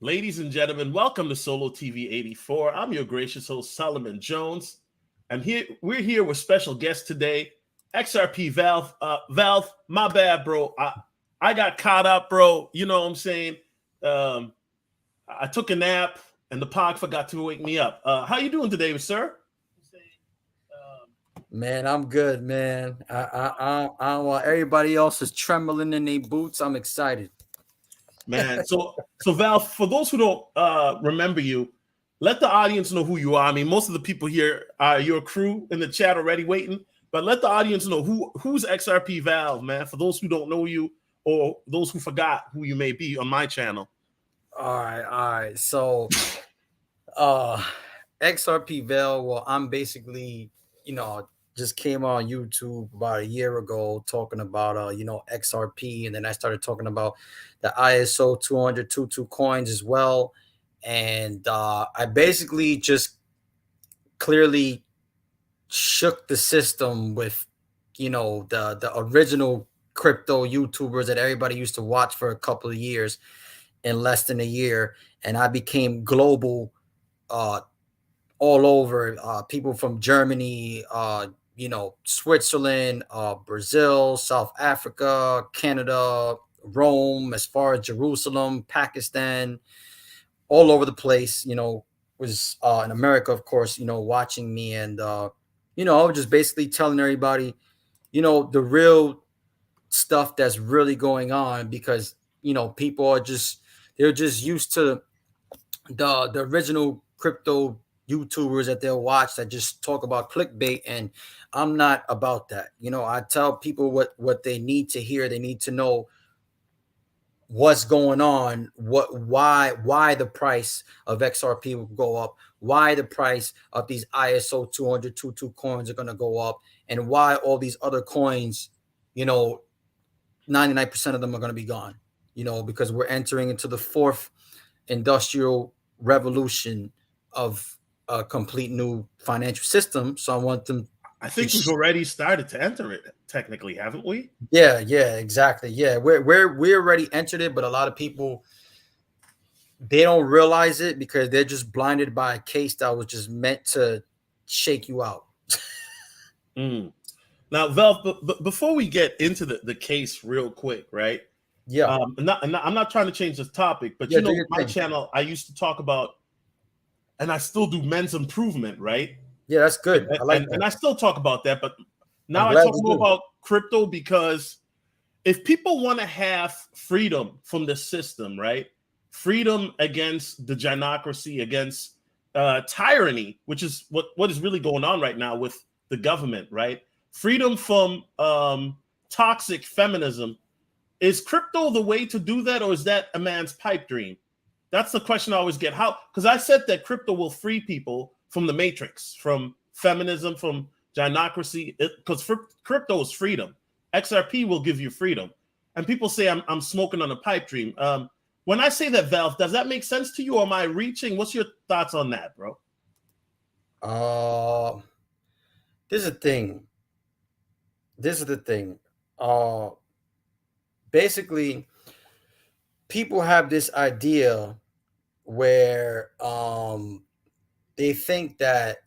Ladies and gentlemen, welcome to Solo TV 84. I'm your gracious host, Solomon Jones. And we're here with special guest today, XRP Valve. Valve, my bad, bro. I got caught up, bro. You know what I'm saying? I took a nap and the pod forgot to wake me up. How you doing today, sir? Man, I'm good, man. While everybody else is trembling in their boots, I'm excited. Man, so Val, for those who don't remember you, let the audience know who you are. I mean, most of the people here are your crew in the chat already waiting, but let the audience know who's XRP Val, man. For those who don't know you or those who forgot who you may be on my channel. All right. So, XRP Val. Well, I'm basically, just came on YouTube about a year ago talking about, XRP, and then I started talking about the ISO 20022 coins as well, and I basically just clearly shook the system with the original crypto YouTubers that everybody used to watch for a couple of years in less than a year, and I became global, all over, people from Germany, Switzerland, Brazil, South Africa, Canada, Rome, as far as Jerusalem, Pakistan, all over the place, was in America, of course, watching me. And I was just basically telling everybody, the real stuff that's really going on, because people they're just used to the original crypto YouTubers that they'll watch that just talk about clickbait, and I'm not about that. I tell people what they need to hear. They need to know what's going on, why the price of XRP will go up, why the price of these ISO 20022 coins are going to go up, and why all these other coins, 99% of them are going to be gone, because we're entering into the fourth industrial revolution of a complete new financial system. So I want them. I think we've already started to enter it, technically, haven't we? Yeah, exactly. Yeah, we already entered it, but a lot of people, they don't realize it because they're just blinded by a case that was just meant to shake you out. Now, Val, before we get into the case real quick, right? Yeah. I'm not trying to change the topic, but my channel, I used to talk about, and I still do men's improvement, right? Yeah, that's good. I like that. And I still talk about that, but now I talk more about crypto, because if people want to have freedom from the system, right? Freedom against the gynocracy, against tyranny, which is what is really going on right now with the government, right? Freedom from toxic feminism. Is crypto the way to do that, or is that a man's pipe dream? That's the question I always get. How? Because I said that crypto will free people from the matrix, from feminism, from gynocracy, because crypto is freedom. XRP will give you freedom. And people say I'm smoking on a pipe dream. When I say that, Valve, does that make sense to you, or am I reaching? What's your thoughts on that, bro? This is the thing. Basically, people have this idea where they think that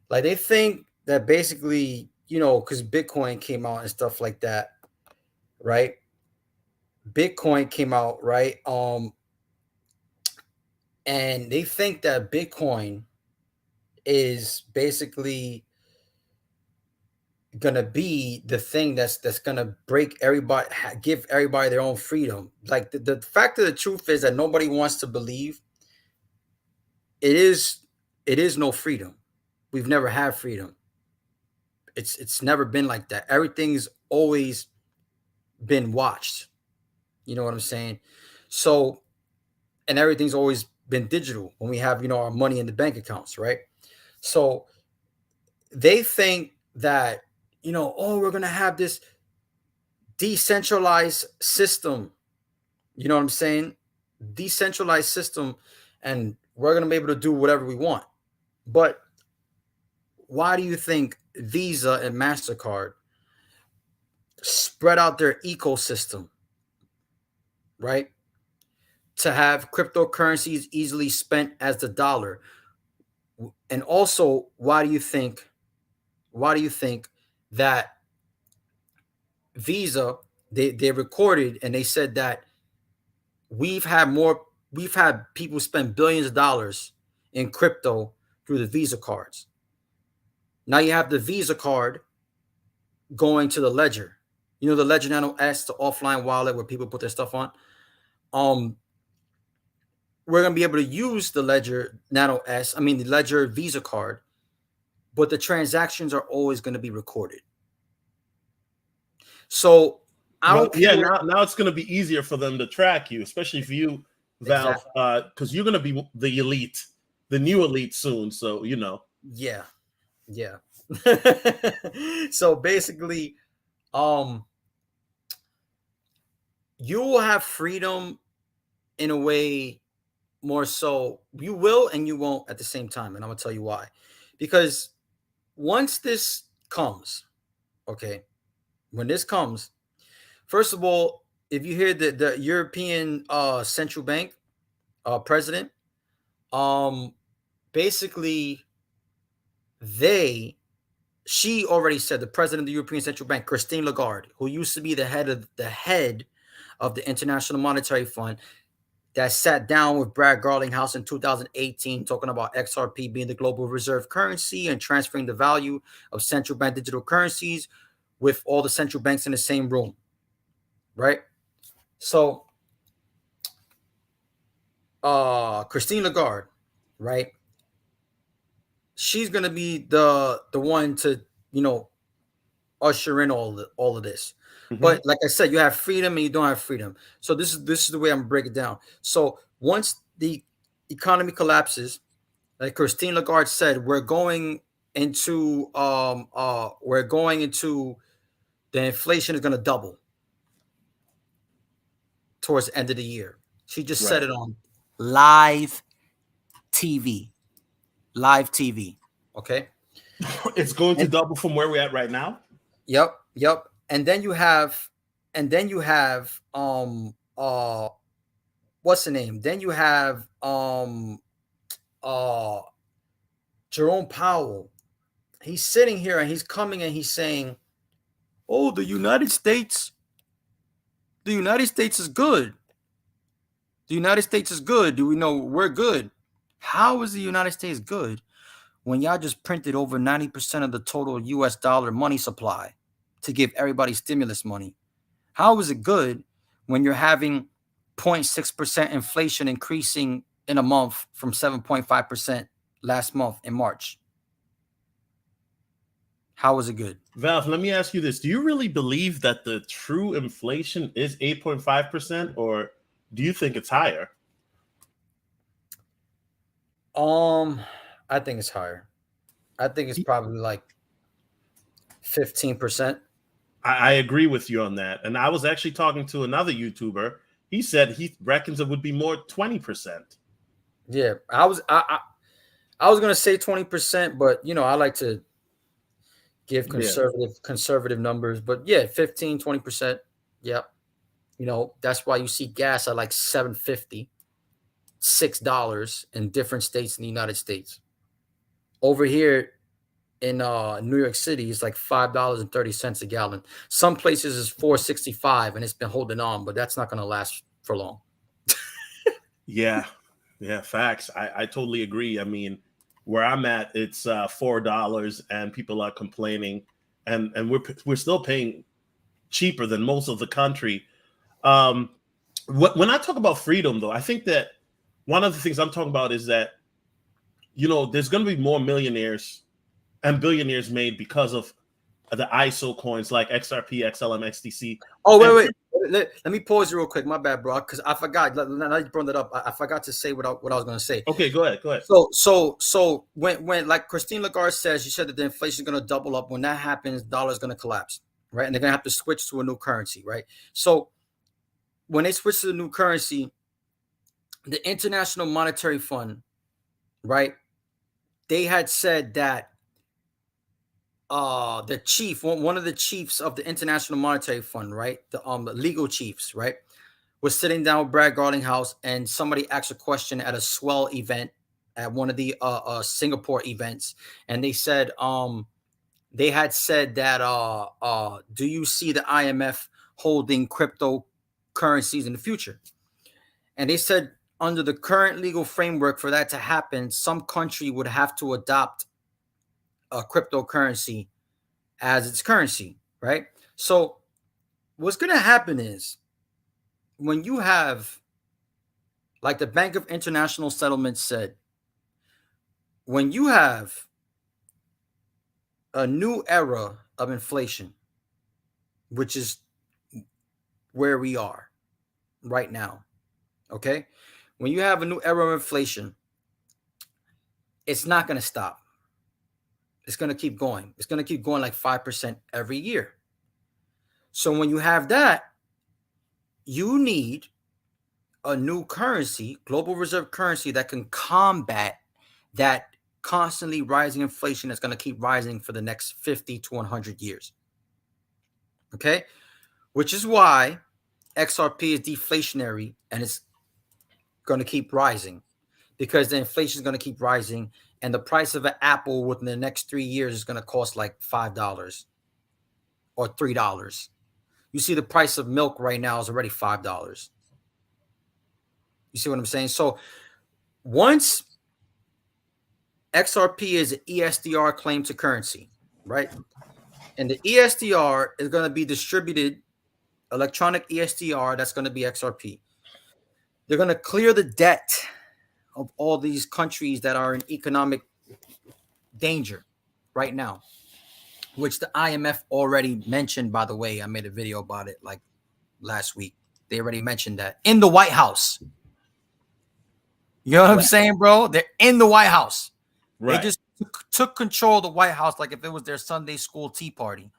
they think that basically, because Bitcoin came out and stuff like that, right? Bitcoin came out, right? And they think that Bitcoin is basically gonna be the thing that's gonna break everybody, give everybody their own freedom. Like the fact of the truth is that nobody wants to believe it is no freedom. We've never had freedom. It's never been like that. Everything's always been watched. You know what I'm saying? So, and everything's always been digital when we have, our money in the bank accounts, right? So they think that, we're going to have this decentralized system. You know what I'm saying? Decentralized system, and we're going to be able to do whatever we want. But why do you think Visa and MasterCard spread out their ecosystem right? To have cryptocurrencies easily spent as the dollar. And also, why do you think that Visa, they recorded and they said that we've had people spend billions of dollars in crypto through the Visa cards. Now you have the Visa card going to the Ledger. You know, the Ledger Nano S, the offline wallet where people put their stuff on. We're gonna be able to use the Ledger Nano S, the Ledger Visa card, but the transactions are always going to be recorded. So I don't care. Now it's going to be easier for them to track you, especially for you, Valve, because you're going to be the elite, the new elite soon. So Yeah. So basically, you will have freedom in a way more so. You will and you won't at the same time, and I'm gonna tell you why. Because once this comes, okay, when this comes, first of all, if you hear the European central bank president, basically she already said, the president of the European Central Bank, Christine Lagarde, who used to be the head of the International Monetary Fund, that sat down with Brad Garlinghouse in 2018 talking about XRP being the global reserve currency and transferring the value of central bank digital currencies with all the central banks in the same room, right? So Christine Lagarde, right? She's going to be the one to, usher in all of this. Mm-hmm. But like I said, you have freedom and you don't have freedom. So this is the way I'm gonna break it down. So once the economy collapses, like Christine Lagarde said, we're going into the inflation is gonna double towards the end of the year. She just said it on live TV. Okay. It's going to double from where we're at right now. Yep. And then you have what's the name? Then you have Jerome Powell. He's sitting here and he's coming and he's saying, "Oh, the United States is good. The United States is good. Do we know we're good? How is the United States good when y'all just printed over 90% of the total US dollar money supply to give everybody stimulus money? How is it good when you're having 0.6% inflation increasing in a month from 7.5% last month in March? How is it good?" Valve, let me ask you this. Do you really believe that the true inflation is 8.5%, or do you think it's higher? I think it's higher. I think it's probably like 15%. I agree with you on that. And I was actually talking to another YouTuber. He said he reckons it would be more 20%. Yeah, I was gonna say 20%, but I like to give conservative numbers. But yeah, 15, 20%. Yeah. That's why you see gas at like $7.50, $6 in different states in the United States. Over here in New York City, it's like $5.30 a gallon. Some places is $4.65 and it's been holding on, but that's not going to last for long. Yeah, facts. I totally agree. I mean, where I'm at, it's $4 and people are complaining, and we're still paying cheaper than most of the country. When I talk about freedom, though, I think that one of the things I'm talking about is that, there's going to be more millionaires and billionaires made because of the ISO coins like XRP, XLM, XTC. Oh, wait. Let me pause you real quick. My bad, bro, because I forgot. Now you brought that up. I forgot to say what I was going to say. Okay, go ahead. So when like Christine Lagarde says, she said that the inflation is going to double up. When that happens, dollar is going to collapse, right? And they're going to have to switch to a new currency, right? So when they switch to the new currency, the International Monetary Fund, right? They had said that the chief, one of the chiefs of the International Monetary Fund, right? The legal chiefs, right? was sitting down with Brad Garlinghouse, and somebody asked a question at a Swell event, at one of the Singapore events, and they said they had said that do you see the IMF holding cryptocurrencies in the future? And they said under the current legal framework, for that to happen, some country would have to adopt a cryptocurrency as its currency, right? So what's going to happen is, when you have, like the Bank of International Settlements said, when you have a new era of inflation, which is where we are right now, okay? When you have a new era of inflation, it's not going to stop. It's going to keep going. It's going to keep going like 5% every year. So when you have that, you need a new currency, global reserve currency, that can combat that constantly rising inflation that's going to keep rising for the next 50 to 100 years. Okay? Which is why XRP is deflationary and it's going to keep rising, because the inflation is going to keep rising, and the price of an apple within the next 3 years is going to cost like $5 or $3. You see the price of milk right now is already $5. You see what I'm saying? So once XRP is an ESDR claim to currency, right? And the ESDR is going to be distributed, electronic ESDR, that's going to be XRP. They're going to clear the debt of all these countries that are in economic danger right now, which the IMF already mentioned, by the way. I made a video about it like last week. They already mentioned that in the White House. You know what I'm saying, bro? They're in the White House. Right. They just took control of the White House like if it was their Sunday school tea party,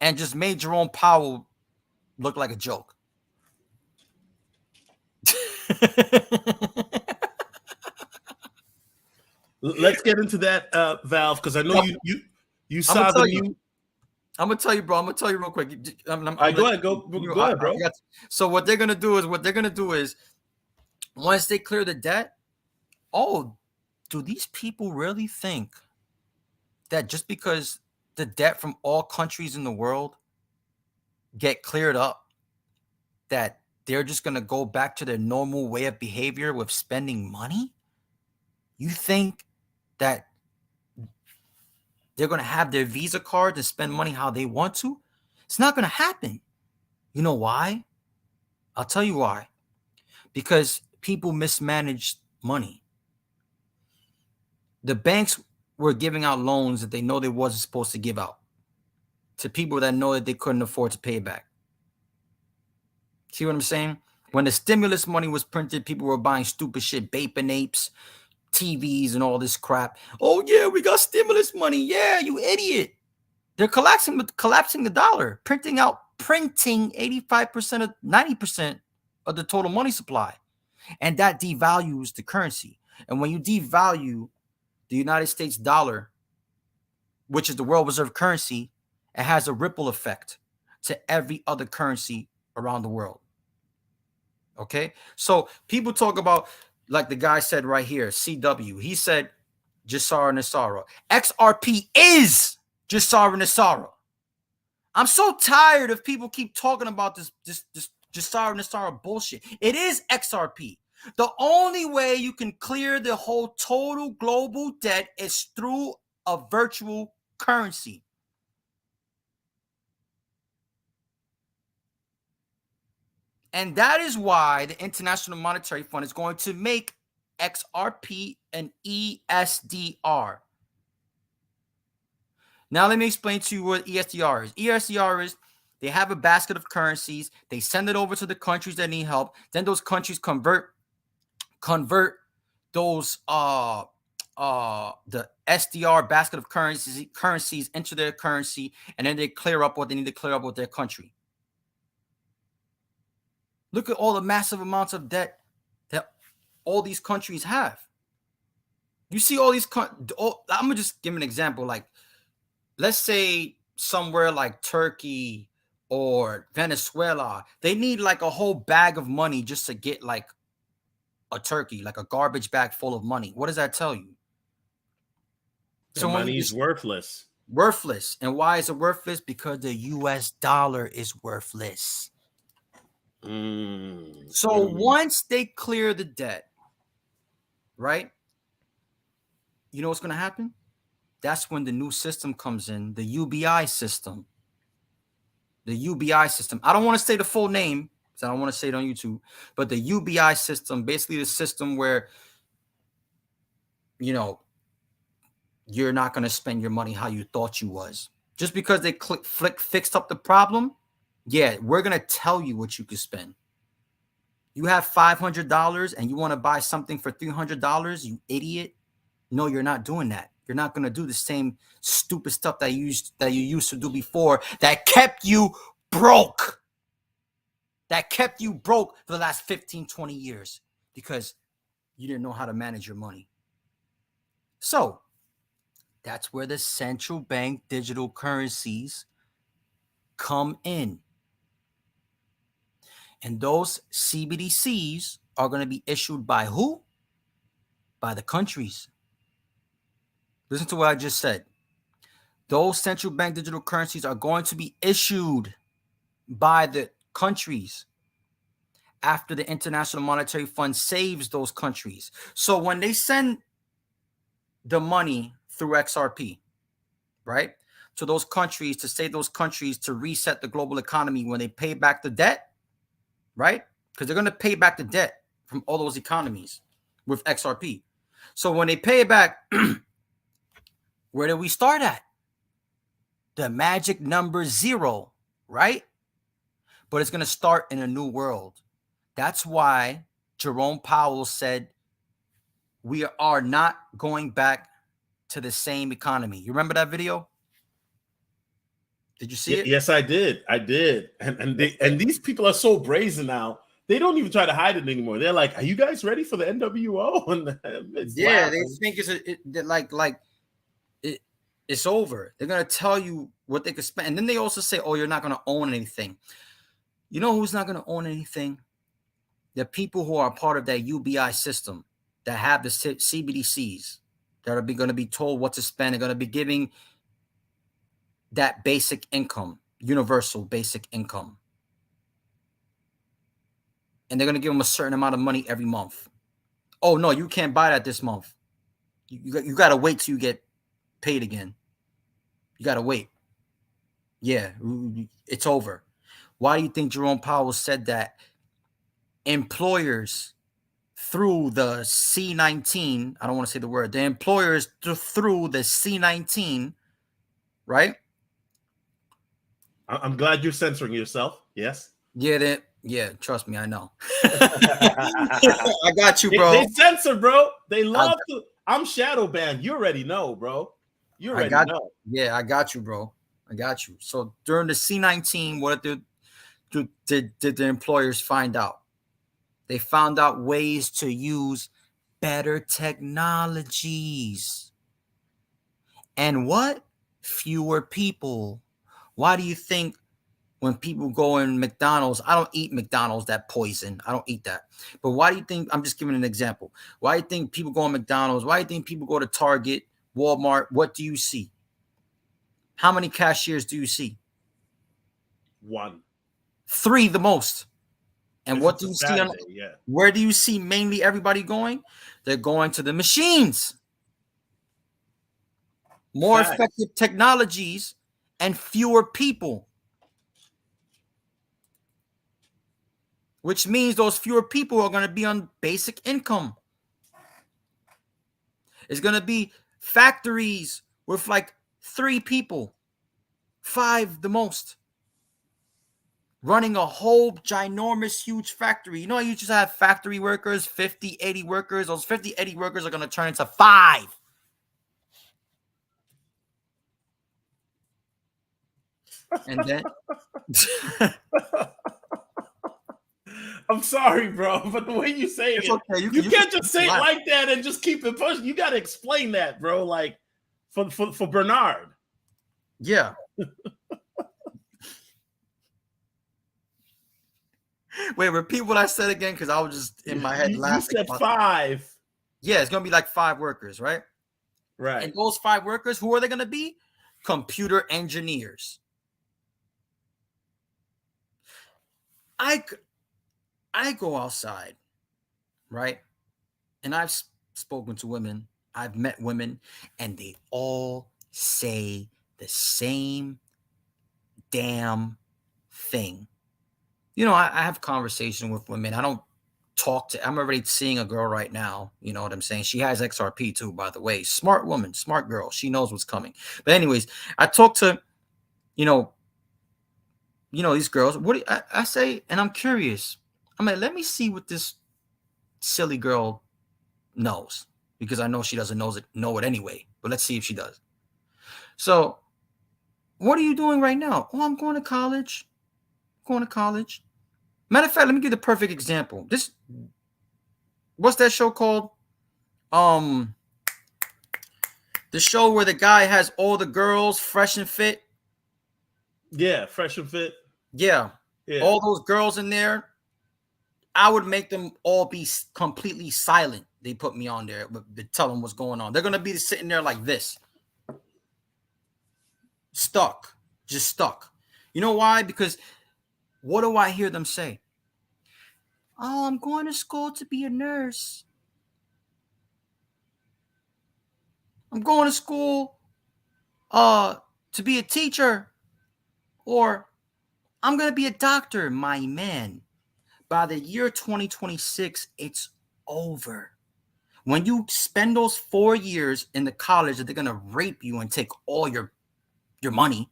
and just made Jerome Powell look like a joke. Let's get into that, Valve, because I know you saw the new. I'm gonna tell you, bro. I'm gonna tell you real quick. Go ahead, go ahead, bro. So what they're gonna do is, once they clear the debt, do these people really think that just because the debt from all countries in the world get cleared up, that they're just gonna go back to their normal way of behavior with spending money? You think that they're going to have their Visa card and spend money how they want to? It's not going to happen. You know why? I'll tell you why. Because people mismanaged money. The banks were giving out loans that they know they wasn't supposed to give out to people that know that they couldn't afford to pay back. See what I'm saying? When the stimulus money was printed, people were buying stupid shit, Vaping Apes, TVs, and all this crap. Oh yeah, we got stimulus money. Yeah, you idiot. They're collapsing the dollar, printing 85% of 90% of the total money supply. And that devalues the currency. And when you devalue the United States dollar, which is the world reserve currency, it has a ripple effect to every other currency around the world. Okay? So people talk about, like the guy said right here, CW. He said Jassara Nassara. XRP is Jassara Nassara. I'm so tired of people keep talking about this Jassara Nassara bullshit. It is XRP. The only way you can clear the whole total global debt is through a virtual currency. And that is why the International Monetary Fund is going to make XRP an ESDR. Now, let me explain to you what ESDR is. ESDR is, they have a basket of currencies. They send it over to the countries that need help. Then those countries convert those the SDR basket of currencies into their currency, and then they clear up what they need to clear up with their country. Look at all the massive amounts of debt that all these countries have. You see all these I'm gonna just give an example. Like, let's say somewhere like Turkey or Venezuela, they need like a whole bag of money just to get like a turkey, like a garbage bag full of money. What does that tell you? The money's worthless. Worthless. And why is it worthless? Because the US dollar is worthless. So once they clear the debt, right? You know what's going to happen? That's when the new system comes in, the UBI system. The UBI system. I don't want to say the full name because I don't want to say it on YouTube, but the UBI system, basically the system where, you know, you're not going to spend your money how you thought you was. Just because they fixed up the problem, yeah, we're going to tell you what you could spend. You have $500 and you want to buy something for $300, you idiot. No, you're not doing that. You're not going to do the same stupid stuff that you used to do before that kept you broke. That kept you broke for the last 15, 20 years because you didn't know how to manage your money. So that's where the central bank digital currencies come in. And those CBDCs are going to be issued by who? By the countries. Listen to what I just said. Those central bank digital currencies are going to be issued by the countries after the International Monetary Fund saves those countries. So when they send the money through XRP, right, to those countries to save those countries to reset the global economy when they pay back the debt, right? Because they're going to pay back the debt from all those economies with XRP. So when they pay it back, where do we start at? The magic number 0, right? But it's going to start in a new world. That's why Jerome Powell said we are not going back to the same economy. You remember that video? Did you see it? Yes, I did. I did. And these people are so brazen now. They don't even try to hide it anymore. They're like, "Are you guys ready for the NWO?" And yeah, laughing. they think it's over. They're gonna tell you what they could spend, and then they also say, "Oh, you're not gonna own anything." You know who's not gonna own anything? The people who are part of that UBI system that have the CBDCs that are going to be told what to spend. They're going to be giving that basic income, universal basic income. And they're going to give them a certain amount of money every month. Oh, no, you can't buy that this month. You got to wait till you get paid again. You got to wait. Yeah, it's over. Why do you think Jerome Powell said that employers through the C19, I don't want to say the word, the employers through the C19, right? I'm glad you're censoring yourself. Yes. Yeah, trust me, I know. I got you, bro. They censor, bro. They love to. I'm shadow banned. You already know, bro. You already know. Yeah, I got you, bro. I got you. So during the C19, what did the employers find out? They found out ways to use better technologies. And what? Fewer people. Why do you think when people go in McDonald's, I don't eat McDonald's, that poison. I don't eat that. But why do you think, I'm just giving an example. Why do you think people go in McDonald's? Why do you think people go to Target, Walmart? What do you see? How many cashiers do you see? 1. 3 the most. And what do you see? Where do you see mainly everybody going? They're going to the machines. More effective technologies and fewer people. Which means those fewer people are going to be on basic income. It's going to be factories with like 3 people, 5 the most, running a whole ginormous, huge factory. You know, you just have factory workers, 50, 80 workers. Those 50, 80 workers are going to turn into 5. And then... I'm sorry, bro, but the way you say it, okay. you can't just say it like that and just keep it pushing. You got to explain that, bro, like for Bernard. Yeah. Wait, repeat what I said again, because I was just in my head laughing. You said 5. Yeah, it's gonna be like 5 workers, right? Right. And those 5 workers, who are they gonna be? Computer engineers. I go outside, right? And I've spoken to women, I've met women, and they all say the same damn thing. You know, I have conversation with women. I don't talk to, I'm already seeing a girl right now. You know what I'm saying? She has XRP too, by the way. Smart woman, smart girl. She knows what's coming. But anyways, I talk to, you know, these girls. What do I say? And I'm curious. I'm like, let me see what this silly girl knows, because I know she doesn't know it anyway. But let's see if she does. So, what are you doing right now? Oh, I'm going to college. Going to college. Matter of fact, let me give the perfect example. What's that show called? The show where the guy has all the girls fresh and fit. Yeah, Fresh and Fit. Yeah. All those girls in there. I would make them all be completely silent. They put me on there, but tell them what's going on. They're gonna be sitting there like this, stuck, just stuck. You know why? Because what do I hear them say? Oh, I'm going to school to be a nurse. I'm going to school to be a teacher, or I'm going to be a doctor. My man, by the year 2026, it's over. When you spend those 4 years in the college that they're going to rape you and take all your money,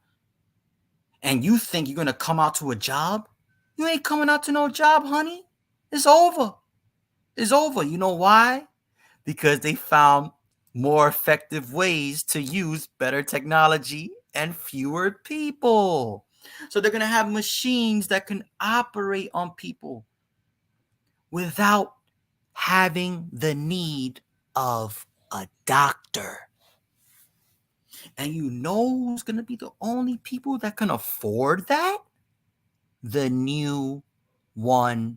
and you think you're going to come out to a job, you ain't coming out to no job, honey. It's over. It's over. You know why? Because they found more effective ways to use better technology and fewer people. So they're going to have machines that can operate on people without having the need of a doctor. And you know who's going to be the only people that can afford that? The new 1%.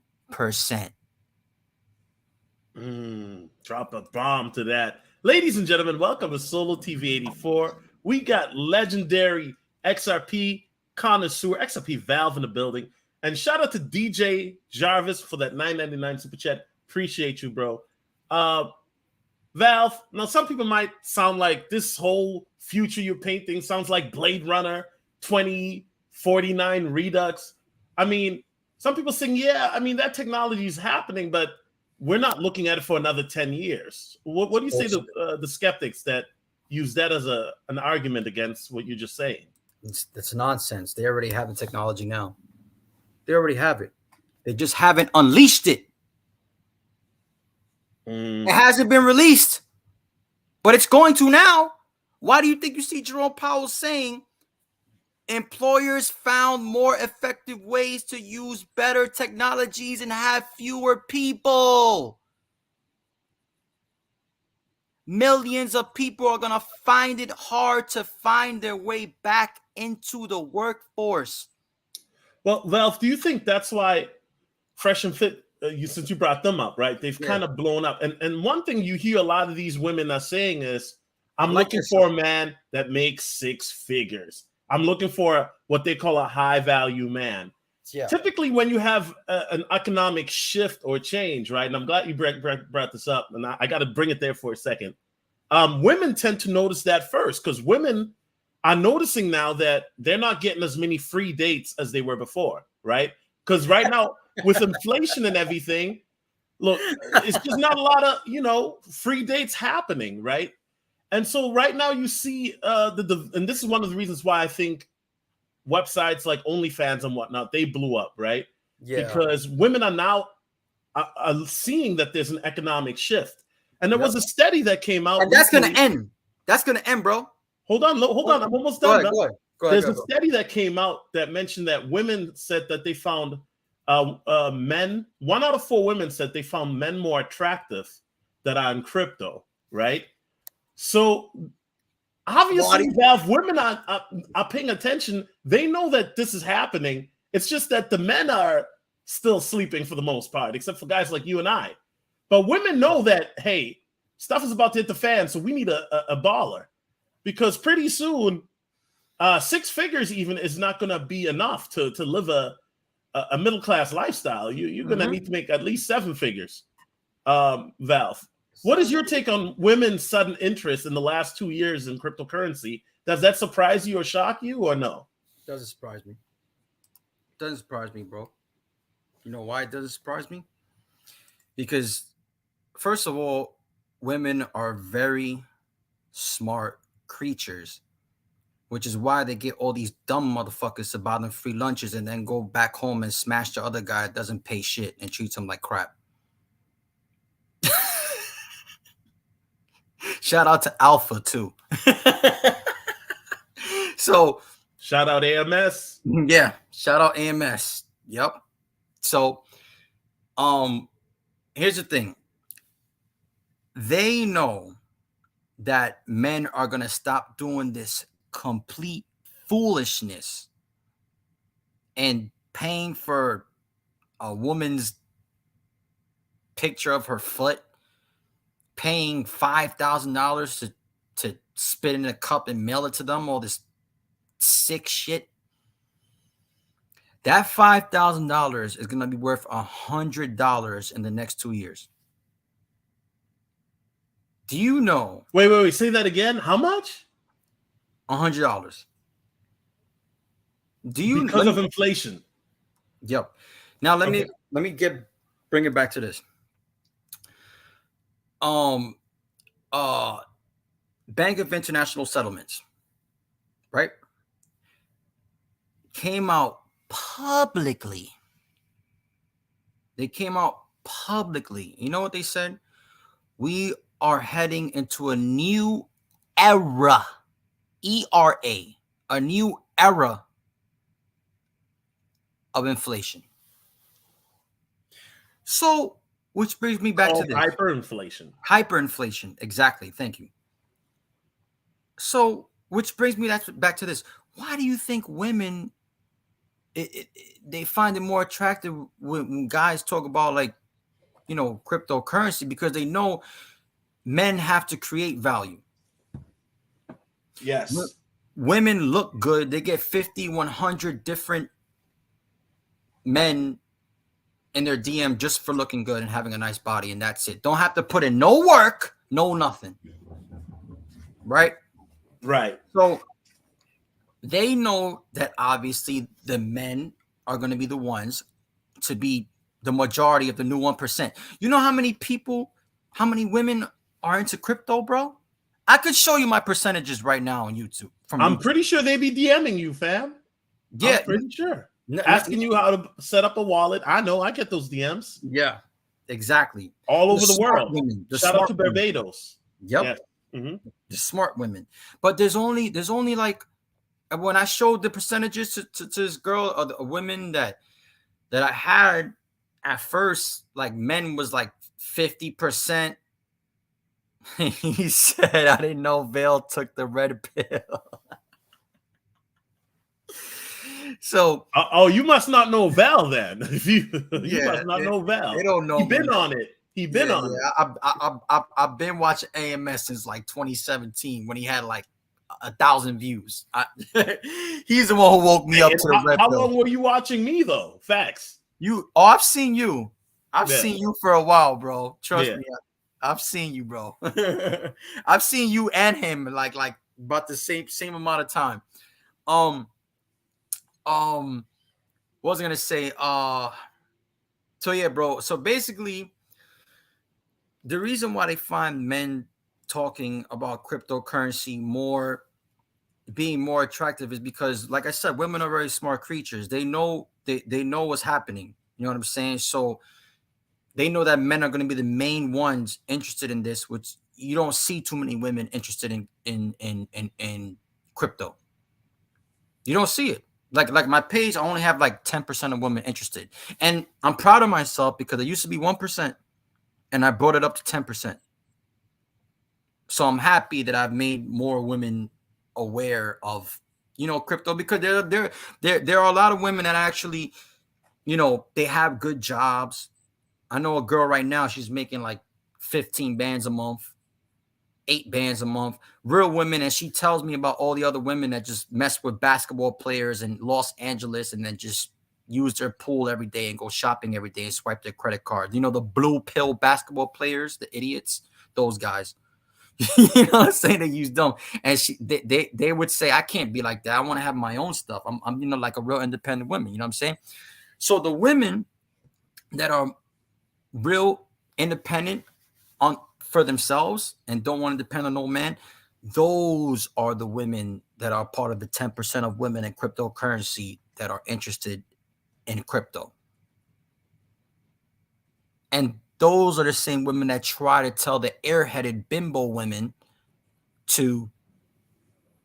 Drop a bomb to that. Ladies and gentlemen, welcome to Solo TV 84. We got legendary XRP connoisseur, XRP Valve in the building. And shout out to DJ Jarvis for that $9.99 super chat. Appreciate you, bro. Valve, now some people might sound like this whole future you're painting sounds like Blade Runner 2049 Redux. I mean, some people saying, yeah, I mean, that technology is happening, but we're not looking at it for another 10 years. What do you say to the skeptics that use that as an argument against what you're just saying? It's nonsense. They already have the technology now. They already have it. They just haven't unleashed it. It hasn't been released, but it's going to now. Why do you think you see Jerome Powell saying employers found more effective ways to use better technologies and have fewer people? Millions of people are going to find it hard to find their way back into the workforce. Well, Valve, do you think that's why Fresh and Fit, since you brought them up, right? They've kind of blown up. And one thing you hear a lot of these women are saying is, I'm looking for a man that makes 6 figures. I'm looking for what they call a high value man. Yeah. Typically, when you have an economic shift or change, right? And I'm glad you brought this up, and I got to bring it there for a second. Women tend to notice that first, because women are noticing now that they're not getting as many free dates as they were before, right? Because right now, with inflation and everything, look, it's just not a lot of, free dates happening, right? And so right now you see and this is one of the reasons why I think websites like OnlyFans and whatnot, they blew up, right? Yeah. Because women are now are seeing that there's an economic shift. And there was a study that came out. And that's going to end. That's going to end, bro. Hold on. I'm almost done. Go ahead. There's a study that came out that mentioned that women said that they found men, 1 out of 4 women said they found men more attractive that are in crypto, right? So obviously, Valve, women are paying attention. They know that this is happening. It's just that the men are still sleeping for the most part, except for guys like you and I. But women know that, hey, stuff is about to hit the fan, so we need a baller. Because pretty soon, 6 figures even is not going to be enough to live a middle-class lifestyle. You're going to need to make at least 7 figures. Valve, what is your take on women's sudden interest in the last 2 years in cryptocurrency? Does that surprise you or shock you, or no? Doesn't surprise me. Doesn't surprise me, bro. You know why it doesn't surprise me? Because, first of all, women are very smart creatures, which is why they get all these dumb motherfuckers to buy them free lunches and then go back home and smash the other guy that doesn't pay shit and treats him like crap. Shout out to Alpha too. So shout out AMS. Yeah, shout out AMS. Yep. So here's the thing. They know that men are going to stop doing this complete foolishness and paying for a woman's picture of her foot, paying $5,000 to spit in a cup and mail it to them, all this sick shit. That $5,000 is going to be worth $100 in the next 2 years. Do you know? Wait. Say that again. How much? $100. Do you because of inflation? Yep. Now let me bring it back to this. Bank of International Settlements, right? Came out publicly. They came out publicly. You know what they said? We are heading into a new era, ERA, a new era of inflation. So, which brings me back to this. Hyperinflation. Hyperinflation, exactly. Thank you. So, which brings me back to this. Why do you think women, they find it more attractive when guys talk about, like, you know, cryptocurrency? Because they know men have to create value. Yes. Women look good. They get 50, 100 different men in their DM just for looking good and having a nice body, and that's it. Don't have to put in no work, no nothing. Right? Right. So they know that obviously the men are going to be the ones to be the majority of the new 1%. You know how many people, how many women are into crypto, bro? I could show you my percentages right now on YouTube. I'm pretty sure they be DMing you, fam. Yeah. I'm pretty sure. Asking you how to set up a wallet. I know. I get those DMs. Yeah, exactly. All over the world. Women, Shout out to Barbados. Yep. Yeah. Mm-hmm. The smart women. But there's only like, when I showed the percentages to this girl or the women that I had at first, like men was like 50%. He said, I didn't know Vale took the red pill. So, you must not know Val then. You must not know Val. They don't know. He been on it. I've been watching AMS since like 2017 when he had like 1,000 views. He's the one who woke me up to the red pill. How pill. long were you watching me though? Facts. I've seen you. I've seen you for a while, bro. Trust me. I've seen you, bro. I've seen you and him like about the same amount of time. What was I gonna say? So yeah, bro. So basically, the reason why they find men talking about cryptocurrency being more attractive is because, like I said, women are very smart creatures. They know they know what's happening. You know what I'm saying? So they know that men are going to be the main ones interested in this, which you don't see too many women interested in crypto. You don't see it. Like my page, I only have like 10% of women interested. And I'm proud of myself because it used to be 1% and I brought it up to 10%. So I'm happy that I've made more women aware of, you know, crypto, because there are a lot of women that actually you know, they have good jobs. I know a girl right now, she's making like 15 bands a month, 8 bands a month. Real women, and she tells me about all the other women that just mess with basketball players in Los Angeles and then just use their pool every day and go shopping every day and swipe their credit card. You know, the blue pill basketball players, the idiots, those guys. You know what I'm saying? They use them. And they would say, I can't be like that. I want to have my own stuff. I'm, you know, like a real independent woman. You know what I'm saying? So the women that are real independent on for themselves and don't want to depend on no man, those are the women that are part of the 10% of women in cryptocurrency that are interested in crypto. And those are the same women that try to tell the airheaded bimbo women to,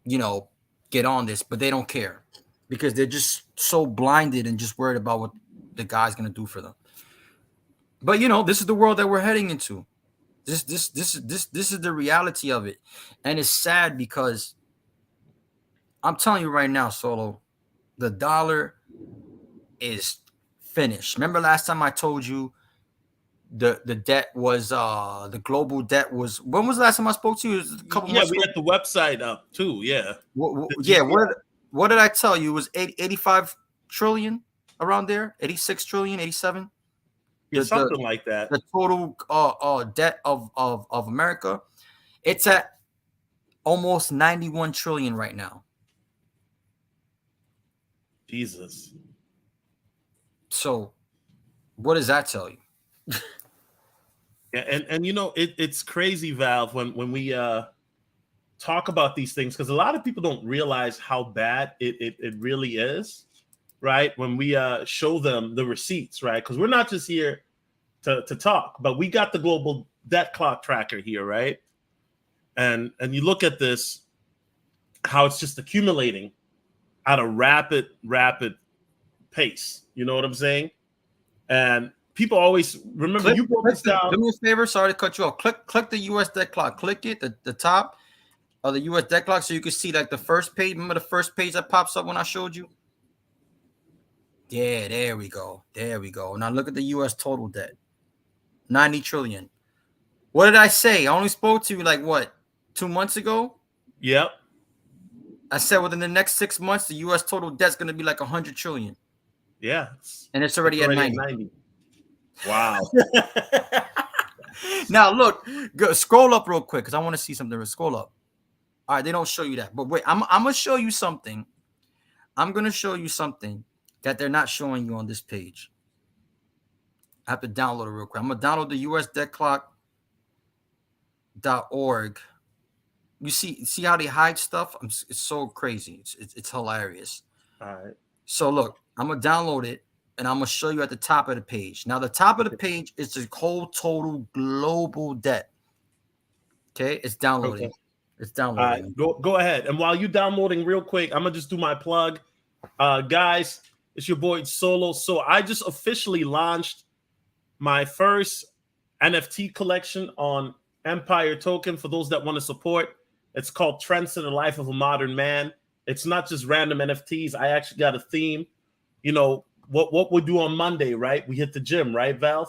you know, get on this, but they don't care because they're just so blinded and just worried about what the guy's going to do for them. But, you know, this is the world that we're heading into. This is the reality of it. And it's sad because I'm telling you right now, Solo, the dollar is finished. Remember last time I told you the debt was the global debt was, when was the last time I spoke to you? It was a couple months We ago. had the website up too. Yeah. What did I tell you? It was 85 trillion around there, 86 trillion, 87. Yeah, something like that. The total debt of America, it's at almost 91 trillion right now. Jesus. So what does that tell you? Yeah, and you know, it's crazy, Valve, when we talk about these things, because a lot of people don't realize how bad it really is, right? When we show them the receipts, right? Because we're not just here to talk, but we got the global debt clock tracker here, right? And you look at this, how it's just accumulating at a rapid pace. You know what I'm saying? And people always remember, you broke this down. Do me a favor, sorry to cut you off. Click the US debt clock. Click it, the top of the US debt clock, so you can see like the first page. Remember the first page that pops up when I showed you? Yeah, there we go. There we go. Now look at the US total debt. 90 trillion. What did I say? I only spoke to you like what, 2 months ago? Yep. I said within the next 6 months, the US total debt's going to be like 100 trillion. Yeah. And it's already at 90. Wow. Now look, scroll up real quick because I want to see something. Scroll up. All right, they don't show you that. But wait, I'm going to show you something. I'm going to show you something that they're not showing you on this page. I have to download it real quick. I'm going to download the usdebtclock.org. You see how they hide stuff? It's so crazy. It's hilarious. All right. So look, I'm going to download it, and I'm going to show you at the top of the page. Now, the top of the page is the whole total global debt. Okay? It's downloading. Okay. It's downloading. All right, go ahead. And while you're downloading real quick, I'm going to just do my plug. Guys, it's your boy Solo. So I just officially launched my first NFT collection on Empire Token for those that want to support. It's called Trends in the Life of a Modern Man. It's not just random NFTs. I actually got a theme. You know, what we do on Monday, right? We hit the gym, right, Valve?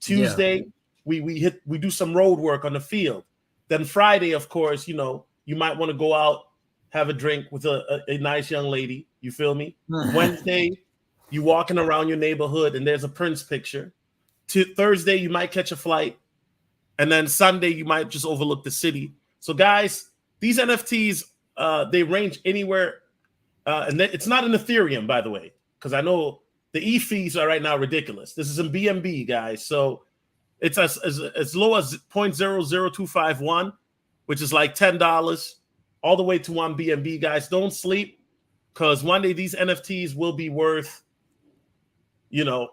Tuesday, yeah. we do some road work on the field. Then Friday, of course, you know, you might want to go out, have a drink with a nice young lady. You feel me? Wednesday, you walking around your neighborhood and there's a Prince picture. Thursday, you might catch a flight. And then Sunday, you might just overlook the city. So guys, these NFTs, they range anywhere. And it's not in Ethereum, by the way, because I know the E fees are right now ridiculous. This is in BNB, guys. So it's as low as 0.00251, which is like $10, all the way to 1 BNB, guys. Don't sleep, because one day these NFTs will be worth, you know,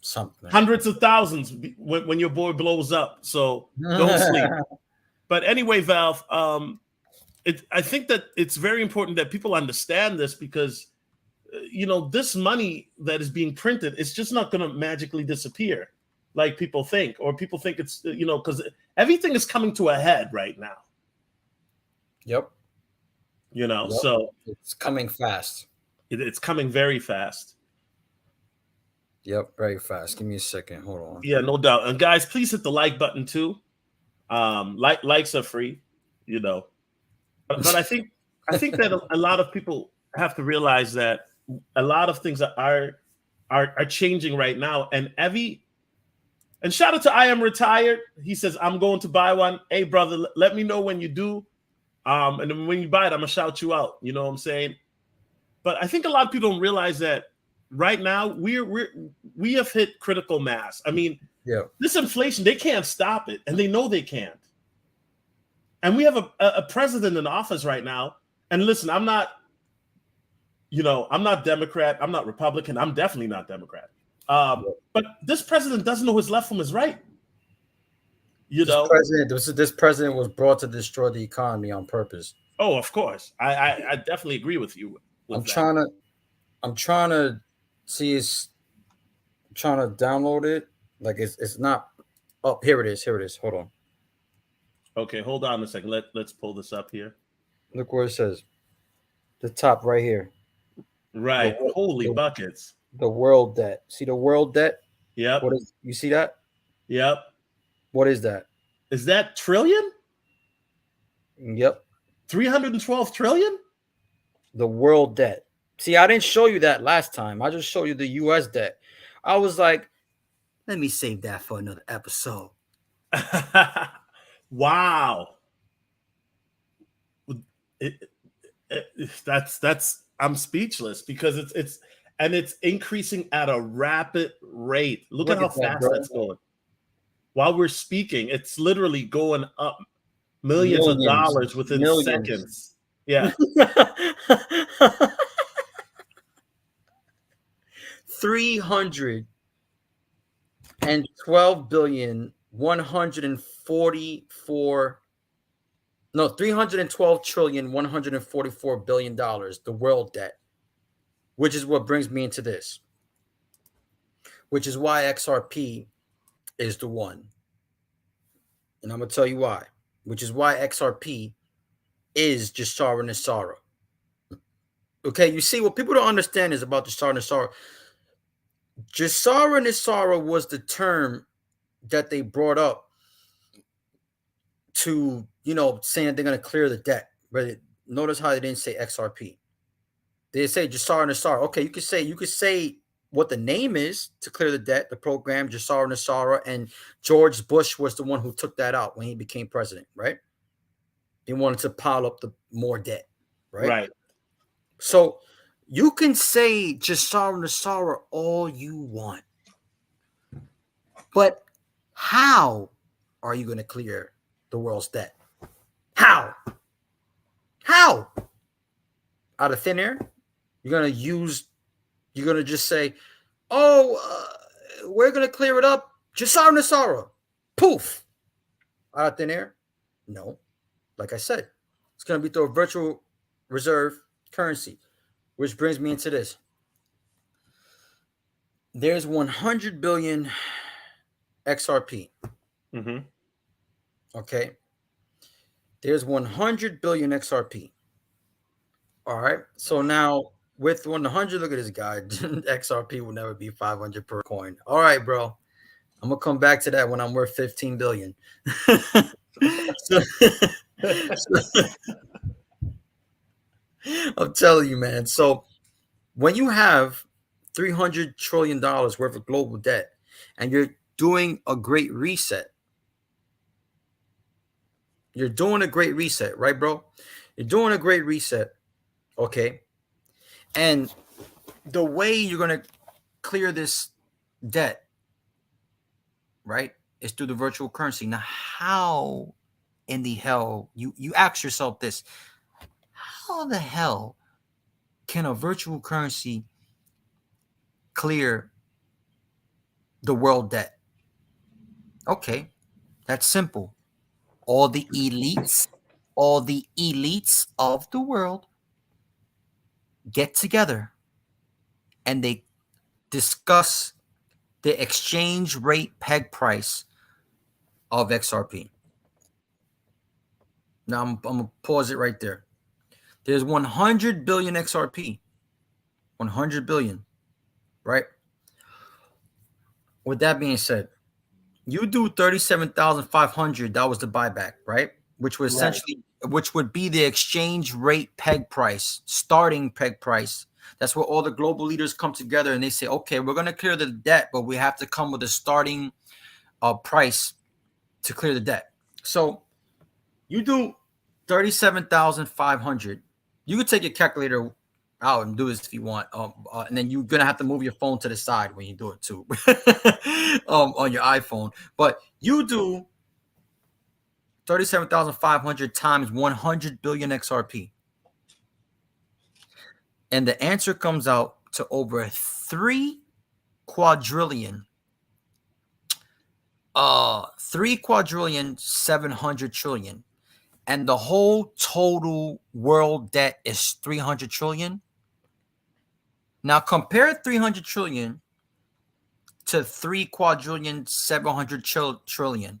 something, hundreds of thousands when your boy blows up. So don't sleep. But anyway, Valve, I think that it's very important that people understand this, because you know, this money that is being printed, it's just not going to magically disappear like people think, or people think it's, you know, because everything is coming to a head right now. Yep. You know, so it's coming fast. It's coming very fast. Yep, very fast. Give me a second. Hold on. Yeah, no doubt. And guys, please hit the like button too. Likes are free, you know. But I think that a lot of people have to realize that a lot of things are changing right now. And shout out to I am retired. He says I'm going to buy one. Hey brother, let me know when you do. And then when you buy it, I'm gonna shout you out. You know what I'm saying? But I think a lot of people don't realize that right now we have hit critical mass. I mean, Yeah. this inflation, they can't stop it, and they know they can't. And we have a president in office right now. And listen, I'm not Democrat, I'm not Republican, I'm definitely not Democrat. But this president doesn't know his left from his right. This president was brought to destroy the economy on purpose. Oh, of course. I definitely agree with you. I'm trying to see I'm trying to download it. Like it's not up. Here it is. Hold on. Okay, hold on a second. Let's pull this up here. Look where it says. The top right here. Right. Holy buckets. The world debt. See the world debt? Yep. You see that? Yep. What is that? Is that trillion? Yep. 312 trillion? The world debt. See, I didn't show you that last time. I just showed you the US debt. I was like, let me save that for another episode. Wow. That's I'm speechless because it's increasing at a rapid rate. Look at how fast that's going. While we're speaking, it's literally going up millions of dollars within seconds. Yeah. 312 trillion 144 billion dollars, the world debt, which is what brings me into this, which is why XRP is the one. And I'm gonna tell you why, which is why XRP is Jashara Nassara. Okay, you see, what people don't understand is about Jashara Nassara. Jashara Nassara was the term that they brought up to, saying they're going to clear the debt. But notice how they didn't say XRP. They say Jashara Nassara. Okay, you could say what the name is to clear the debt, the program, Jashara Nassara, and George Bush was the one who took that out when he became president, right? They wanted to pile up the more debt, right? Right. So you can say Jashara Nassara all you want, but how are you going to clear the world's debt? How? Out of thin air? You're going to just say, we're going to clear it up. Jashara Nassara. Poof. Out of thin air? No. Like I said, it's going to be through a virtual reserve currency, which brings me into this. There's 100 billion XRP. Mm-hmm. Okay. There's 100 billion XRP. All right. So now with 100, look at this guy. XRP will never be 500 per coin. All right, bro. I'm going to come back to that when I'm worth 15 billion. I'm telling you, man. So when you have $300 trillion worth of global debt and you're doing a great reset, right, bro? You're doing a great reset. Okay. And the way you're going to clear this debt, right, is through the virtual currency. Now, how in the hell, you ask yourself this, how the hell can a virtual currency clear the world debt? Okay, that's simple. All the elites of the world get together and they discuss the exchange rate peg price of XRP. Now I'm going to pause it right there. There's 100 billion XRP. 100 billion, right? with that being said, you do 37,500. That was the buyback, right? Which was essentially, which would be the exchange rate peg price, starting peg price. That's where all the global leaders come together and they say, okay, we're going to clear the debt, but we have to come with a starting price to clear the debt. So you do 37,500. You could take your calculator out and do this if you want. And then you're gonna have to move your phone to the side when you do it too, on your iPhone. But you do 37,500 times 100 billion XRP, and the answer comes out to over 3 quadrillion. 3,700 trillion. And the whole total world debt is 300 trillion. Now compare 300 trillion to 3,700 trillion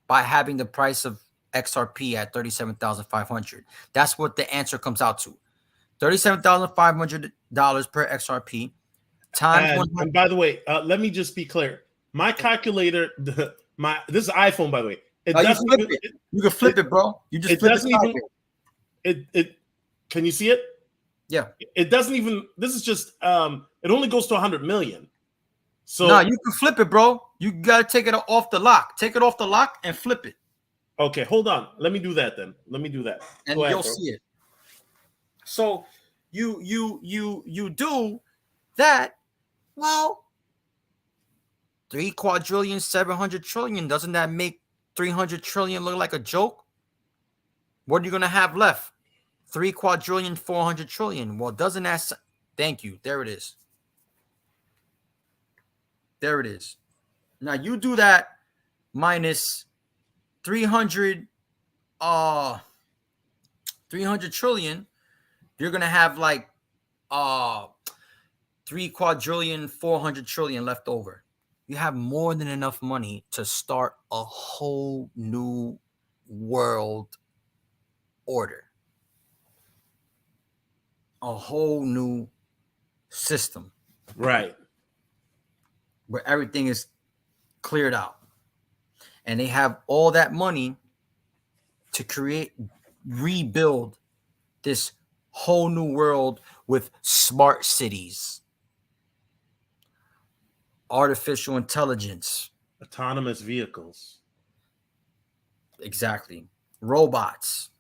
by having the price of XRP at 37,500. That's what the answer comes out to. $37,500 per XRP times and by the way, let me just be clear. My calculator, this is iPhone, by the way. You can flip it, bro. You just flip it. Can you see it? Yeah. It doesn't even. This is just. It only goes to 100 million. So no, you can flip it, bro. You gotta take it off the lock. Take it off the lock and flip it. Okay, hold on. Let me do that then. Let me do that. And you'll see it. So you do that. Well, 3,700 trillion. Doesn't that make 300 trillion look like a joke? What are you gonna have left? 3,400 trillion. Well, doesn't that? Thank you. There it is. There it is. Now you do that minus 300 trillion. You're gonna have like 3,400 trillion left over. You have more than enough money to start a whole new world order, a whole new system, right, where everything is cleared out, and they have all that money to rebuild this whole new world with smart cities, artificial intelligence, autonomous vehicles, exactly, robots.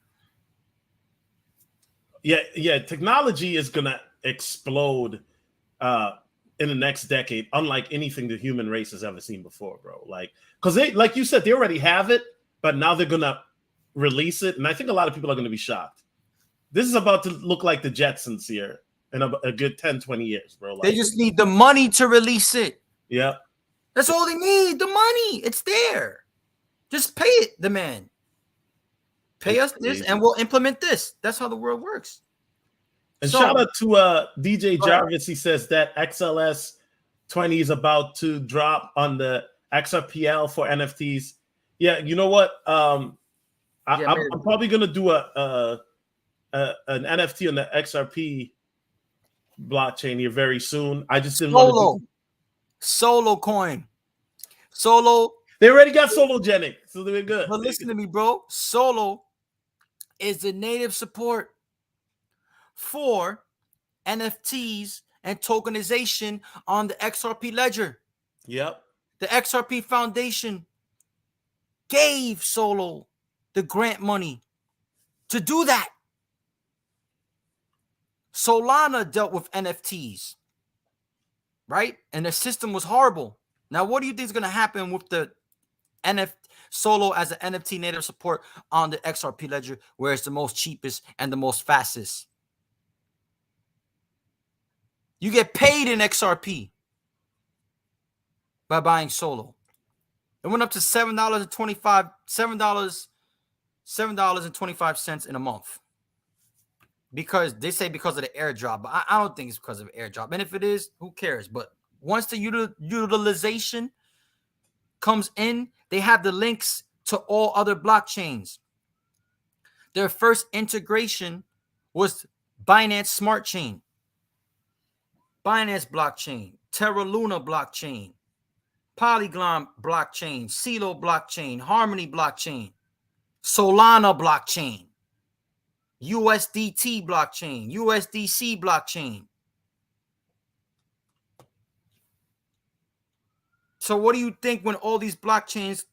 Yeah. Technology is gonna explode in the next decade, unlike anything the human race has ever seen before, bro. Like, because they, like you said, they already have it, but now they're gonna release it, and I think a lot of people are gonna be shocked. This is about to look like the Jetsons here in a good 10, 20 years, bro. Like, they just need the money to release it. Yeah. That's all they need. The money. It's there. Just pay it, the man. Pay us this and we'll implement this. That's how the world works. And shout out to DJ Jarvis. He says that XLS 20 is about to drop on the XRPL for NFTs. Yeah, you know what? I'm probably gonna do an NFT on the XRP blockchain here very soon. I just didn't want to Solo coin. Solo. They already got Sologenic, so they're good. But listen to me, bro. Solo is the native support for NFTs and tokenization on the XRP ledger. Yep. The XRP Foundation gave Solo the grant money to do that. Solana dealt with NFTs, right? And the system was horrible. Now, what do you think is going to happen with the Solo as an NFT native support on the XRP ledger, where it's the most cheapest and the most fastest? You get paid in XRP by buying Solo. It went up to $7.25 in a month. Because they say because of the airdrop, but I don't think it's because of airdrop. And if it is, who cares? But once the utilization comes in, they have the links to all other blockchains. Their first integration was Binance Smart Chain, Binance blockchain, Terra Luna blockchain. Polygon blockchain, Celo blockchain, Harmony blockchain, Solana blockchain, USDT blockchain, USDC blockchain. So what do you think when all these blockchains,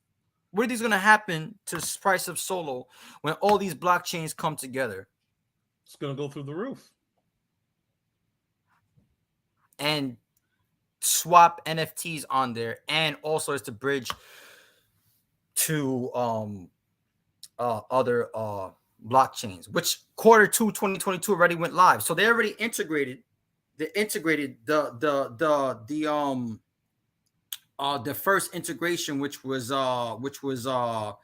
what is going to happen to the price of Solo when all these blockchains come together? It's going to go through the roof. And swap NFTs on there, and also it's the bridge to other blockchains, which Q2 2022 already went live. So they already integrated. They integrated the first integration, which was Binance,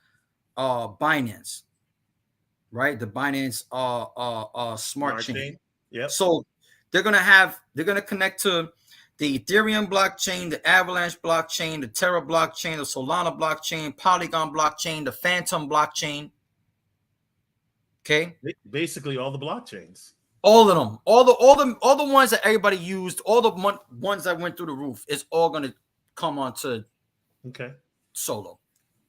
right? The Binance smart chain. Yep. So they're gonna connect to the Ethereum blockchain, the Avalanche blockchain, the Terra blockchain, the Solana blockchain, Polygon blockchain, the Phantom blockchain. Okay, basically all the blockchains. All of them, all the ones that everybody used, all the ones that went through the roof, is all gonna come onto Solo.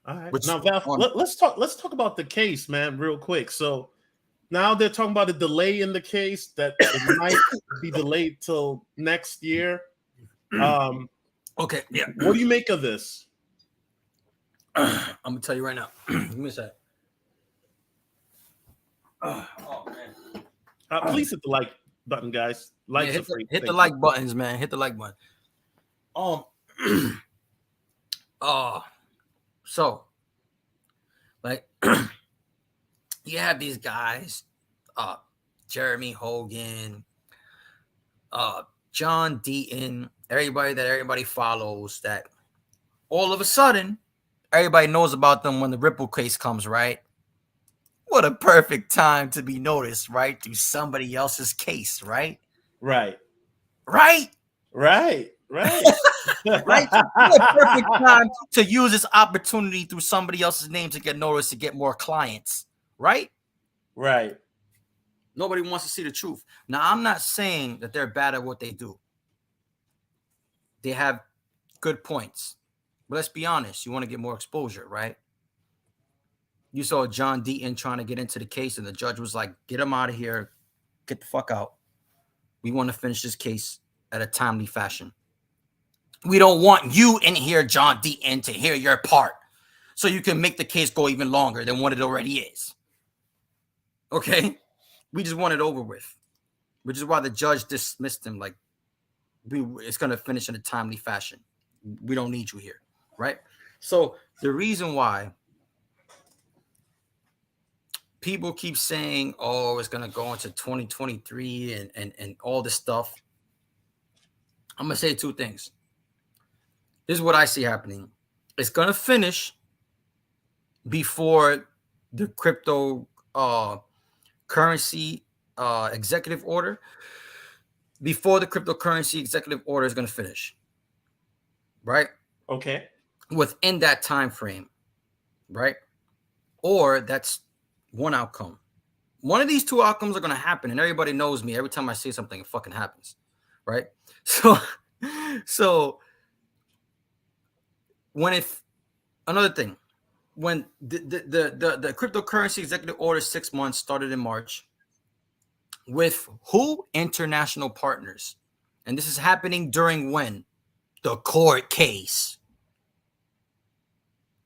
All right. Now, Val, let's talk about the case, man, real quick. So now they're talking about a delay in the case, that it might be delayed till next year. Okay, yeah. What do you make of this? I'm gonna tell you right now. Give me a sec. Oh man! Please hit the like button, guys. Likes are free. Hit the like buttons, man. Hit the like button. So, like, you have these guys, Jeremy Hogan, John Deaton, everybody follows, that all of a sudden everybody knows about them when the Ripple case comes, right? What a perfect time to be noticed, right? Through somebody else's case, right? Right. Right? Right. Right. Right? What a perfect time to use this opportunity through somebody else's name to get noticed, to get more clients, right? Right. Nobody wants to see the truth. Now, I'm not saying that they're bad at what they do. They have good points. But let's be honest, you want to get more exposure, right? You saw John Deaton trying to get into the case, and the judge was like, get him out of here. Get the fuck out. We want to finish this case at a timely fashion. We don't want you in here, John Deaton, to hear your part so you can make the case go even longer than what it already is. Okay? We just want it over with, which is why the judge dismissed him. Like, it's going to finish in a timely fashion. We don't need you here, right? So the reason why people keep saying, oh, it's going to go into 2023 and all this stuff, I'm going to say two things. This is what I see happening. It's going to finish before the crypto currency executive order. Before the cryptocurrency executive order is going to finish, right? Okay. Within that time frame, right? Or that's one outcome. One of these two outcomes are going to happen, and everybody knows me. Every time I say something, it fucking happens, right? So another thing, when the cryptocurrency executive order 6 months started in March, with who? International partners. And this is happening during when? The court case.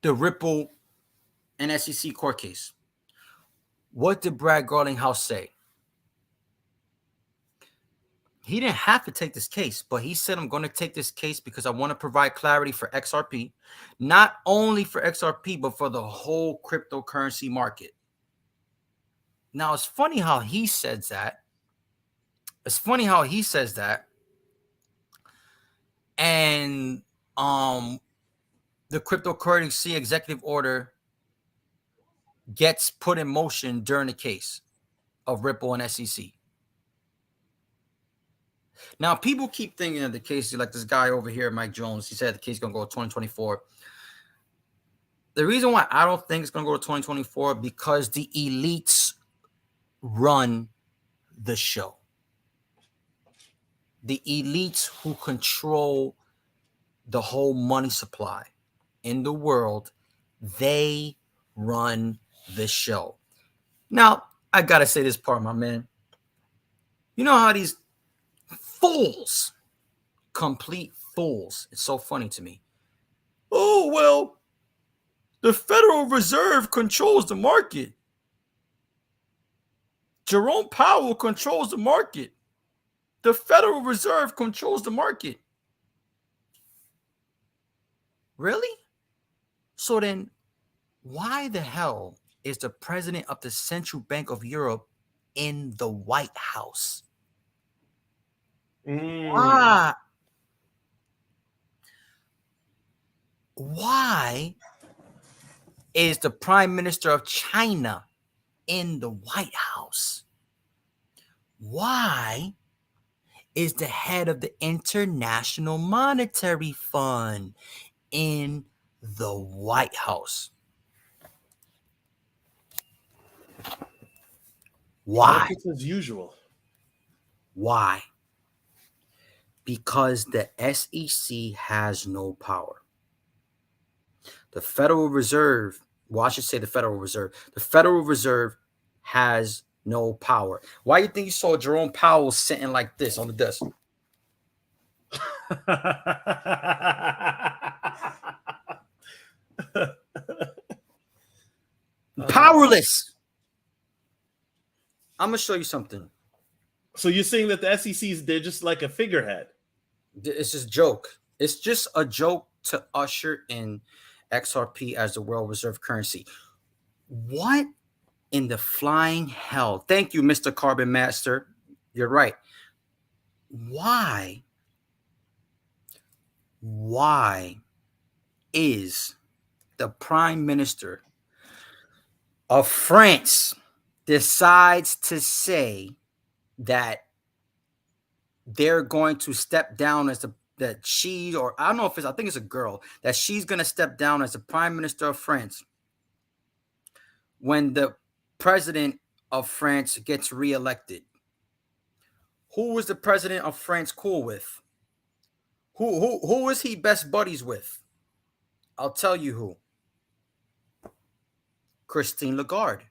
The Ripple and SEC court case. What did Brad Garlinghouse say? He didn't have to take this case, but he said, I'm going to take this case because I want to provide clarity for XRP. Not only for XRP, but for the whole cryptocurrency market. Now, it's funny how he says that. And the cryptocurrency executive order gets put in motion during the case of Ripple and SEC. Now, people keep thinking of the case like this guy over here, Mike Jones. He said the case is going to go to 2024. The reason why I don't think it's going to go to 2024 because the elites run the show. The elites who control the whole money supply in the world. They run the show. Now, I gotta say this part, my man. You know how these fools, complete fools, it's so funny to me. Oh, well, the Federal Reserve controls the market. Jerome Powell controls the market. The Federal Reserve controls the market. Really? So then, why the hell is the president of the Central Bank of Europe in the White House? Why is the Prime Minister of China in the White House? Why is the head of the International Monetary Fund in the White House? Why? Politics as usual. Why? Because the SEC has no power. The Federal Reserve, well, I should say the Federal Reserve. The Federal Reserve has no power. Why do you think you saw Jerome Powell sitting like this on the desk? Powerless. I'm going to show you something. So you're saying that the SECs, they're just like a figurehead? It's just a joke. It's just a joke to usher in XRP as the world reserve currency. What in the flying hell? Thank you, Mr. Carbon Master. You're right. Why is the Prime Minister of France decides to say that they're going to step down as that she, or I don't know if it's, I think it's a girl, that she's going to step down as the Prime Minister of France when the president of France gets reelected? Who is the president of France cool with? Who is he best buddies with? I'll tell you who. Christine Lagarde,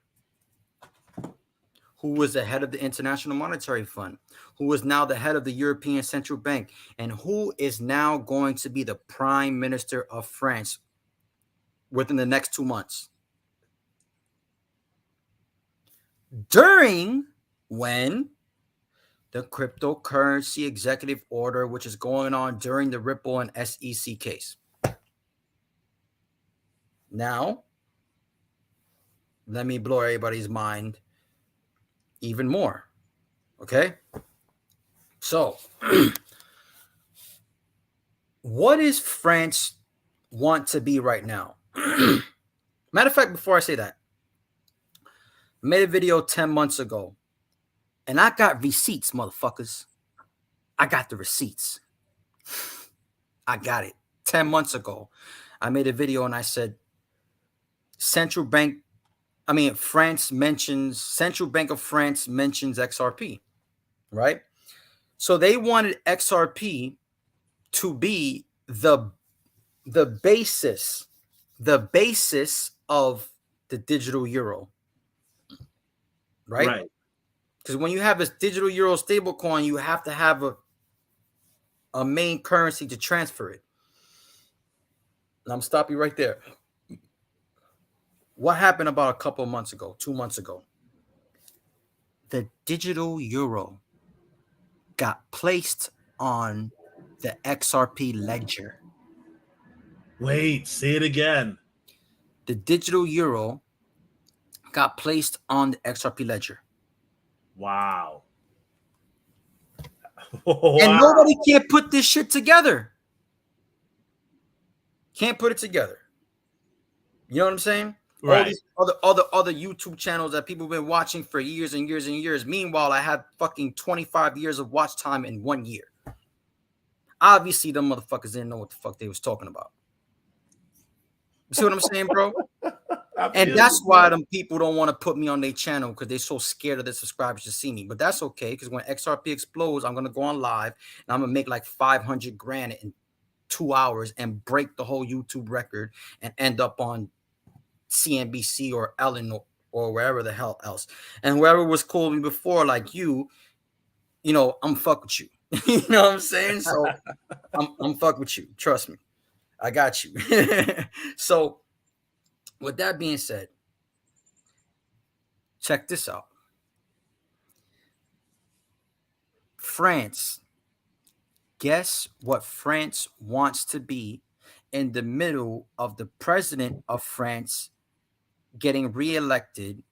who was the head of the International Monetary Fund, who is now the head of the European Central Bank, and who is now going to be the Prime Minister of France within the next 2 months. During when the cryptocurrency executive order, which is going on during the Ripple and SEC case. Now, let me blow everybody's mind even more. Okay? So, what does France want to be right now? Matter of fact, before I say that, I made a video 10 months ago, and I got receipts, motherfuckers. I got the receipts. I got it. 10 months ago, I made a video and I said, Central Bank of France mentions XRP, right? So they wanted XRP to be the basis of the digital euro, right? Because when you have a digital euro stablecoin, you have to have a main currency to transfer it. And I'm stopping you right there. What happened about a couple of months ago, 2 months ago? The digital euro got placed on the XRP ledger. Wait, say it again. The digital euro got placed on the XRP ledger. Wow. And nobody can't put this shit together. Can't put it together. You know what I'm saying? Right. All these other YouTube channels that people have been watching for years and years and years. Meanwhile, I had fucking 25 years of watch time in 1 year. Obviously, them motherfuckers didn't know what the fuck they was talking about. You see what I'm saying, bro? And that's why them people don't want to put me on their channel, because they're so scared of their subscribers to see me. But that's okay, because when XRP explodes, I'm going to go on live and I'm going to make like 500 grand in 2 hours and break the whole YouTube record and end up on CNBC or Ellen or wherever the hell else. And whoever was calling me before, like you know, I'm fuck with you. You know what I'm saying? So I'm fuck with you. Trust me. I got you. So with that being said, check this out. France. Guess what France wants to be in the middle of the president of France getting reelected,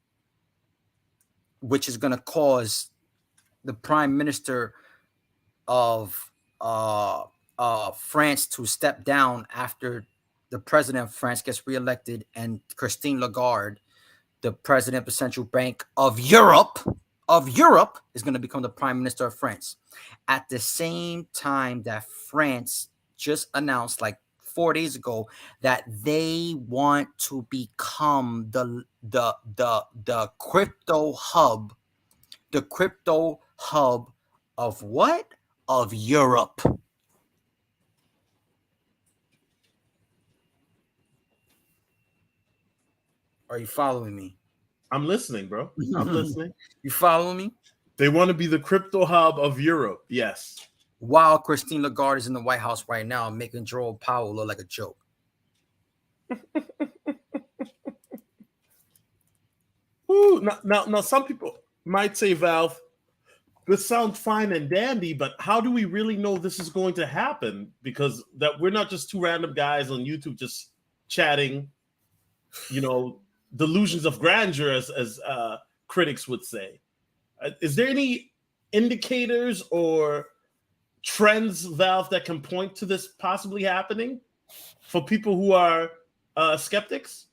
which is going to cause the prime minister of France to step down after the president of France gets reelected, and Christine Lagarde, the president of the Central Bank of Europe, is going to become the prime minister of France. At the same time that France just announced, like 4 days ago, that they want to become the crypto hub, of what? Of Europe. Are you following me? I'm listening, bro. I'm listening. You following me? They want to be the crypto hub of Europe. Yes. While Christine Lagarde is in the White House right now, making Jerome Powell look like a joke. Ooh, now, some people might say, Valve, this sounds fine and dandy, but how do we really know this is going to happen? Because that we're not just two random guys on YouTube just chatting, you know, delusions of grandeur, as critics would say. Is there any indicators or trends, Valve, that can point to this possibly happening for people who are skeptics?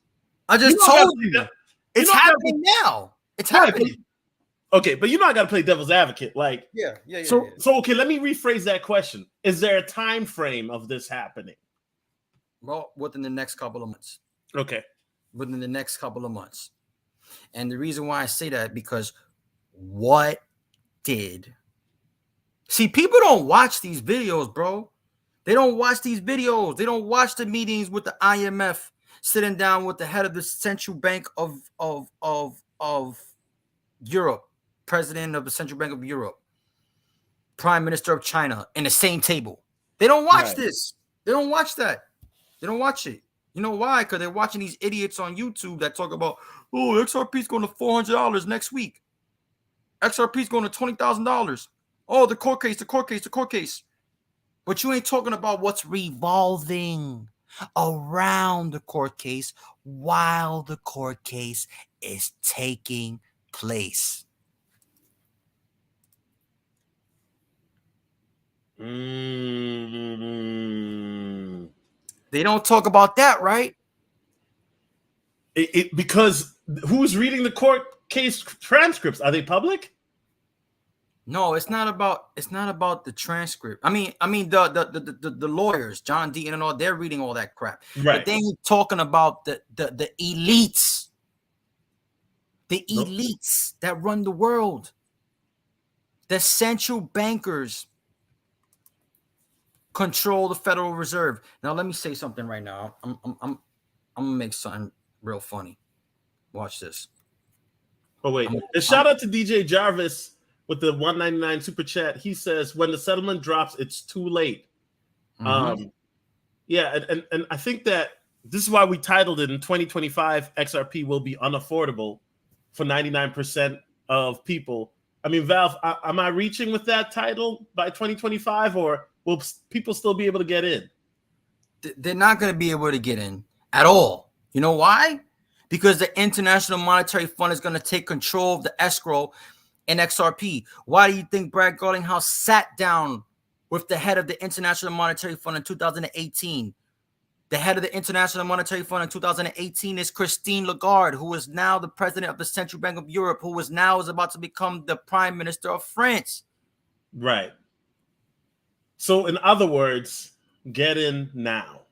I just told you. It's happening now. It's happening. Okay, but I got to play devil's advocate. Like, yeah. So okay, let me rephrase that question. Is there a time frame of this happening? Well, within the next couple of months. Okay. Within the next couple of months. And the reason why I say that, because what did... See, people don't watch these videos, bro. They don't watch these videos. They don't watch the meetings with the IMF, sitting down with the head of the Central Bank of Europe, president of the Central Bank of Europe, prime minister of China, in the same table. They don't watch this. They don't watch that. They don't watch it. You know why? Because they're watching these idiots on YouTube that talk about, oh, XRP is going to $400 next week. XRP is going to $20,000. Oh, the court case. But you ain't talking about what's revolving around the court case while the court case is taking place. Mm-hmm. They don't talk about that, right? Because who's reading the court case transcripts? Are they public? No, it's not about the transcript. I mean the lawyers, John Deaton and all, they're reading all that crap. Right. But then you're talking about the elites. The elites that run the world. The central bankers control the Federal Reserve. Now let me say something right now. I'm gonna make something real funny. Watch this. Oh wait. Shout out to DJ Jarvis with the $1.99 super chat. He says, when the settlement drops, it's too late. Mm-hmm. And I think that this is why we titled it in 2025, XRP will be unaffordable for 99% of people. I mean, Valve, am I reaching with that title by 2025, or will people still be able to get in? They're not going to be able to get in at all. You know why? Because the International Monetary Fund is going to take control of the escrow in XRP. Why do you think Brad Garlinghouse sat down with the head of the International Monetary Fund in 2018? The head of the International Monetary Fund in 2018 is Christine Lagarde, who is now the president of the Central Bank of Europe, who is about to become the prime minister of France. Right. So in other words, get in now.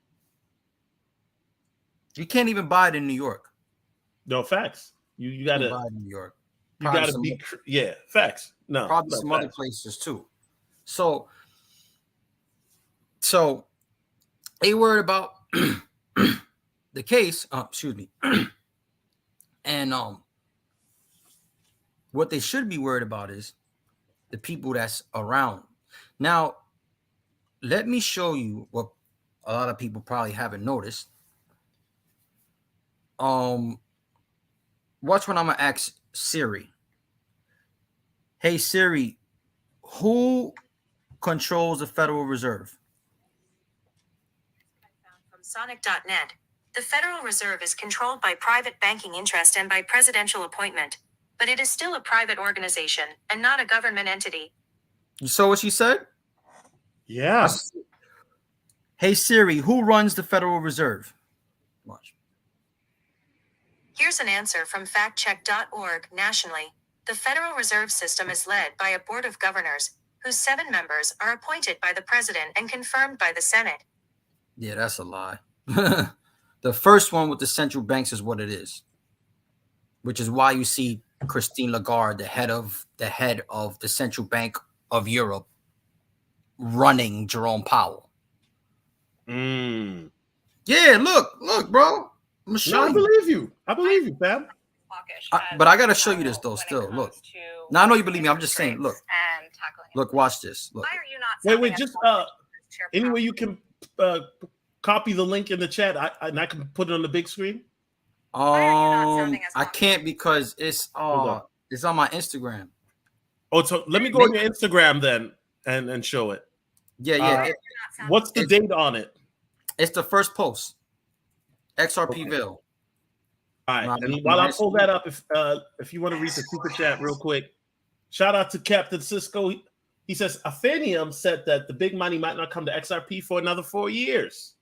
You can't even buy it in New York. No, facts. You got to buy it in New York. You got to be, facts. No, probably no, some facts. other places too. So They worried about the case. Excuse me. And what they should be worried about is the people that's around. Now, let me show you what a lot of people probably haven't noticed. Watch when I'm gonna ask Siri. Hey Siri, who controls the Federal Reserve? From Sonic.net. The Federal Reserve is controlled by private banking interest and by presidential appointment, but it is still a private organization and not a government entity. You saw what she said? Yeah. Hey Siri, who runs the Federal Reserve? Watch. Here's an answer from factcheck.org nationally. The Federal Reserve System is led by a board of governors, whose 7 members are appointed by the president and confirmed by the Senate. Yeah, that's a lie. The first one with the central banks is what it is, which is why you see Christine Lagarde, the head of the Central Bank of Europe, running Jerome Powell. Yeah, look, bro. I'm No, I believe you. I believe you, fam. But I gotta show you this though. Still, look. Now I know you believe me. I'm just saying. Look. Watch this. Look. Wait. Just anyway, you can copy the link in the chat, and I can put it on the big screen. I can't because it's on my Instagram. Oh, so let me go on your Instagram then and show it. Yeah. What's the date on it? It's the first post. XRPville. All right, and while I pull that up, if you want to read the super chat real quick, shout out to Captain Cisco. He says Athenium said that the big money might not come to XRP for another 4 years.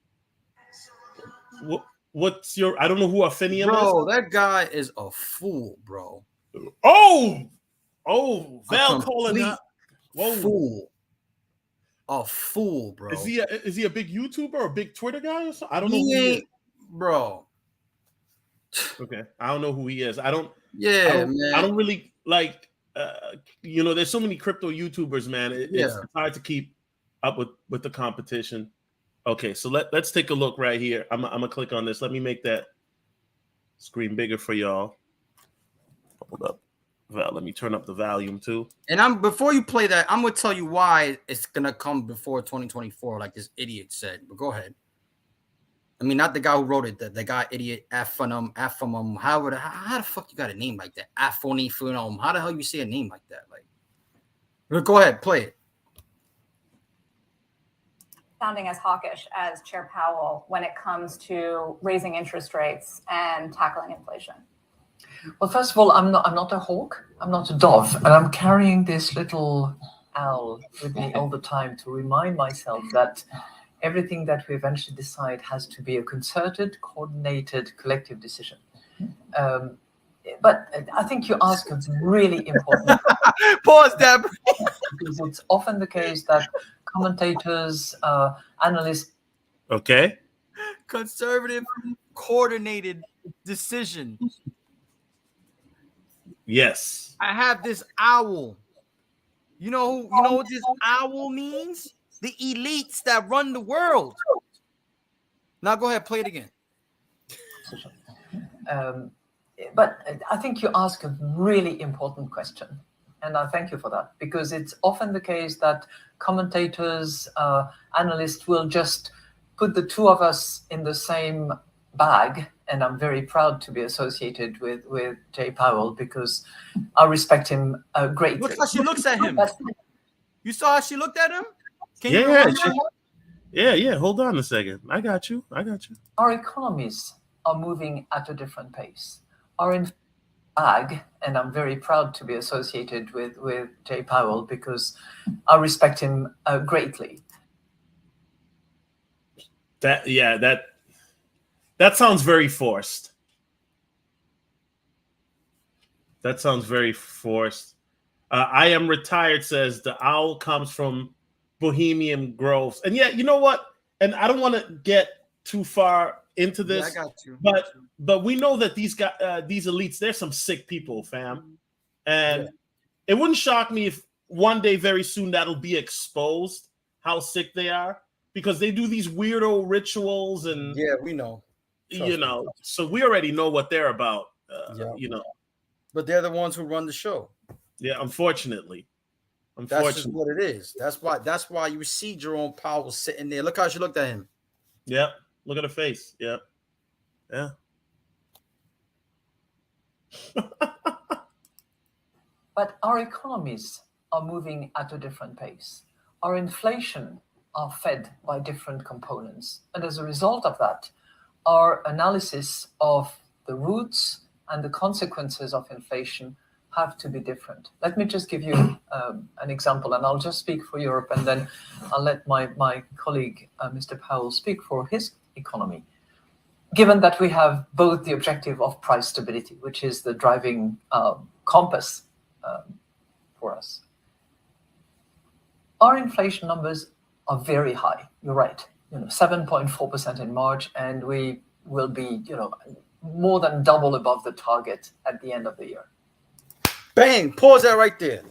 What's your? I don't know who Athenium is. Bro, that guy is a fool, bro. Oh, Val calling that. Fool. A fool, bro. Is he a big YouTuber or a big Twitter guy or something? I don't know who he he is. Bro. Okay, I don't know who he is. I don't really like. There's so many crypto YouTubers, man. It's hard to keep up with the competition. Okay, so let's take a look right here. I'm gonna click on this. Let me make that screen bigger for y'all. Hold up, Val. Let me turn up the volume too. And before you play that, I'm gonna tell you why it's gonna come before 2024, like this idiot said. But go ahead. I mean, not the guy who wrote it. The guy idiot Affonum. How the fuck you got a name like that? Affonum. How the hell you say a name like that? Like, go ahead, play it. Sounding as hawkish as Chair Powell when it comes to raising interest rates and tackling inflation? Well, first of all, I'm not a hawk. I'm not a dove, and I'm carrying this little owl with me all the time to remind myself that everything that we eventually decide has to be a concerted, coordinated, collective decision. But I think you ask a really important pause, Deb. Because it's often the case that commentators, analysts. Okay. Conservative, coordinated decision. Yes. I have this owl. You know what this owl means? The elites that run the world. Now go ahead, play it again. But I think you ask a really important question. And I thank you for that, because it's often the case that commentators, analysts will just put the two of us in the same bag. And I'm very proud to be associated with Jay Powell because I respect him greatly. Look how she looks at him. You saw how she looked at him? Can Yeah. Hold on a second. I got you. Our economies are moving at a different pace. Are in bag, and I'm very proud to be associated with Jay Powell because I respect him greatly. That sounds very forced. I am retired says the owl comes from Bohemian Groves. And yeah, you know what? And I don't want to get too far into this. Yeah, I got you. But we know that these elites, they're some sick people, fam. And it wouldn't shock me if one day very soon that'll be exposed how sick they are. because they do these weirdo rituals and yeah, we know. You know, so we already know what they're about. Yeah. You know, But they're the ones who run the show. yeah. Unfortunately, That's just what it is. That's why you see Jerome Powell sitting there. Look how she looked at him. Yep. Look at her face. Yep. Yeah. But our economies are moving at a different pace. Our inflation are fed by different components. And as a result of that, our analysis of the roots and the consequences of inflation have to be different. Let me just give you an example, and I'll just speak for Europe, and then I'll let my colleague, Mr. Powell, speak for his economy. Given that we have both the objective of price stability, which is the driving compass for us, our inflation numbers are very high. You're right. 7.4% in March, and we will be, more than double above the target at the end of the year. Bang! Pause that right there.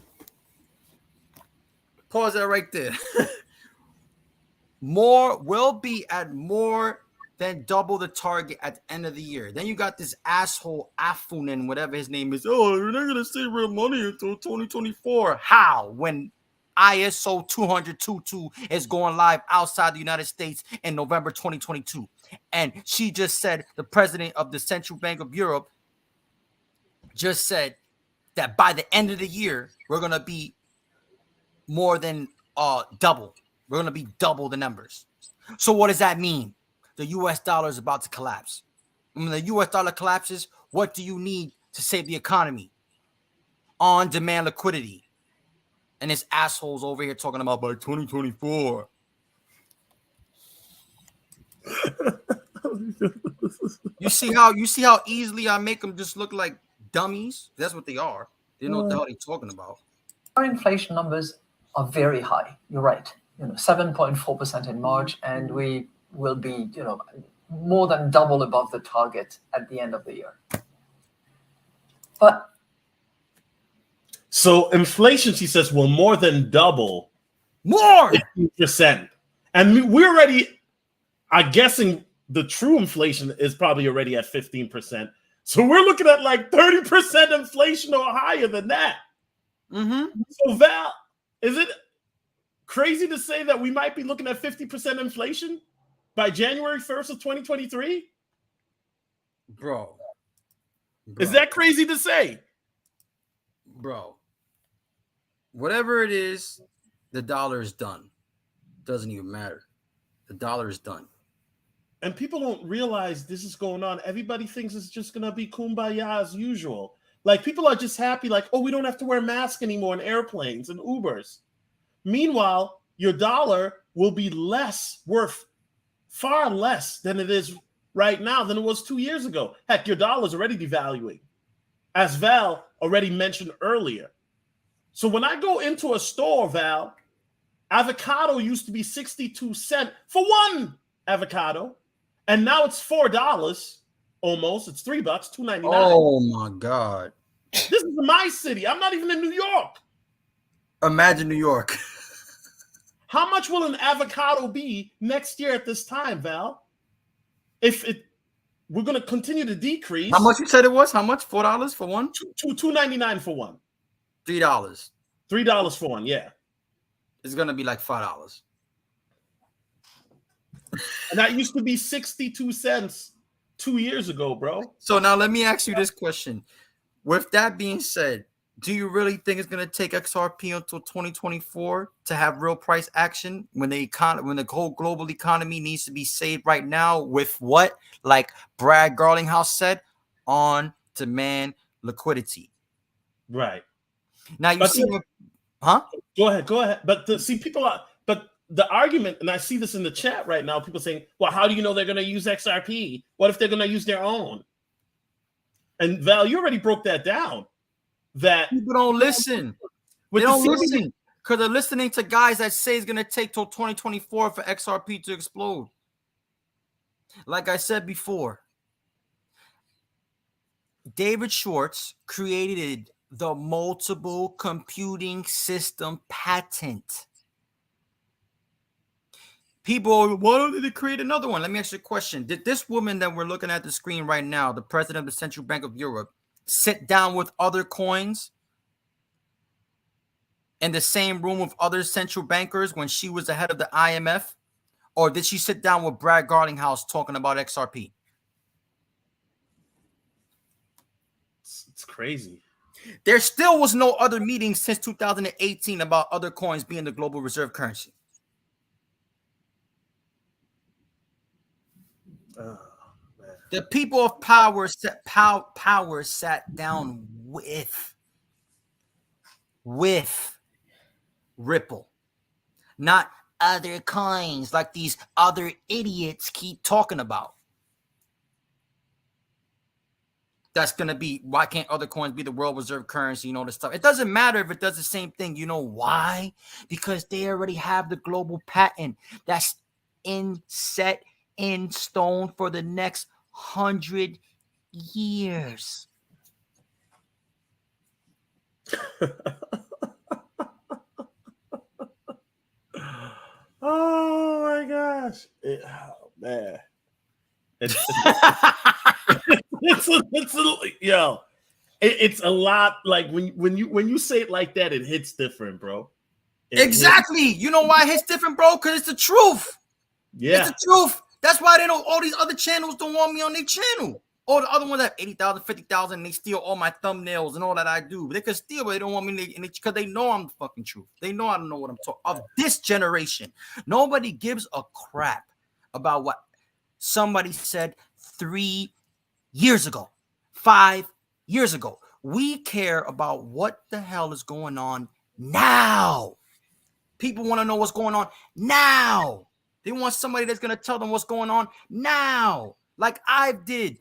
Pause that right there. Will be at more than double the target at the end of the year. Then you got this asshole Afunen, whatever his name is. Oh, you're not gonna see real money until 2024. How? When ISO 20022 is going live outside the United States in November 2022. And she just said, the president of the Central Bank of Europe just said that by the end of the year, we're going to be more than double. We're going to be double the numbers. So what does that mean? The US dollar is about to collapse. When the US dollar collapses, what do you need to save the economy? On-demand liquidity. And this asshole's over here talking about by 2024. You see how easily I make them just look like dummies? That's what they are. They know what the hell they're talking about. Our inflation numbers are very high. You're right. 7.4% in March, and we will be, more than double above the target at the end of the year. But so inflation, she says, will more than double. More 15%. And we're already, I'm guessing the true inflation is probably already at 15%. So we're looking at like 30% inflation or higher than that. Mm-hmm. So Val, is it crazy to say that we might be looking at 50% inflation by January 1st of 2023? Bro. Is that crazy to say? Bro. Whatever it is, the dollar is done. Doesn't even matter. The dollar is done. And people don't realize this is going on. Everybody thinks it's just going to be kumbaya as usual. Like, people are just happy, like, oh, we don't have to wear masks anymore in airplanes and Ubers. Meanwhile, your dollar will be worth far less than it is right now than it was 2 years ago. Heck, your dollar is already devaluing, as Val already mentioned earlier. So when I go into a store, Val, avocado used to be 62 cents for one avocado, and now it's $4 almost. It's $3, $2.99. Oh my God. This is my city. I'm not even in New York. Imagine New York. How much will an avocado be next year at this time, Val? We're going to continue to decrease. How much you said it was? How much? $4 for one? $2.99 for one. $3. $3 for one, yeah. It's gonna be like $5. And that used to be 62 cents 2 years ago, bro. So now let me ask you this question. With that being said, do you really think it's gonna take XRP until 2024 to have real price action when the whole global economy needs to be saved right now with what, like Brad Garlinghouse said, on demand liquidity? Right. Now you see, huh? Go ahead. But the argument, and I see this in the chat right now, people saying, well, how do you know they're going to use XRP? What if they're going to use their own? And Val, you already broke that down. That people don't listen. They don't listen because they're listening to guys that say it's going to take till 2024 for XRP to explode. Like I said before, David Schwartz created the multiple computing system patent. People, why don't they create another one? Let me ask you a question. Did this woman that we're looking at the screen right now, the president of the Central Bank of Europe, sit down with other coins in the same room with other central bankers when she was the head of the IMF? Or did she sit down with Brad Garlinghouse talking about XRP? It's crazy. There still was no other meeting since 2018 about other coins being the global reserve currency. Oh, man. The people of power sat down with Ripple, not other coins like these other idiots keep talking about. That's going to be, why can't other coins be the world reserve currency and all this stuff? It doesn't matter if it does the same thing. You know why? Because they already have the global patent that's set in stone for the next 100 years. Oh my gosh. Oh, man. It's a lot. Like when you say it like that, it hits different, bro. Exactly. You know why it hits different, bro? Because it's the truth. Yeah, it's the truth. That's why they don't. All these other channels don't want me on their channel. All the other ones have 80,000, 50,000, and they steal all my thumbnails and all that I do. But they can steal, but they don't want me because they know I'm the fucking truth. They know I don't know what I'm talking of this generation. Nobody gives a crap about what somebody said 3 years ago, 5 years ago. We care about what the hell is going on now. People want to know what's going on now. They want somebody that's going to tell them what's going on now, like I did.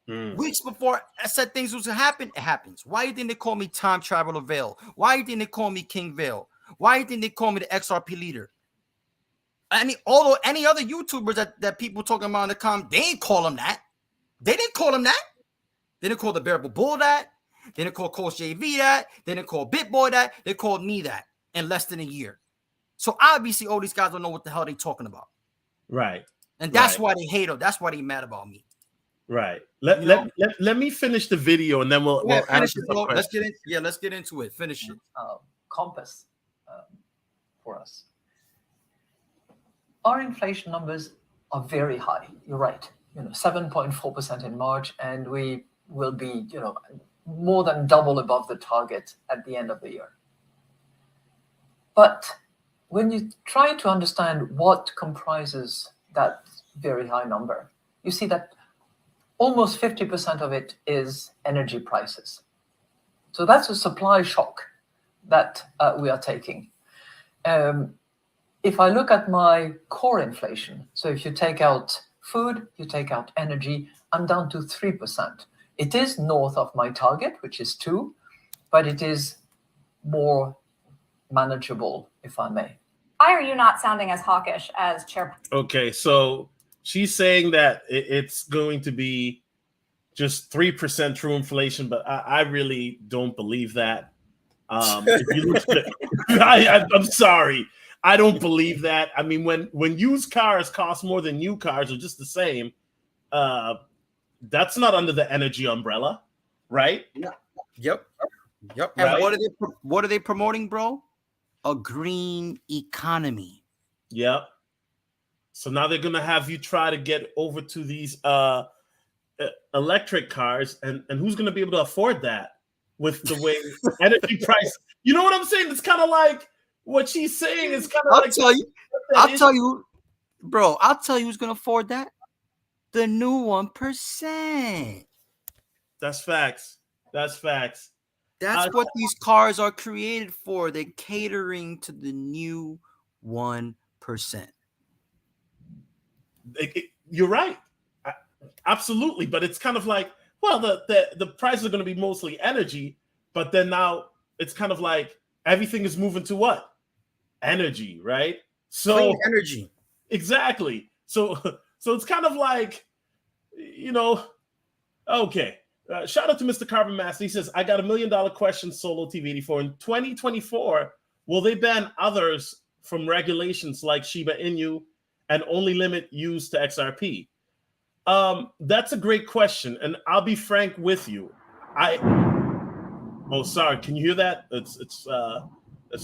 Weeks before I said things was going to happen, it happens. Why do you think they call me Time Traveler Vale? Why do you think they call me King Vale? Why do you think they call me the XRP leader? Any other YouTubers that people talking about in the comments, they ain't call him that. They didn't call him that. They didn't call the Bearable Bull that. They didn't call Coach JV that. They didn't call BitBoy that. They called me that in less than a year. So obviously all these guys don't know what the hell they talking about. Right. And that's why they hate him. That's why they mad about me. Right. Let me finish the video and then we'll finish it. Let's get into it. Finish it. Compass for us. Our inflation numbers are very high. You're right. 7.4% in March, and we will be, more than double above the target at the end of the year. But when you try to understand what comprises that very high number, you see that almost 50% of it is energy prices. So that's a supply shock that we are taking. If I look at my core inflation, so if you take out food, you take out energy, I'm down to 3%. It is north of my target, which is 2%, but it is more manageable, if I may. Why are you not sounding as hawkish as Chair? Okay, so she's saying that it's going to be just 3% true inflation, but I really don't believe that. If you look at I'm sorry. I don't believe that. I mean, when used cars cost more than new cars or just the same, that's not under the energy umbrella, right? Yeah. Yep. Right? And what are they promoting, bro? A green economy. Yep. So now they're gonna have you try to get over to these electric cars, and who's gonna be able to afford that with the way energy price? You know what I'm saying? It's kind of like what she's saying is kind of I'll tell you, bro. I'll tell you who's gonna afford that. The new 1%. That's facts. That's facts. That's what these cars are created for. They're catering to the new 1%. You're right. Absolutely. But it's kind of like, well, the prices are going to be mostly energy, but then now it's kind of like everything is moving to what? Energy, right? So clean energy. Exactly. So it's kind of like, okay. Shout out to Mr. Carbon Master. He says, I got $1 million question, Solo TV 84. In 2024, will they ban others from regulations like Shiba Inu and only limit use to XRP? That's a great question, and I'll be frank with you. Oh, sorry. Can you hear that? It's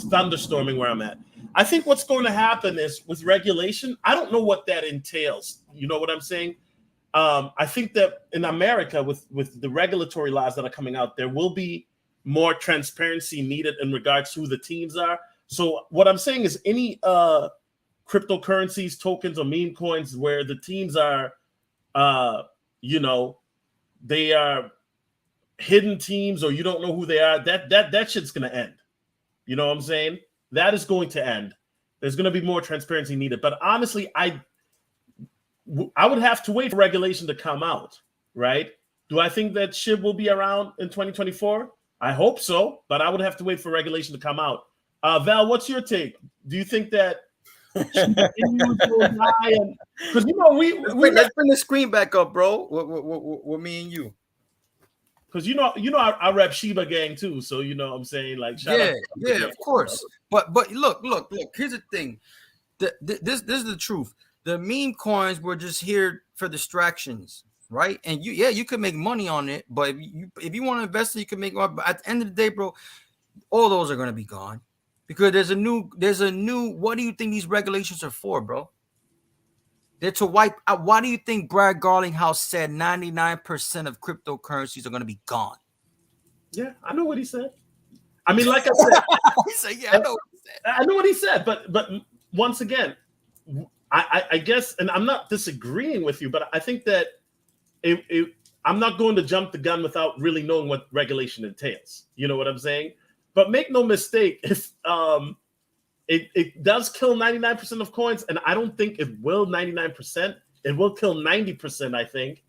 thunderstorming where I'm at. I think what's going to happen is with regulation. I don't know what that entails. You know what I'm saying? I think that in America, with the regulatory laws that are coming out, there will be more transparency needed in regards to who the teams are. So what I'm saying is any cryptocurrencies, tokens, or meme coins where the teams are, they are hidden teams or you don't know who they are, that shit's going to end. You know what I'm saying? That is going to end. There's going to be more transparency needed. But honestly, I would have to wait for regulation to come out, right? Do I think that SHIB will be around in 2024? I hope so, but I would have to wait for regulation to come out. Val, what's your take? Do you think that because let's bring the screen back up, bro. What me and you? Because I rep Shiba Gang too, so you know what I'm saying, like shout out of course. But look. Here's the thing. This is the truth. The meme coins were just here for distractions, right? And you could make money on it, but if you want to invest it, you can make money. But at the end of the day, bro, all those are gonna be gone because there's a new. What do you think these regulations are for, bro? They're to wipe out. Why do you think Brad Garlinghouse said 99% of cryptocurrencies are going to be gone? Yeah, I know what he said. I mean, like I said, he said, "Yeah, I know what he said." I know what he said, but once again, I guess, and I'm not disagreeing with you, but I think that I'm not going to jump the gun without really knowing what regulation entails. You know what I'm saying? But make no mistake, if it does kill 99% of coins, and I don't think it will 99%. It will kill 90%, I think.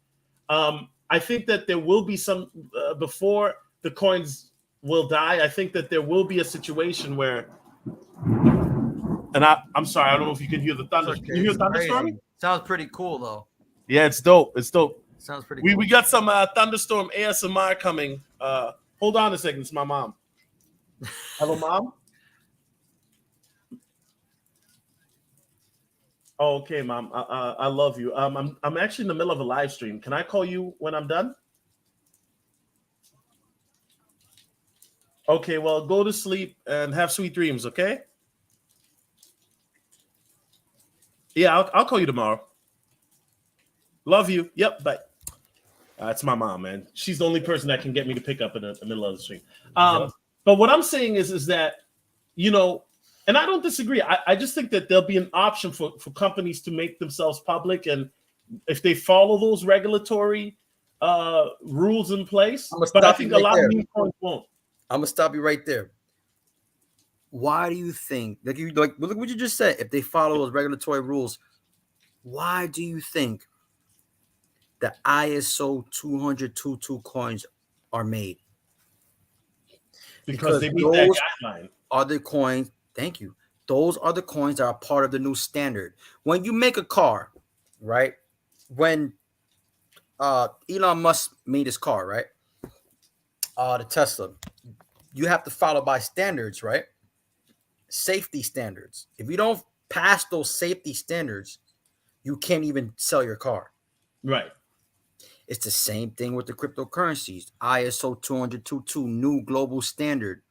I think that there will be some, before the coins will die, I think that there will be a situation where, and I'm sorry, I don't know if you can hear the thunder. Okay. Can you hear thunderstorming? Sounds pretty cool, though. Yeah, it's dope. It's dope. Sounds pretty cool. We got some thunderstorm ASMR coming. Hold on a second. It's my mom. Hello, Mom? Oh, okay, Mom. I love you. I'm actually in the middle of a live stream. Can I call you when I'm done? Okay, well, go to sleep and have sweet dreams, okay? Yeah, I'll call you tomorrow. Love you. Yep, bye. That's my mom, man. She's the only person that can get me to pick up in the middle of the stream. But what I'm saying is that, and I don't disagree. I just think that there'll be an option for companies to make themselves public. And if they follow those regulatory rules in place, but I think a lot of meme coins won't. I'm going to stop you right there. Why do you think, like look what you just said, if they follow those regulatory rules, why do you think the ISO 20022 coins are made? Because they meet that guideline. Are the coins, thank you. Those are the coins that are part of the new standard. When you make a car, right? When Elon Musk made his car, right? The Tesla, you have to follow by standards, right? Safety standards. If you don't pass those safety standards, you can't even sell your car. Right. It's the same thing with the cryptocurrencies. ISO 20022, new global standard.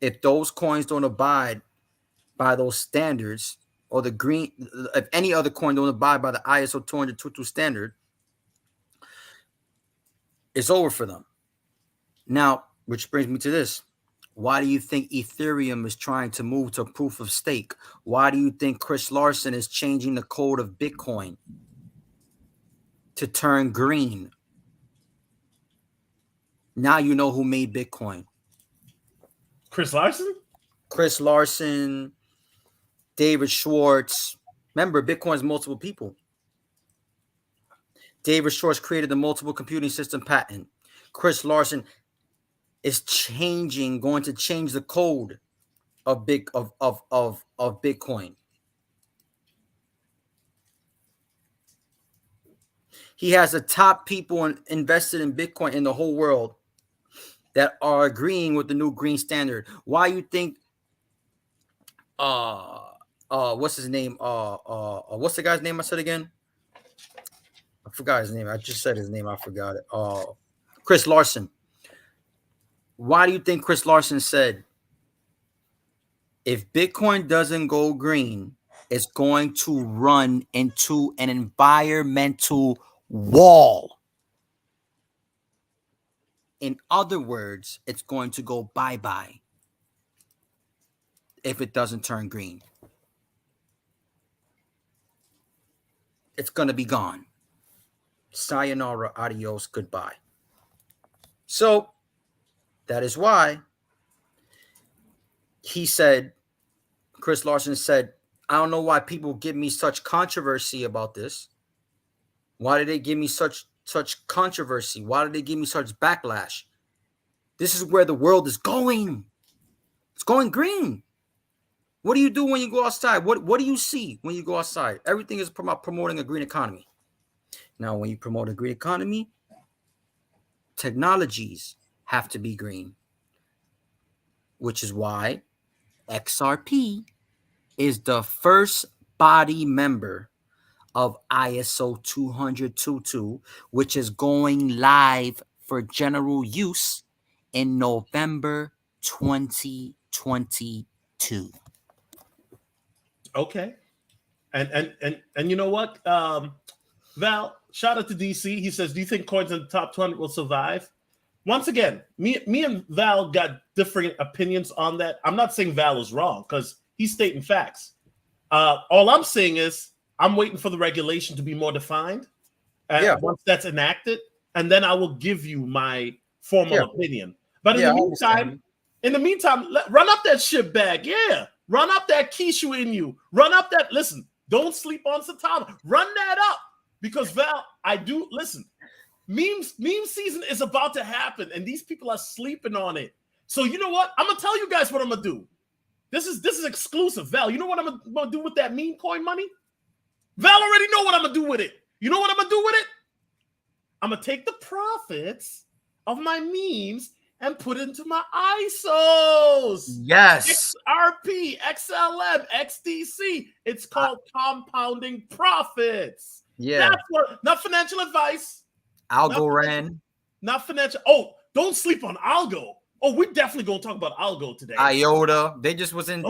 If those coins don't abide by those standards, or if any other coin don't abide by the ISO 20022 standard, it's over for them. Now, which brings me to this. Why do you think Ethereum is trying to move to proof of stake? Why do you think Chris Larsen is changing the code of Bitcoin to turn green? Now you know who made Bitcoin. Chris Larsen? Chris Larsen, David Schwartz. Remember, Bitcoin's multiple people. David Schwartz created the multiple computing system patent. Chris Larsen is going to change the code of Bitcoin. He has the top people invested in Bitcoin in the whole world that are agreeing with the new green standard. Why you think what's his name? What's the guy's name I said again? I forgot his name. I just said his name. I forgot it. Chris Larson. Why do you think Chris Larson said if Bitcoin doesn't go green, it's going to run into an environmental wall? In other words, it's going to go bye-bye if it doesn't turn green. It's going to be gone. Sayonara, adios, goodbye. So that is why he said, Chris Larson said, I don't know why people give me such controversy about this. Why did they give me such controversy? Why did they give me such backlash? This is where the world is going. It's going green. What do you do when you go outside? What do you see when you go outside? Everything is about promoting a green economy. Now, when you promote a green economy, technologies have to be green, which is why XRP is the first body member of ISO 20022, which is going live for general use in November 2022. Okay. And you know what? Val, shout out to DC. He says, do you think coins in the top 200 will survive? Once again, me and Val got different opinions on that. I'm not saying Val is wrong because he's stating facts. All I'm saying is I'm waiting for the regulation to be more defined. Once that's enacted, and then I will give you my formal opinion. But in the meantime, run up that shit bag. Yeah. Run up that Kishu in you. Run up that. Listen, don't sleep on Satama. Run that up. Because Val, listen, meme season is about to happen, and these people are sleeping on it. So you know what? I'm gonna tell you guys what I'm gonna do. This is exclusive, Val. You know what I'm gonna do with that meme coin money? Val already know what I'm gonna do with it. You know what I'm gonna do with it? I'm gonna take the profits of my memes and put it into my ISOs. Yes. XRP, XLM, XDC. It's called compounding profits. Yeah. That's what, not financial advice. Algorand. Not financial. Oh, don't sleep on Algo. Oh, we're definitely gonna talk about Algo today. IOTA. They just was in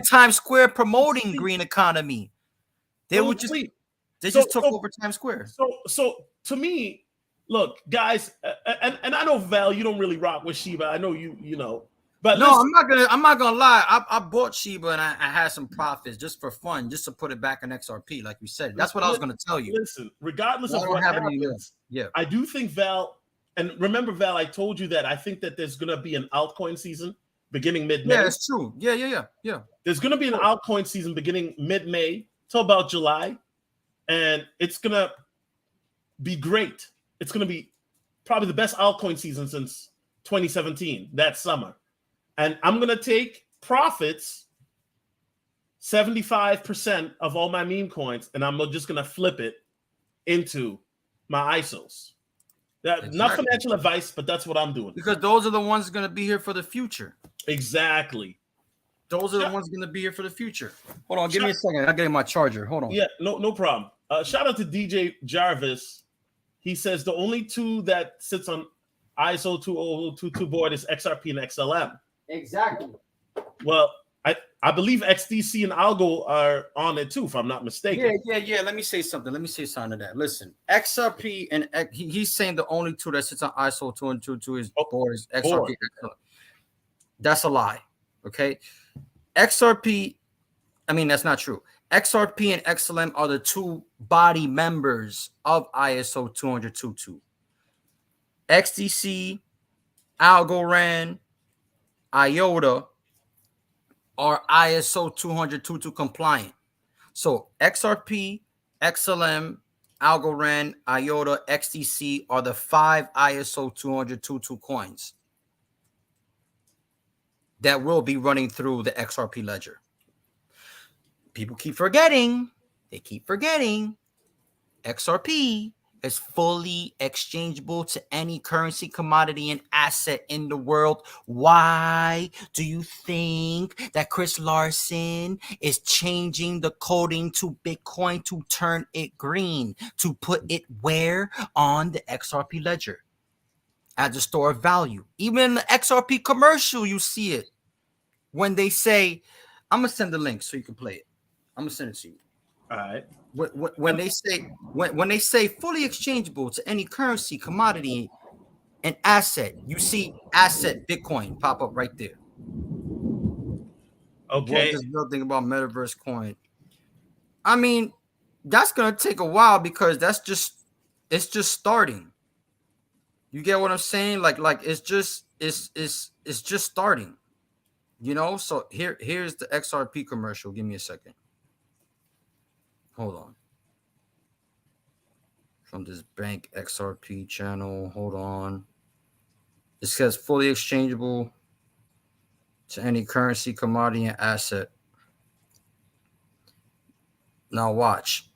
Times Square promoting green economy. They just took over Times Square. So to me, look, guys, and I know Val, you don't really rock with Shiba. I know you know. But no, I'm not gonna lie. I bought Shiba and I had some profits just for fun, just to put it back in XRP, like you said. That's what I was gonna tell you. Listen, regardless of what happens, I do think Val, and remember, Val, I told you that I think that there's gonna be an altcoin season beginning mid-May. Yeah, it's true. Yeah. There's gonna be an altcoin season beginning mid-May till about July, and it's gonna be great. It's gonna be probably the best altcoin season since 2017, that summer. And I'm going to take profits, 75% of all my meme coins, and I'm just going to flip it into my ISOs. Not financial advice, but that's what I'm doing. Because those are the ones going to be here for the future. Exactly. Those are the ones going to be here for the future. Hold on, give me a second. I'm getting my charger. Hold on. Yeah, no problem. Shout out to DJ Jarvis. He says the only two that sits on ISO 20022 board is XRP and XLM. Exactly. Well, I believe XDC and Algo are on it too, if I'm not mistaken. Yeah. Let me say something to that. Listen, XRP and he's saying the only two that sits on ISO 222 is board is XRP and XLM. That's a lie. Okay. XRP, I mean, that's not true. XRP and XLM are the two body members of ISO 20022. XDC, Algorand, IOTA are ISO 20022 compliant. So XRP, XLM, Algorand, IOTA, XDC are the 5 ISO 20022 coins that will be running through the XRP ledger. People keep forgetting. They keep forgetting. XRP is fully exchangeable to any currency, commodity, and asset in the world. Why do you think that Chris Larson is changing the coding to Bitcoin to turn it green, to put it where? On the XRP ledger as a store of value. Even in the XRP commercial, you see it. When they say, I'm going to send the link so you can play it. I'm going to send it to you. All right. When they say fully exchangeable to any currency, commodity, and asset, you see asset Bitcoin pop up right there. Okay. What does Bill think about metaverse coin? I mean, that's gonna take a while because it's just starting. You get what I'm saying? Like it's just starting. You know. So here's the XRP commercial. Give me a second. Hold on. From this bank XRP channel. Hold on. It says fully exchangeable to any currency, commodity, and asset. Now watch.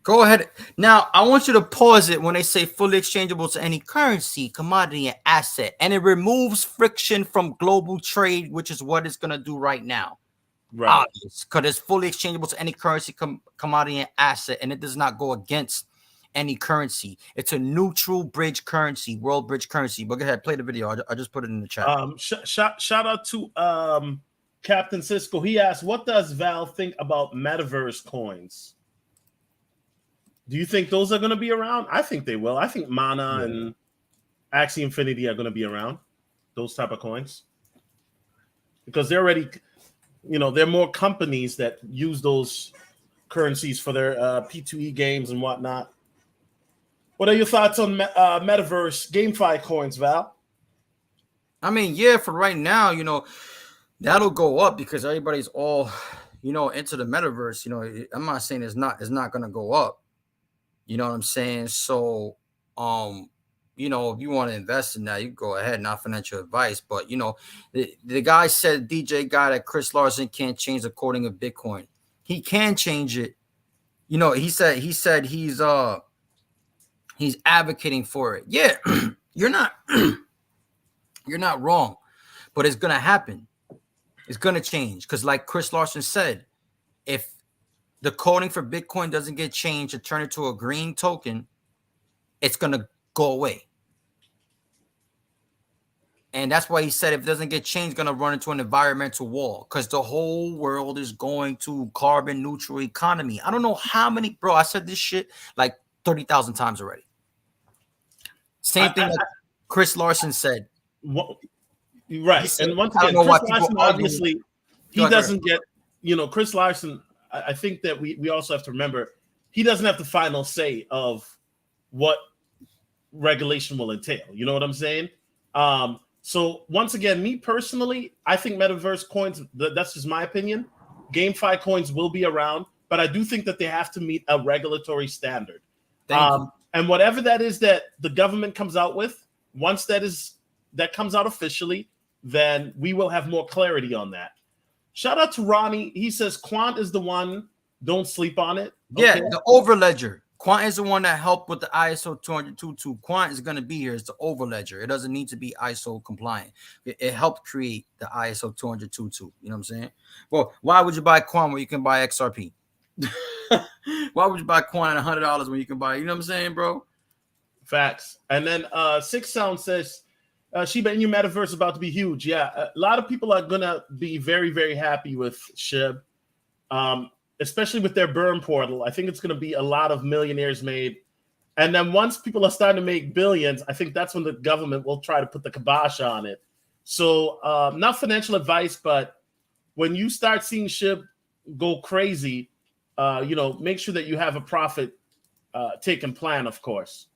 Go ahead. Now I want you to pause it when they say fully exchangeable to any currency, commodity, and asset. And it removes friction from global trade, which is what it's going to do right now. Right. Because it's fully exchangeable to any currency, commodity, and asset. And it does not go against any currency. It's a neutral bridge currency, world bridge currency. But go ahead, play the video. I just put it in the chat. Shout out to Captain Cisco. He asked, what does Val think about metaverse coins? Do you think those are going to be around? I think they will. I think Mana and Axie Infinity are going to be around, those type of coins, because they're already, there are more companies that use those currencies for their P2E games and whatnot. What are your thoughts on metaverse GameFi coins, Val? I mean, yeah, for right now, that'll go up because everybody's all, into the metaverse. I'm not saying it's not going to go up. You know what I'm saying? So, if you want to invest in that, you go ahead, not financial advice. But, the guy said, DJ guy, that Chris Larson can't change the coding of Bitcoin. He can change it. He said he's advocating for it. Yeah, you're not wrong, but it's going to happen. It's going to change because like Chris Larson said, if the coding for Bitcoin doesn't get changed to turn it to a green token, it's going to go away. And that's why he said if it doesn't get changed, it's going to run into an environmental wall because the whole world is going to carbon neutral economy. I don't know how many, bro, I said this shit like 30,000 times already. Same thing that Chris Larson said. Right. Said, and once again, Chris Larson, obviously, he doesn't get, Chris Larson, I think that we also have to remember, he doesn't have the final say of what regulation will entail. You know what I'm saying? So once again, me personally, I think metaverse coins, that's just my opinion. GameFi coins will be around, but I do think that they have to meet a regulatory standard. And whatever that is that the government comes out with, once that comes out officially, then we will have more clarity on that. Shout out to Ronnie. He says Quant is the one. Don't sleep on it. Yeah, okay. The overledger. Quant is the one that helped with the ISO 20022. Quant is going to be here. It's the overledger. It doesn't need to be ISO compliant. It helped create the ISO 20022. You know what I'm saying? Well, why would you buy Quant when you can buy XRP? Why would you buy Quant at $100 when you can buy? You know what I'm saying, bro? Facts. And then Six Sound says, Shiba Inu metaverse is about to be huge. Yeah, a lot of people are gonna be very, very happy with SHIB, especially with their burn portal. I think it's gonna be a lot of millionaires made. And then once people are starting to make billions, I think that's when the government will try to put the kibosh on it. So not financial advice, but when you start seeing SHIB go crazy, make sure that you have a profit taking plan, of course,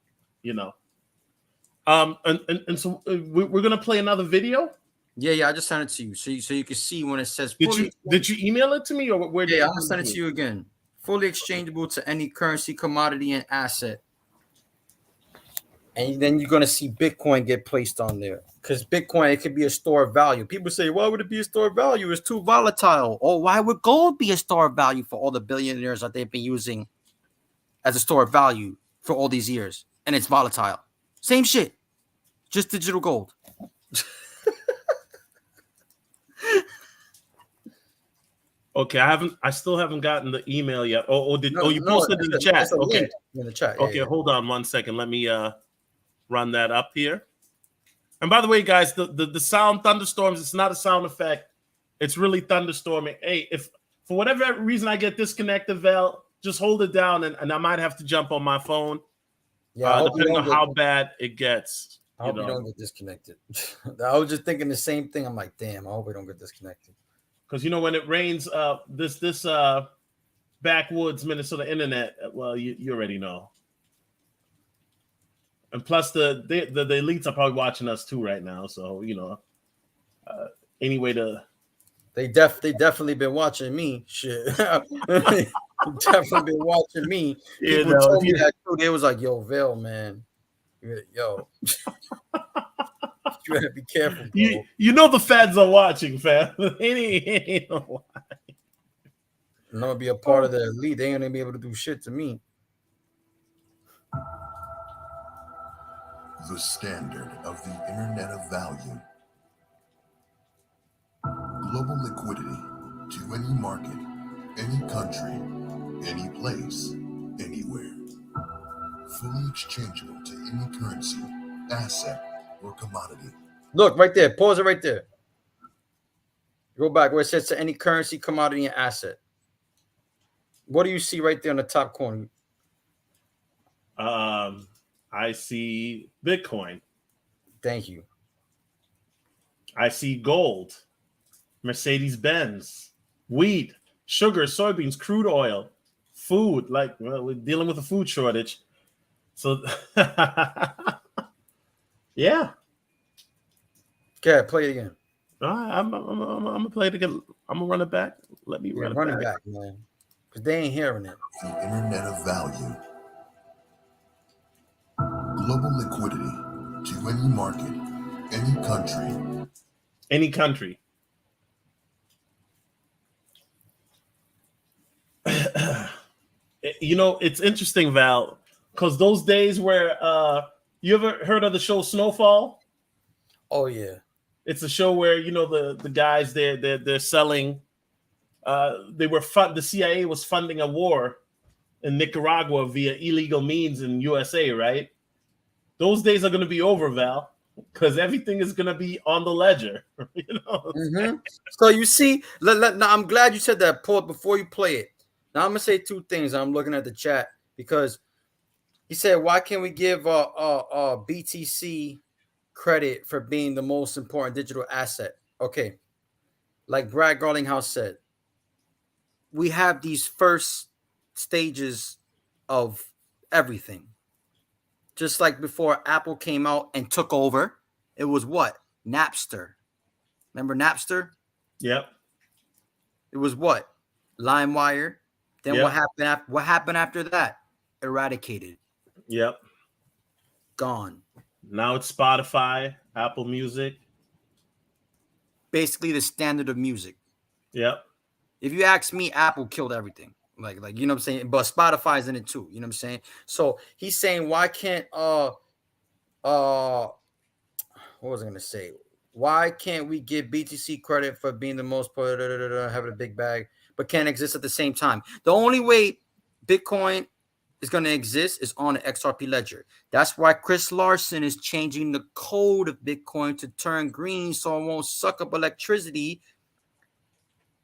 And so we're gonna play another video. Yeah, I just sent it to you, so you can see when it says. Did you email it to me or where? Yeah, I'll send it to you again. Fully exchangeable to any currency, commodity, and asset. And then you're gonna see Bitcoin get placed on there because Bitcoin, it could be a store of value. People say, why would it be a store of value? It's too volatile. Or why would gold be a store of value for all the billionaires that they've been using as a store of value? for all these years, and it's volatile. Same shit, just digital gold. Okay, I still haven't gotten the email yet. You No, posted in the chat. Okay, in the chat. Okay, hold on 1 second. Let me run that up here. And by the way, guys, the sound thunderstorms, it's not a sound effect. It's really thunderstorming. Hey, if for whatever reason I get disconnected, Val, just hold it down and I might have to jump on my phone. Yeah, depending on how bad it gets. I hope you don't get disconnected. I was just thinking the same thing. I'm like, damn, I hope we don't get disconnected. Because when it rains, this backwoods Minnesota internet, well, you already know. And plus, the elites are probably watching us too right now. So anyway, they definitely been watching me. Shit, definitely been watching me. People told me that too. They was like, "Yo, Vail, man, yo, you gotta be careful, bro." The feds are watching, fam. Ain't no lie. I'm gonna be a part of the elite. They ain't gonna be able to do shit to me. The standard of the Internet of Value. Global liquidity to any market, any country, any place, anywhere. Fully exchangeable to any currency, asset, or commodity. Look, right there. Pause it right there. Go back where it says to any currency, commodity, and asset. What do you see right there in the top corner? I see Bitcoin. Thank you. I see gold, Mercedes-Benz, wheat, sugar, soybeans, crude oil, food. We're dealing with a food shortage. So, yeah. Okay, play it again. I'm gonna play it again. I'm gonna run it back. Let me run it back, man, because they ain't hearing it. The Internet of Value. Global liquidity to any market, any country. Any country. It's interesting, Val, because those days where you ever heard of the show Snowfall? Oh yeah. It's a show where the guys they're selling. The CIA was funding a war in Nicaragua via illegal means in USA, right? Those days are going to be over, Val, because everything is going to be on the ledger. Mm-hmm. So you see, now I'm glad you said that, Paul. Before you play it, now I'm gonna say two things. I'm looking at the chat because he said, "Why can't we give BTC credit for being the most important digital asset?" Okay, like Brad Garlinghouse said, we have these first stages of everything. Just like before Apple came out and took over, it was what? Napster. Remember Napster? Yep. It was what? LimeWire. Then yep. What happened after that? Eradicated. Yep. Gone. Now it's Spotify, Apple Music. Basically the standard of music. Yep. If you ask me, Apple killed everything. Like you know what I'm saying? But Spotify's in it too. You know what I'm saying? So he's saying, why can't what was I gonna say? Why can't we give BTC credit for being the most having a big bag, but can't exist at the same time? The only way Bitcoin is going to exist is on the XRP ledger. That's why Chris Larson is changing the code of Bitcoin to turn green so it won't suck up electricity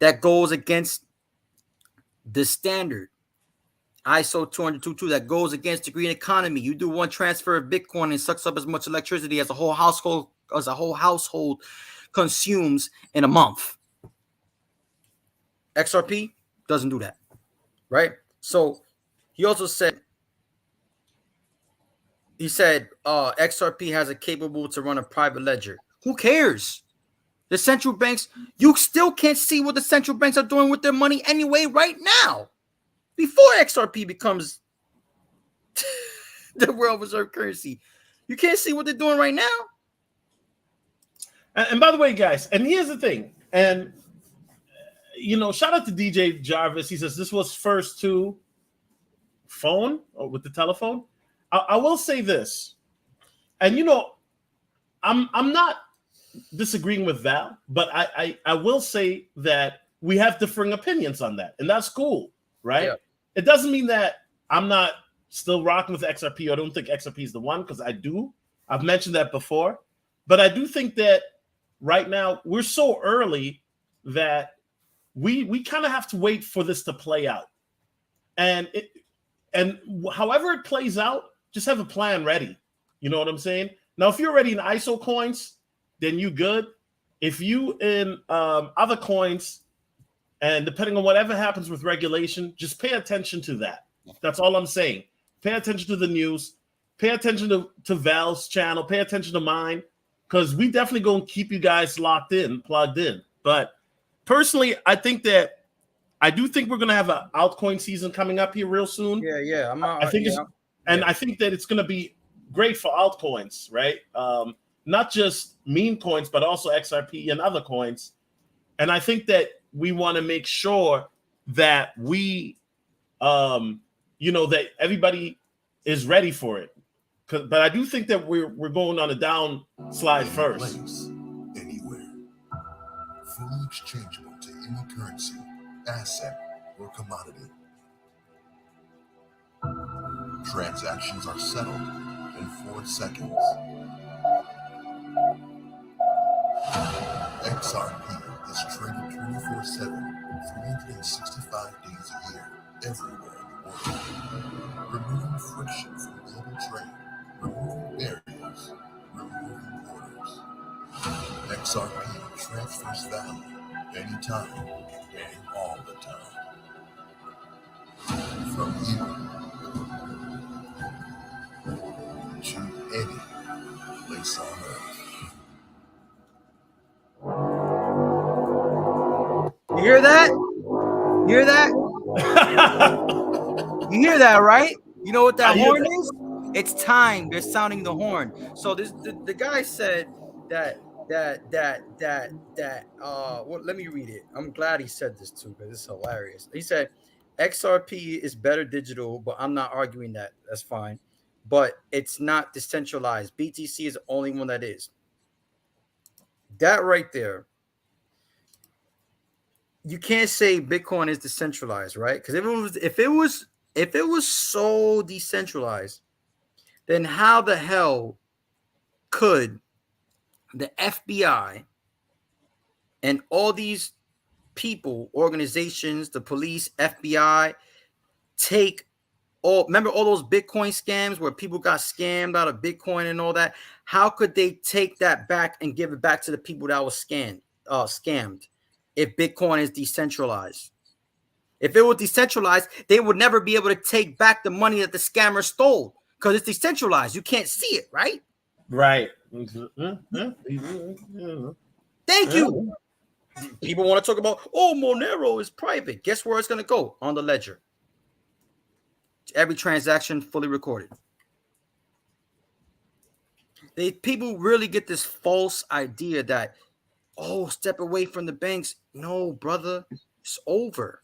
that goes against the standard ISO 20022 that goes against the green economy. You do one transfer of Bitcoin and it sucks up as much electricity as a whole household consumes in a month. XRP doesn't do that, right? So he also said, XRP has a capable to run a private ledger. Who cares? The central banks, you still can't see what the central banks are doing with their money anyway right now. Before XRP becomes the world reserve currency, you can't see what they're doing right now. And by the way, guys, and here's the thing, and shout out to DJ Jarvis. He says this was first to phone or with the telephone. I will say this, and you know, I'm not disagreeing with Val, but I will say that we have differing opinions on that, and that's cool, right? Yeah. It doesn't mean that I'm not still rocking with XRP. I don't think XRP is the one, because I do. I've mentioned that before, but I do think that right now we're so early that we kind of have to wait for this to play out, and however it plays out, just have a plan ready. You know what I'm saying? Now, if you're already in ISO coins, then you good. If you in other coins, and depending on whatever happens with regulation, just pay attention to that. That's all I'm saying. Pay attention to the news. Pay attention to Val's channel. Pay attention to mine, because we definitely going to keep you guys locked in, plugged in. But personally, I do think we're going to have an altcoin season coming up here real soon. Yeah. I think that it's going to be great for altcoins, right? Not just meme coins, but also XRP and other coins. And I think that we want to make sure that we, that everybody is ready for it. But I do think that we're going on a down slide first. Place, anywhere. Fully exchangeable to any currency, asset, or commodity. Transactions are settled in 4 seconds. XRP is traded 24/7, 365 days a year, everywhere in the world. Removing friction from global trade, removing barriers, removing borders. XRP transfers value anytime and all the time. From you to any place on earth. You hear that? You hear that? You hear that, right? You know what that horn is? It's time. They're sounding the horn. So the guy said that well, let me read it. I'm glad he said this too, because it's hilarious. He said XRP is better digital, but I'm not arguing that. That's fine. But it's not decentralized. BTC is the only one that is. That right there. You can't say Bitcoin is decentralized, right? Because if it was so decentralized, then how the hell could the FBI and all these people, organizations, the police, FBI, remember all those Bitcoin scams where people got scammed out of Bitcoin and all that? How could they take that back and give it back to the people that was scammed? If Bitcoin is decentralized. If it was decentralized, they would never be able to take back the money that the scammer stole, because it's decentralized. You can't see it, right? Right. Thank you. People want to talk about, Monero is private. Guess where it's going to go? On the ledger. Every transaction fully recorded. People really get this false idea that, step away from the banks. No, brother, it's over.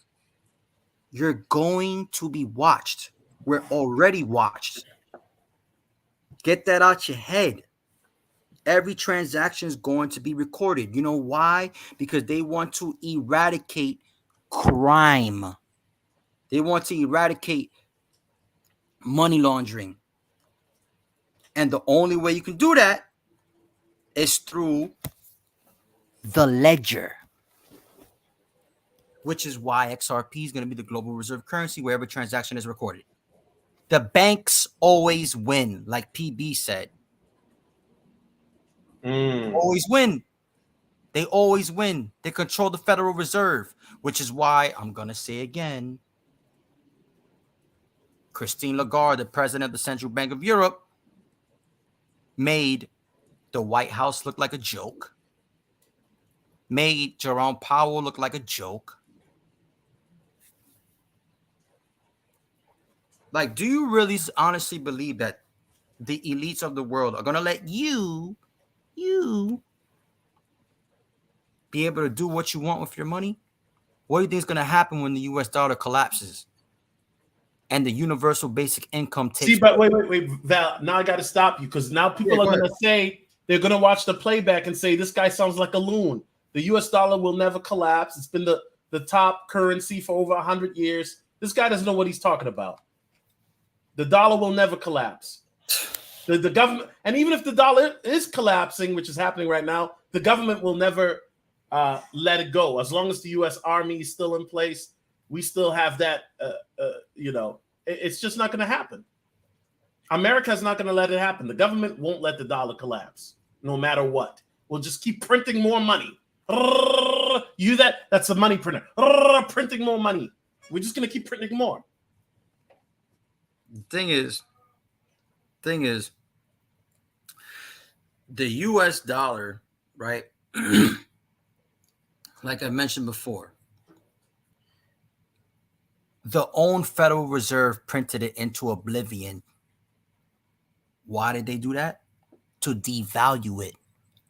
You're going to be watched. We're already watched. Get that out your head. Every transaction is going to be recorded. You know why? Because they want to eradicate crime. They want to eradicate money laundering. And the only way you can do that is through the ledger, which is why XRP is going to be the global reserve currency wherever transaction is recorded. The banks always win, like PB said. Always win. They always win. They control the Federal Reserve, which is why I'm going to say again, Christine Lagarde, the president of the Central Bank of Europe, made the White House look like a joke. Made Jerome Powell look like a joke. Like, do you really honestly believe that the elites of the world are going to let you be able to do what you want with your money? What do you think is going to happen when the US dollar collapses and the universal basic income takes. See, but wait, Val. Now I got to stop you because now people are going to say they're going to watch the playback and say this guy sounds like a loon. The U.S. dollar will never collapse. It's been the top currency for over 100 years. This guy doesn't know what he's talking about. The dollar will never collapse. The government, and even if the dollar is collapsing, which is happening right now, the government will never let it go. As long as the U.S. Army is still in place, we still have that. It's just not going to happen. America's not going to let it happen. The government won't let the dollar collapse, no matter what. We'll just keep printing more money. You that's a money printer. Printing more money. We're just going to keep printing more. Thing is, the U.S. dollar, right? Like I mentioned before, the own Federal Reserve printed it into oblivion. Why did they do that? To devalue it.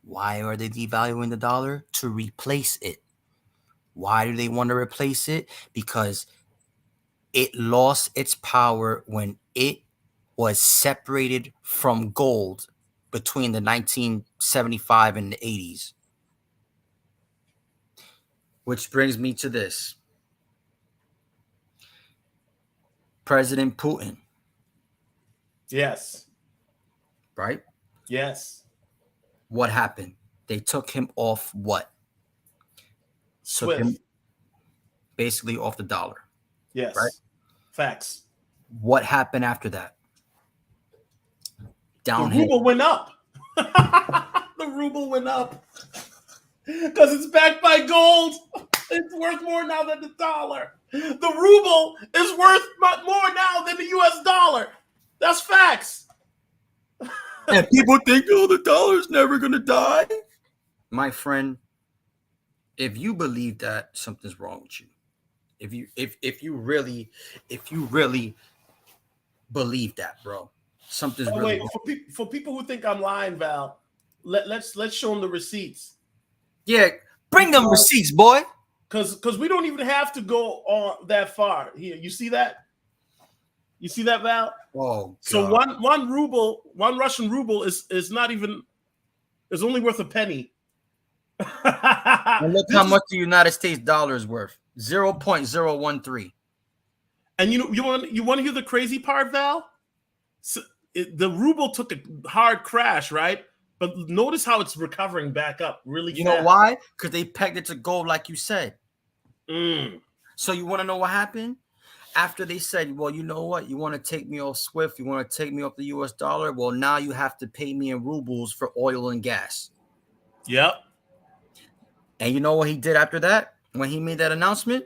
Why are they devaluing the dollar? To replace it. Why do they want to replace it? Because it lost its power when it was separated from gold between the 1975 and the 80s. Which brings me to this. President Putin. Yes. Right? Yes. What happened? They took him off what? Swift. Took him basically off the dollar. Yes. Right? Facts. What happened after that? Downhill. The ruble went up. The ruble went up. Because it's backed by gold. It's worth more now than the dollar. The ruble is worth more now than the US dollar. That's facts. And people think, oh, the dollar's never going to die. My friend, if you believe that, something's wrong with you. If you really believe that, bro, something's really wrong. For people who think I'm lying, Val, let's show them the receipts. Yeah, bring them receipts, boy. Because we don't even have to go on that far. Here, you see that? You see that, Val? Oh, God. So one ruble, one Russian ruble is not even, is only worth a penny. And look how much the United States dollar is worth. 0.013. And you want to hear the crazy part, Val? So the ruble took a hard crash, right? But notice how it's recovering back up really fast. You know why? Because they pegged it to gold, like you said. So you want to know what happened? After they said, well, you know what? You want to take me off SWIFT? You want to take me off the US dollar? Well, now you have to pay me in rubles for oil and gas. Yep. And you know what he did after that? When he made that announcement,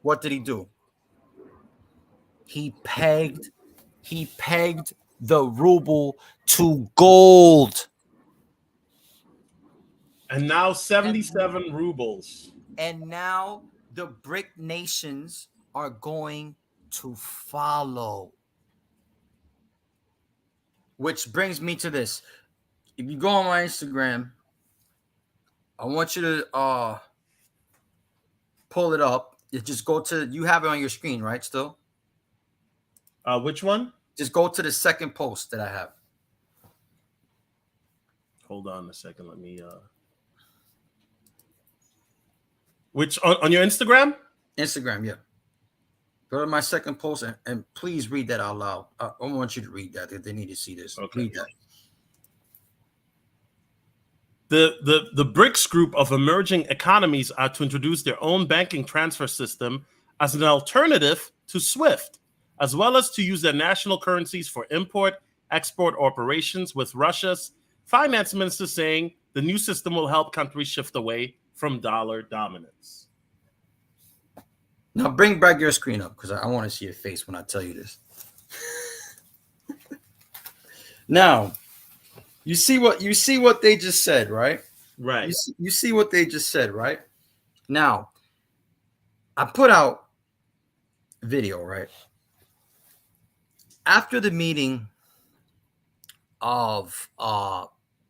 what did he do? He pegged the ruble to gold. And now 77 rubles. And now the BRIC nations are going to follow. Which brings me to this. If you go on my Instagram, I want you to pull it up. You just go to, you have it on your screen, right? Still? Which one? Just go to the second post that I have. Hold on a second. Let me which on your Instagram? Instagram, yeah. Go to my second post and please read that out loud. I want you to read that. They need to see this. Okay. Read that. The BRICS group of emerging economies are to introduce their own banking transfer system as an alternative to SWIFT, as well as to use their national currencies for import-export operations, with Russia's finance minister saying the new system will help countries shift away from dollar dominance. Now bring back your screen up because I want to see your face when I tell you this. Now, you see what they just said, right? Right. You see what they just said, right? Now, I put out video, right? After the meeting of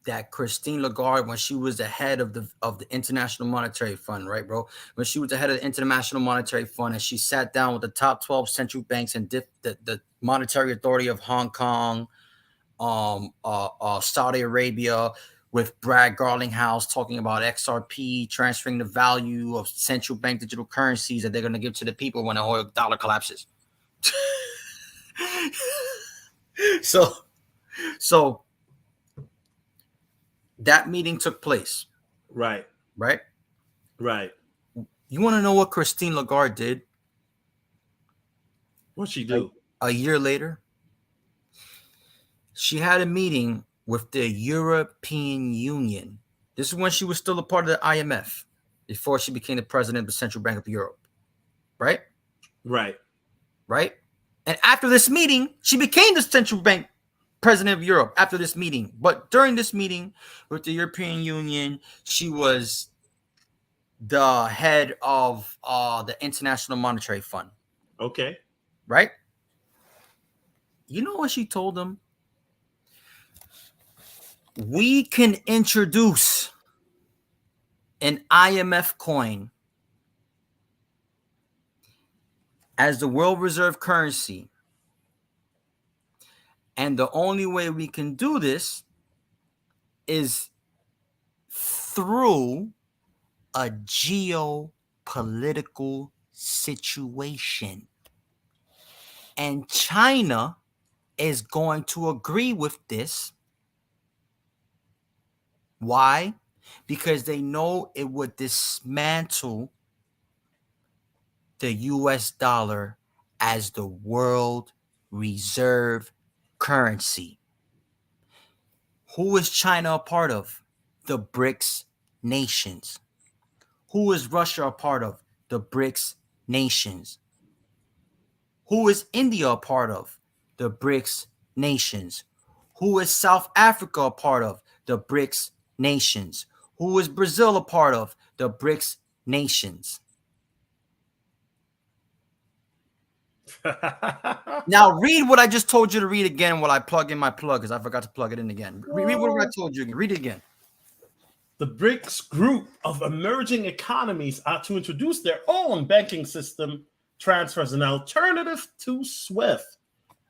that Christine Lagarde, when she was the head of the International Monetary Fund, right, bro? When she was the head of the International Monetary Fund, and she sat down with the top 12 central banks and the Monetary Authority of Hong Kong, Saudi Arabia, with Brad Garlinghouse talking about XRP, transferring the value of central bank digital currencies that they're going to give to the people when the oil dollar collapses. So that meeting took place. Right. Right? Right. You want to know what Christine Lagarde did? What'd she do? A year later, she had a meeting with the European Union. This is when she was still a part of the IMF, before she became the president of the Central Bank of Europe. Right? Right. Right? And after this meeting, she became the central bank president of Europe after this meeting. But during this meeting with the European Union, she was the head of the International Monetary Fund. Okay. Right? You know what she told them? We can introduce an IMF coin as the world reserve currency. And the only way we can do this is through a geopolitical situation. And China is going to agree with this. Why? Because they know it would dismantle the US dollar as the world reserve currency. Who is China a part of? The BRICS nations. Who is Russia a part of? The BRICS nations. Who is India a part of? The BRICS nations. Who is South Africa a part of? The BRICS nations. Who is Brazil a part of? The BRICS nations. Now read what I just told you to read again while I plug in my plug, because I forgot to plug it in again. Read what I told you again. Read it again. The BRICS group of emerging economies are to introduce their own banking system transfers an alternative to SWIFT,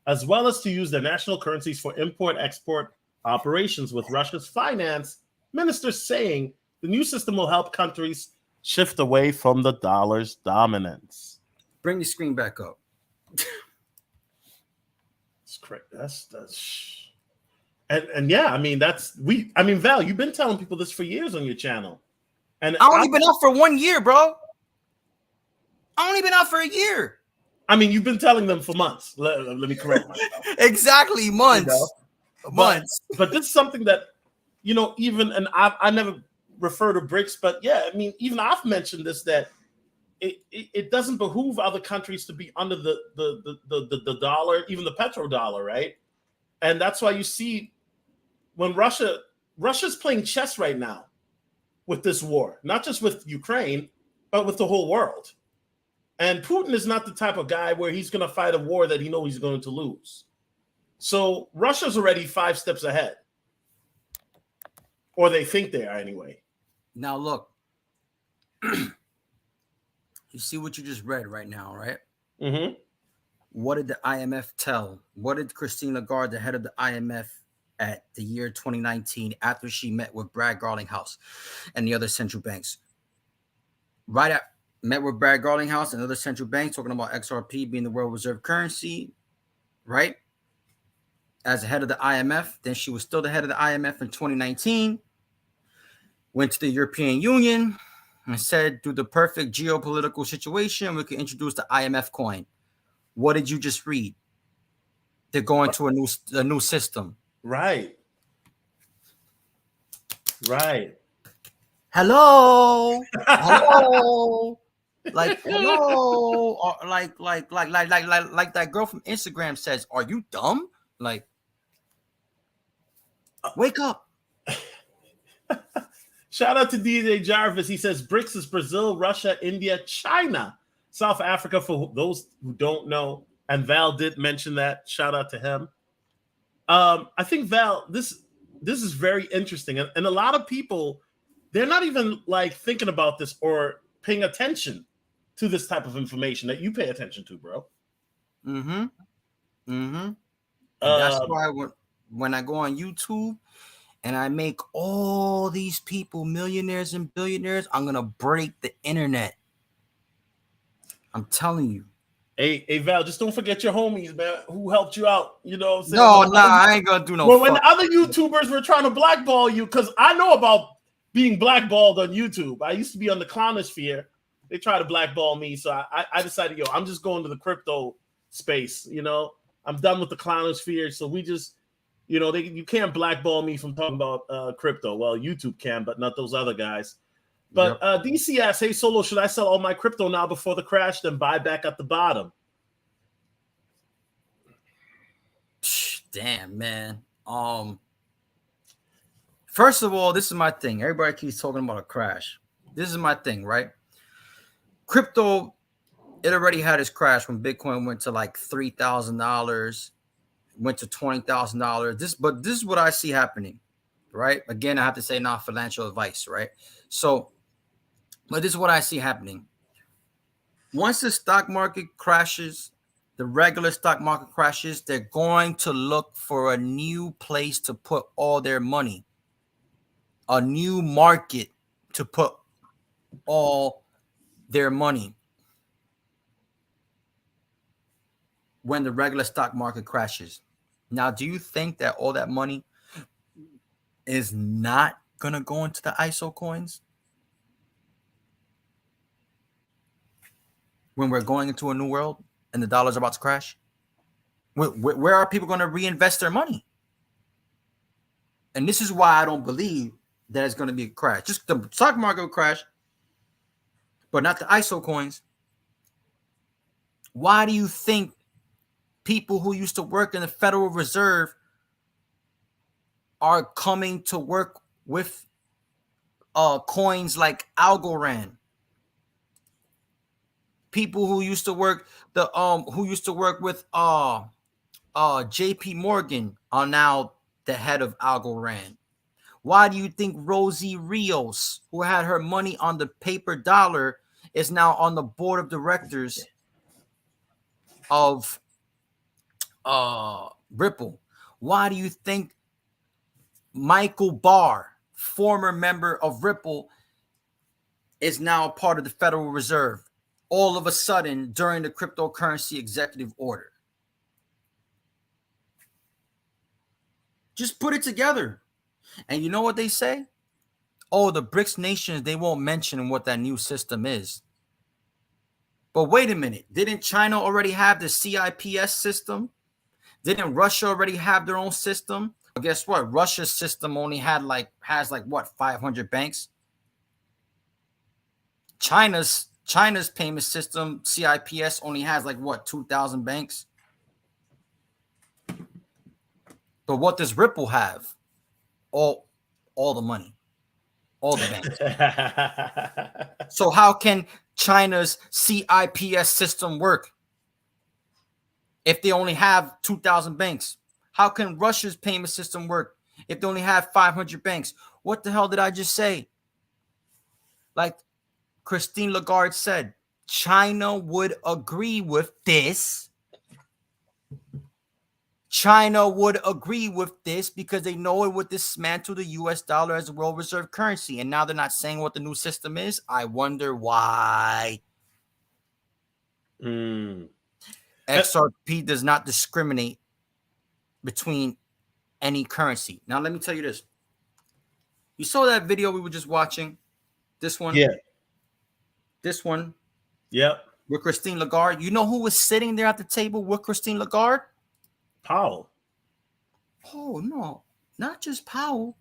as well as to use their national currencies for import-export operations, with Russia's finance minister saying the new system will help countries shift away from the dollar's dominance. Bring the screen back up. It's correct. That's and yeah, I mean Val, you've been telling people this for years on your channel. And I only been out for 1 year, bro. I only been out for a year. I mean, you've been telling them for months. Let me correct myself. Exactly, months. You know? Months. But this is something that, even, and I never refer to BRICS, but yeah, I mean, even I've mentioned this, that it doesn't behoove other countries to be under the dollar, even the petrodollar, right? And that's why you see when Russia's playing chess right now with this war, not just with Ukraine, but with the whole world. And Putin is not the type of guy where he's going to fight a war that he knows he's going to lose. So Russia's already 5 steps ahead. Or they think they are anyway. Now look, you see what you just read right now, right? Mm-hmm. What did the IMF tell? What did Christine Lagarde, the head of the IMF at the year 2019, after she met with Brad Garlinghouse and the other central banks? Met with Brad Garlinghouse and other central banks, talking about XRP being the world reserve currency, right? As the head of the IMF. Then she was still the head of the IMF in 2019. Went to the European Union and said, through the perfect geopolitical situation, we can introduce the IMF coin. What did you just read? They're going to a new system. Right. Right. Hello. Hello. Like, hello. Or like that girl from Instagram says, are you dumb? Like, wake up. Shout out to DJ Jarvis. He says BRICS is Brazil, Russia, India, China, South Africa, for those who don't know. And Val did mention that. Shout out to him. I think, Val, this is very interesting, and a lot of people, they're not even like thinking about this or paying attention to this type of information that you pay attention to, bro. Mm-hmm. Mm-hmm. That's why when I go on YouTube and I make all these people millionaires and billionaires, I'm gonna break the internet. I'm telling you. Hey, Val, just don't forget your homies, man, who helped you out. You know what I'm saying? No, I ain't gonna do no. Well, when the other YouTubers were trying to blackball you, because I know about being blackballed on YouTube. I used to be on the Clownosphere. They tried to blackball me, so I decided, yo, I'm just going to the crypto space. You know, I'm done with the Clownosphere. So we just, you know, you can't blackball me from talking about crypto. Well, YouTube can, but not those other guys. But DC asks, hey, Solo, should I sell all my crypto now before the crash, then buy back at the bottom? Damn, man. First of all, this is my thing. Everybody keeps talking about a crash. This is my thing, right? Crypto, it already had its crash when Bitcoin went to like $3,000, went to $20,000. But this is what I see happening, right? Again, I have to say not financial advice, right? So, but this is what I see happening. Once the stock market crashes, the regular stock market crashes, they're going to look for a new place to put all their money, a new market to put all their money when the regular stock market crashes. Now, do you think that all that money is not going to go into the ISO coins when we're going into a new world and the dollar's about to crash? Where are people going to reinvest their money? And this is why I don't believe that it's going to be a crash. Just the stock market will crash, but not the ISO coins. Why do you think people who used to work in the Federal Reserve are coming to work with coins like Algorand? People who used to work with JP Morgan are now the head of Algorand. Why do you think Rosie Rios, who had her money on the paper dollar, is now on the board of directors of Ripple? Why do you think Michael Barr, former member of Ripple, is now part of the Federal Reserve all of a sudden during the cryptocurrency executive order? Just put it together. And you know what they say? Oh, the BRICS nations, they won't mention what that new system is. But wait a minute. Didn't China already have the CIPS system? Didn't Russia already have their own system? Well, guess what? Russia's system only has 500 banks. China's payment system, CIPS, only has 2,000 banks. But what does Ripple have? All the money, all the banks. So how can China's CIPS system work if they only have 2,000 banks? How can Russia's payment system work if they only have 500 banks? What the hell did I just say? Like Christine Lagarde said, China would agree with this. China would agree with this because they know it would dismantle the US dollar as a world reserve currency. And now they're not saying what the new system is. I wonder why. XRP does not discriminate between any currency. Now, let me tell you this. You saw that video we were just watching? This one? Yeah. This one? Yep. With Christine Lagarde. You know who was sitting there at the table with Christine Lagarde? Powell. Oh, no, not just Powell.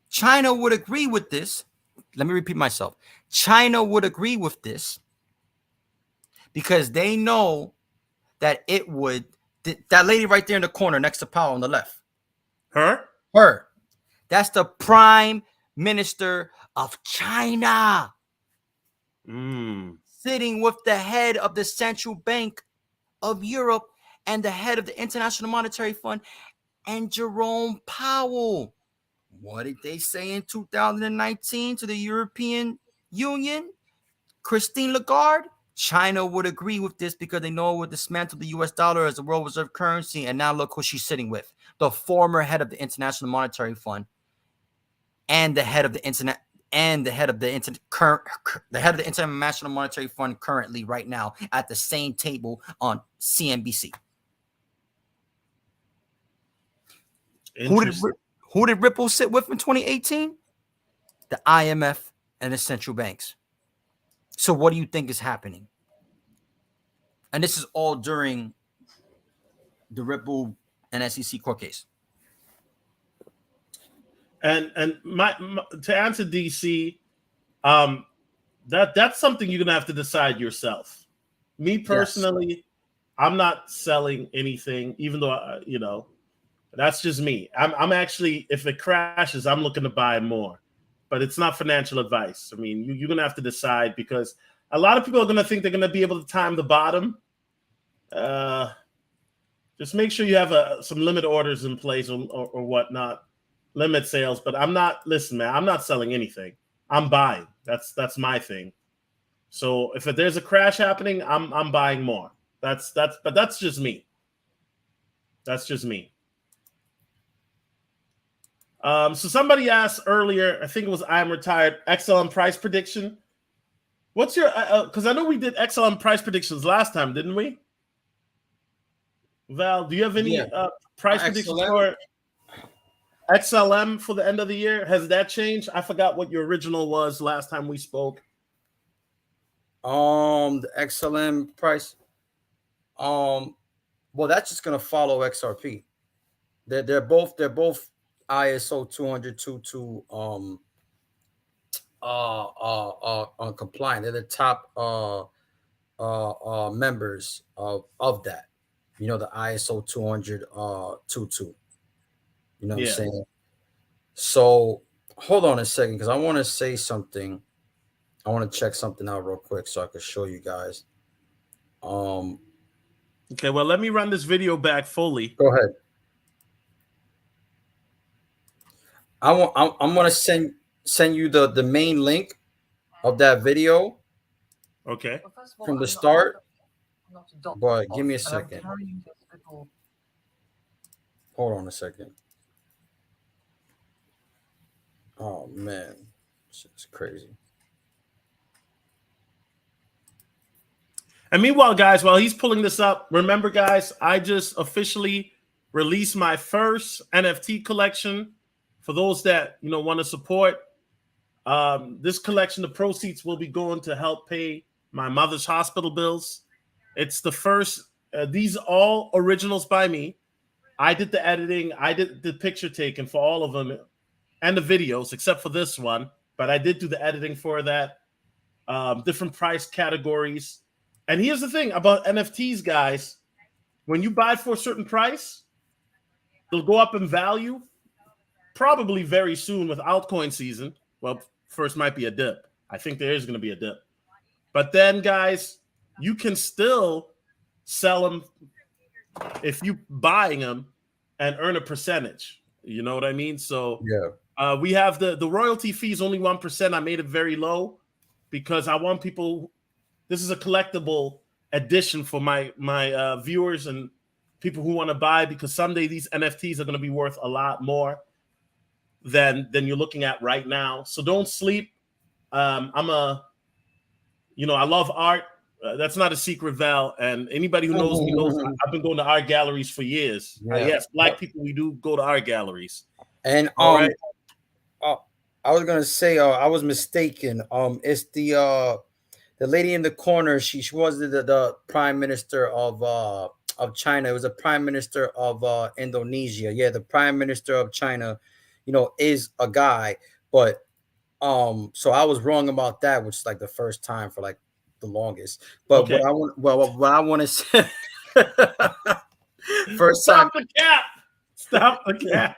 China would agree with this. Let me repeat myself. China would agree with this because they know that it would. That lady right there in the corner next to Powell on the left. Her? That's the Prime Minister of China. Sitting with the head of the Central Bank of Europe and the head of the International Monetary Fund and Jerome Powell. What did they say in 2019 to the European Union? Christine Lagarde, China would agree with this because they know it would dismantle the US dollar as a world reserve currency. And now look who she's sitting with. The former head of the International Monetary Fund and the head of the International Monetary Fund currently right now at the same table on CNBC. Who did Ripple sit with in 2018? The IMF and the central banks. So what do you think is happening? And this is all during the Ripple and SEC court case. And to answer DC, that's something you're gonna have to decide yourself. Me personally, yes. I'm not selling anything, even though that's just me. I'm actually, if it crashes, I'm looking to buy more, but it's not financial advice. I mean, you're gonna have to decide, because a lot of people are gonna think they're gonna be able to time the bottom. Just make sure you have some limit orders in place or whatnot, limit sales. But I'm not. Listen, man, I'm not selling anything. I'm buying. That's my thing. So if there's a crash happening, I'm buying more. But that's just me. That's just me. So somebody asked earlier, I think it was I'm retired, XLM price prediction. What's your? Because I know we did XLM price predictions last time, didn't we? Val, do you have any price predictions for XLM for the end of the year? Has that changed? I forgot what your original was last time we spoke. The XLM price. Well, that's just gonna follow XRP. They're both ISO 20022 compliant. They're the top members of that. The ISO 20022. You know what I'm saying? So hold on a second, because I want to say something. I want to check something out real quick so I can show you guys. Okay, well, let me run this video back fully. Go ahead. I'm gonna send you the main link of that video. Okay. From the start. But give me a second. Hold on a second. Oh man, it's crazy. And meanwhile, guys, while he's pulling this up, remember, guys, I just officially released my first NFT collection. For those that want to support this collection, the proceeds will be going to help pay my mother's hospital bills. It's the first. These all originals by me. I did the editing. I did the picture taking for all of them, and the videos, except for this one. But I did do the editing for that. Different price categories. And here's the thing about NFTs, guys. When you buy for a certain price, they'll go up in value probably very soon with altcoin season. Well, first might be a dip. I think there is going to be a dip. But then, guys, you can still sell them if you buying them and earn a percentage. You know what I mean? So we have the royalty fee is only 1%. I made it very low because I want people. This is a collectible edition for my viewers and people who want to buy, because someday these NFTs are going to be worth a lot more than you're looking at right now. So don't sleep. I love art. That's not a secret, Val. And anybody who knows me knows I've been going to art galleries for years. Yes, Black people, we do go to art galleries. And I was gonna say I was mistaken. It's the lady in the corner. She was the prime minister of China. It was a prime minister of Indonesia. Yeah, the prime minister of China, is a guy. But so I was wrong about that, which is like the first time for like the longest. But okay. what I want to say first Stop time. Stop the cap.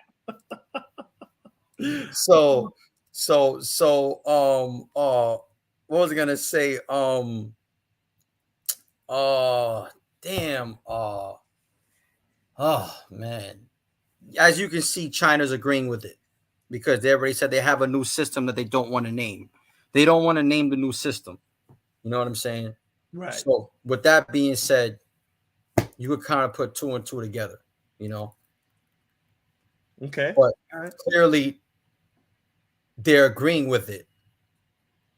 So what was I gonna say? Damn. Oh man. as you can see, China's agreeing with it because they already said they have a new system that they don't want to name. They don't want to name the new system. You know what I'm saying? Right. So with that being said, you could kind of put 2 and 2 together, you know. Okay. But All right. clearly they're agreeing with it.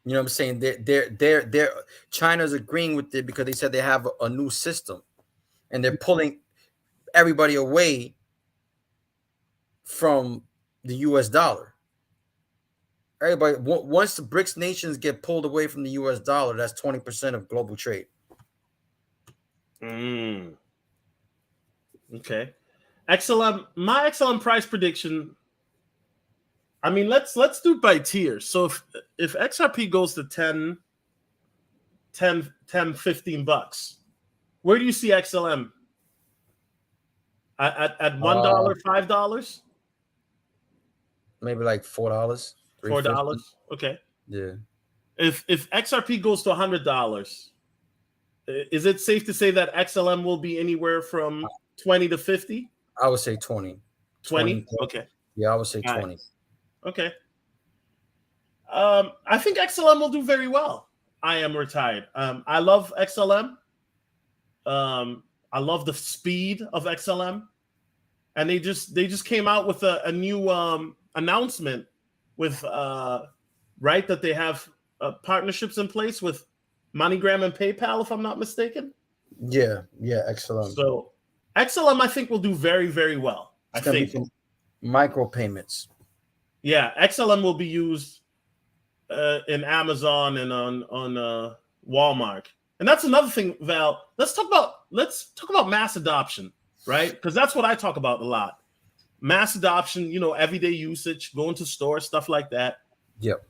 You know what I'm saying? They're China's agreeing with it because they said they have a new system and they're pulling everybody away from the US dollar. Everybody, once the BRICS nations get pulled away from the US dollar, that's 20% of global trade. Okay. XLM, my XLM price prediction. I mean, let's do it by tiers. So if XRP goes to 10, 15 bucks, where do you see XLM? At $1, $5? Maybe like $4, $4. Okay. Yeah. If XRP goes to $100, is it safe to say that XLM will be anywhere from 20 to 50? I would say 20. 20? Okay. Yeah, I would say 20. Right. Okay. I think XLM will do very well. I am retired. I love XLM. I love the speed of XLM, and they just came out with a new announcement with right that they have partnerships in place with MoneyGram and PayPal, if I'm not mistaken. Yeah, XLM. So XLM, I think, will do very, very well. I think micropayments. Yeah, XLM will be used in Amazon and on Walmart. And that's another thing, Val. Let's talk about mass adoption, right? Because that's what I talk about a lot. Mass adoption, everyday usage, going to stores, stuff like that. Yep.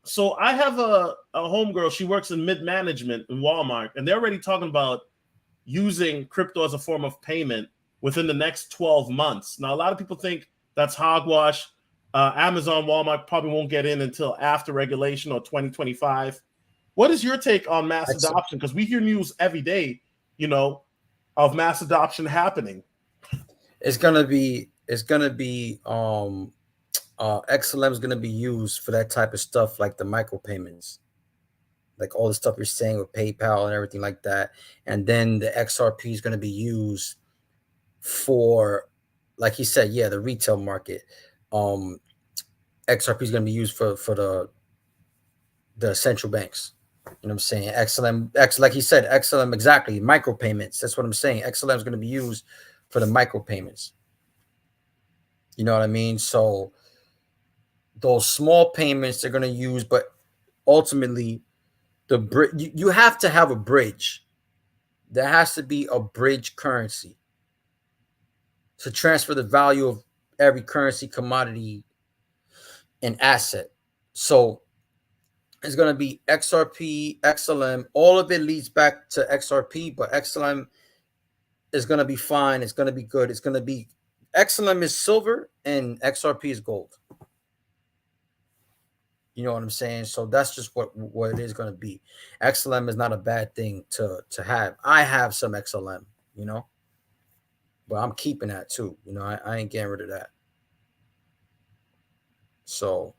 So I have a homegirl. She works in mid-management in Walmart, and they're already talking about using crypto as a form of payment within the next 12 months. Now, a lot of people think that's hogwash. Amazon, Walmart probably won't get in until after regulation or 2025. What is your take on mass adoption? Because we hear news every day, of mass adoption happening. It's gonna be XLM is gonna be used for that type of stuff, like the micropayments, like all the stuff you're saying with PayPal and everything like that. And then the XRP is gonna be used for, like he said, the retail market. XRP is going to be used for the central banks. You know what I'm saying? XLM, like he said, XLM, exactly, micropayments. That's what I'm saying. XLM is going to be used for the micropayments. You know what I mean? So those small payments they're going to use, but ultimately you have to have a bridge. There has to be a bridge currency to transfer the value of every currency, commodity, and asset. So it's going to be XRP, XLM. All of it leads back to XRP, but XLM is going to be fine. It's going to be good. It's going to be XLM is silver and XRP is gold. You know what I'm saying? So that's just what it is going to be. XLM is not a bad thing to have. I have some XLM, but I'm keeping that too. I ain't getting rid of that. So,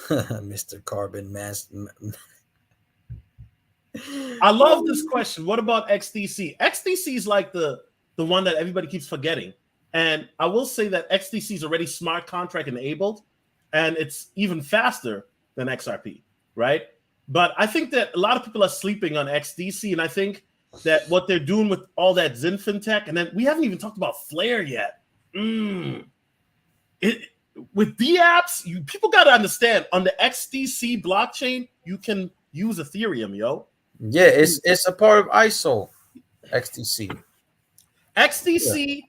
Mr. Carbon Mass. I love this question. What about XDC? XDC is like the one that everybody keeps forgetting. And I will say that XDC is already smart contract enabled, and it's even faster than XRP, right? But I think that a lot of people are sleeping on XDC, and I think that what they're doing with all that Zinfin and then we haven't even talked about Flare yet. With DApps, people got to understand, on the XDC blockchain, you can use Ethereum, yo. Yeah, it's a part of ISO, XDC. XDC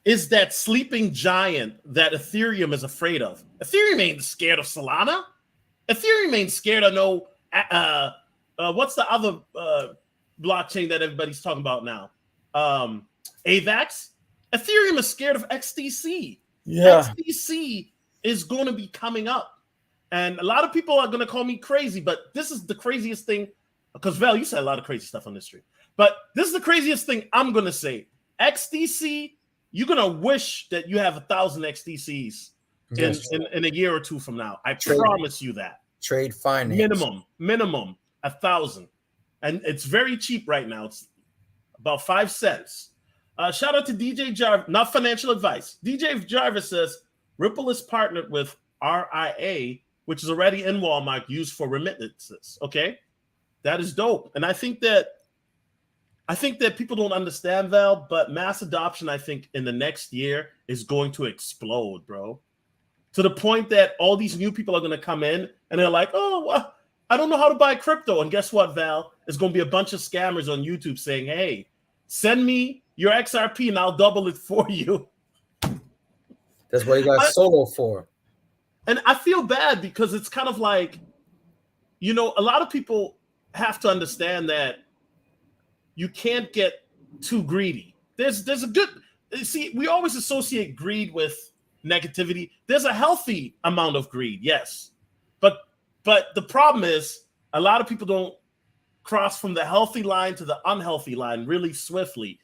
is that sleeping giant that Ethereum is afraid of. Ethereum ain't scared of Solana. Ethereum ain't scared of no, what's the other blockchain that everybody's talking about now? AVAX. Ethereum is scared of XDC. Yeah. XDC is going to be coming up. And a lot of people are going to call me crazy, but this is the craziest thing. Because, Val, you said a lot of crazy stuff on this stream. But this is the craziest thing I'm going to say. XDC you're gonna wish that you have 1,000 XDCs in a year or two from now. I promise you that. Trade finance. Minimum 1,000. And it's very cheap right now. It's about 5 cents. Shout out to DJ Jarvis, not financial advice. DJ Jarvis says Ripple is partnered with RIA, which is already in Walmart, used for remittances. Okay, that is dope. And I think that people don't understand, Val, but mass adoption, I think, in the next year is going to explode, bro. To the point that all these new people are going to come in and they're like, oh, well, I don't know how to buy crypto. And guess what, Val? There's going to be a bunch of scammers on YouTube saying, hey, send me your XRP and I'll double it for you. That's what you got Solo for. And I feel bad because it's kind of like, a lot of people have to understand that you can't get too greedy. There's a good, we always associate greed with negativity. There's a healthy amount of greed, yes. But the problem is a lot of people don't cross from the healthy line to the unhealthy line really swiftly.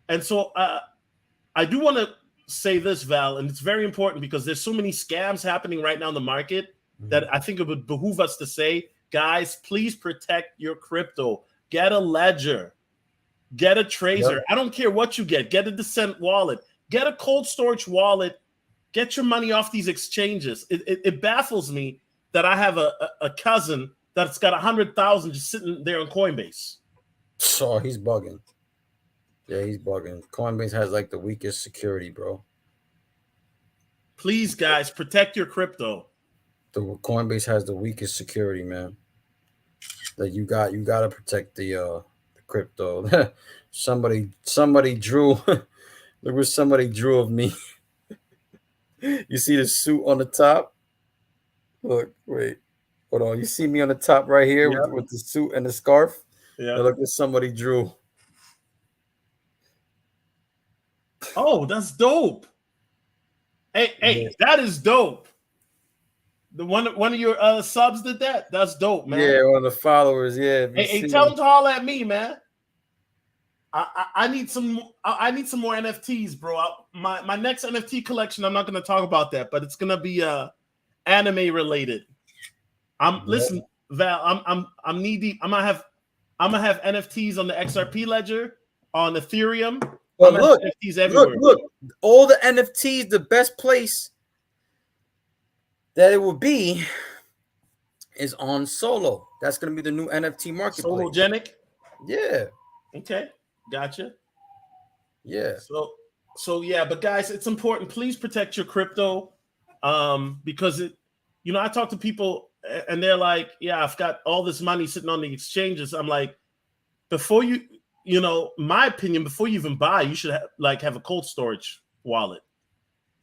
And so I do want to say this, Val, and it's very important because there's so many scams happening right now in the market that I think it would behoove us to say, guys, please protect your crypto. Get a ledger. Get a tracer. Yep. I don't care what you get. Get a Descent wallet. Get a cold storage wallet. Get your money off these exchanges. It baffles me that I have a cousin that's got 100,000 just sitting there on Coinbase. Oh, he's bugging. Yeah, he's bugging. Coinbase has like the weakest security, bro. Please, guys, protect your crypto. The Coinbase has the weakest security, man. That you got to protect the crypto. somebody drew. Look what somebody drew of me. You see the suit on the top? Look, wait. Hold on. You see me on the top right here with the suit and the scarf? Yeah. Look what somebody drew. Oh, that's dope. Hey, that is dope. The one of your subs did that. That's dope, man. Yeah, one of the followers. Yeah. Hey, tell them to holler at me, man. I need some. I need some more NFTs, bro. My next NFT collection. I'm not going to talk about that, but it's going to be anime related. Listen, Val. I'm knee deep. I'm gonna have NFTs on the XRP ledger, on Ethereum. But look, all the NFTs, the best place that it will be is on Solo. That's going to be the new NFT marketplace. Sologenic? Yeah. Okay. Gotcha. Yeah. So yeah, but guys, it's important. Please protect your crypto because I talk to people and they're like, yeah, I've got all this money sitting on the exchanges. I'm like, before my opinion, before you even buy, you should have a cold storage wallet.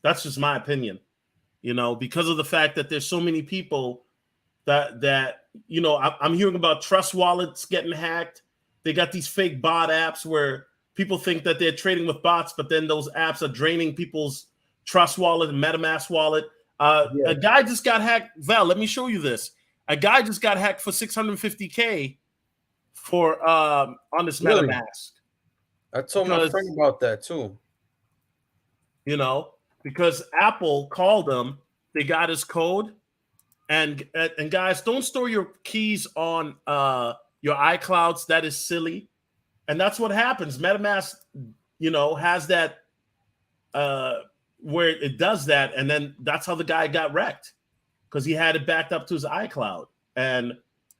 That's just my opinion, because of the fact that there's so many people that I'm hearing about trust wallets getting hacked. They got these fake bot apps where people think that they're trading with bots, but then those apps are draining people's trust wallet and MetaMask wallet. A guy just got hacked. Val, let me show you this. A guy just got hacked for $650K for on this MetaMask. I told my friend about that too. Because Apple called him, they got his code, and guys, don't store your keys on your iClouds. That is silly, and that's what happens. MetaMask, has that where it does that, and then that's how the guy got wrecked because he had it backed up to his iCloud. And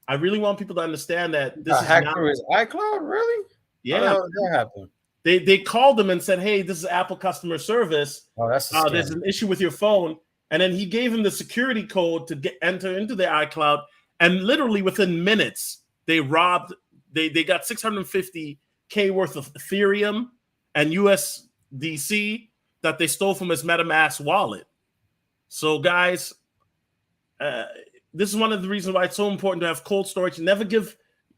I really want people to understand that this is hacked through his iCloud. Really? Yeah, how did that happen? They called him and said, "Hey, this is Apple customer service. Oh, that's there's an issue with your phone." And then he gave him the security code to enter into their iCloud, and literally within minutes, they robbed. They got $650K worth of Ethereum and USDC that they stole from his MetaMask wallet. So, guys, this is one of the reasons why it's so important to have cold storage. Never give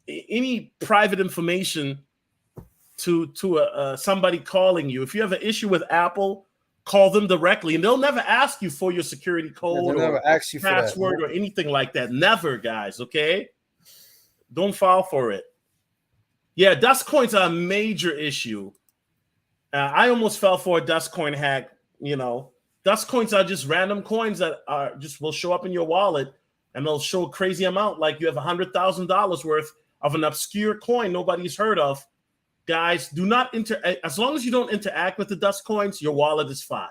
any private information to somebody calling you. If you have an issue with Apple, call them directly, and they'll never ask you for your security code or ask you password or anything like that. Never, guys. Okay, don't fall for it. Yeah, dust coins are a major issue, I almost fell for a dust coin hack. You know, dust coins are just random coins that are just will show up in your wallet, and they'll show a crazy amount. Like you have $100,000 worth of an obscure coin nobody's heard of. Guys, do not as long as you don't interact with the dust coins, your wallet is fine.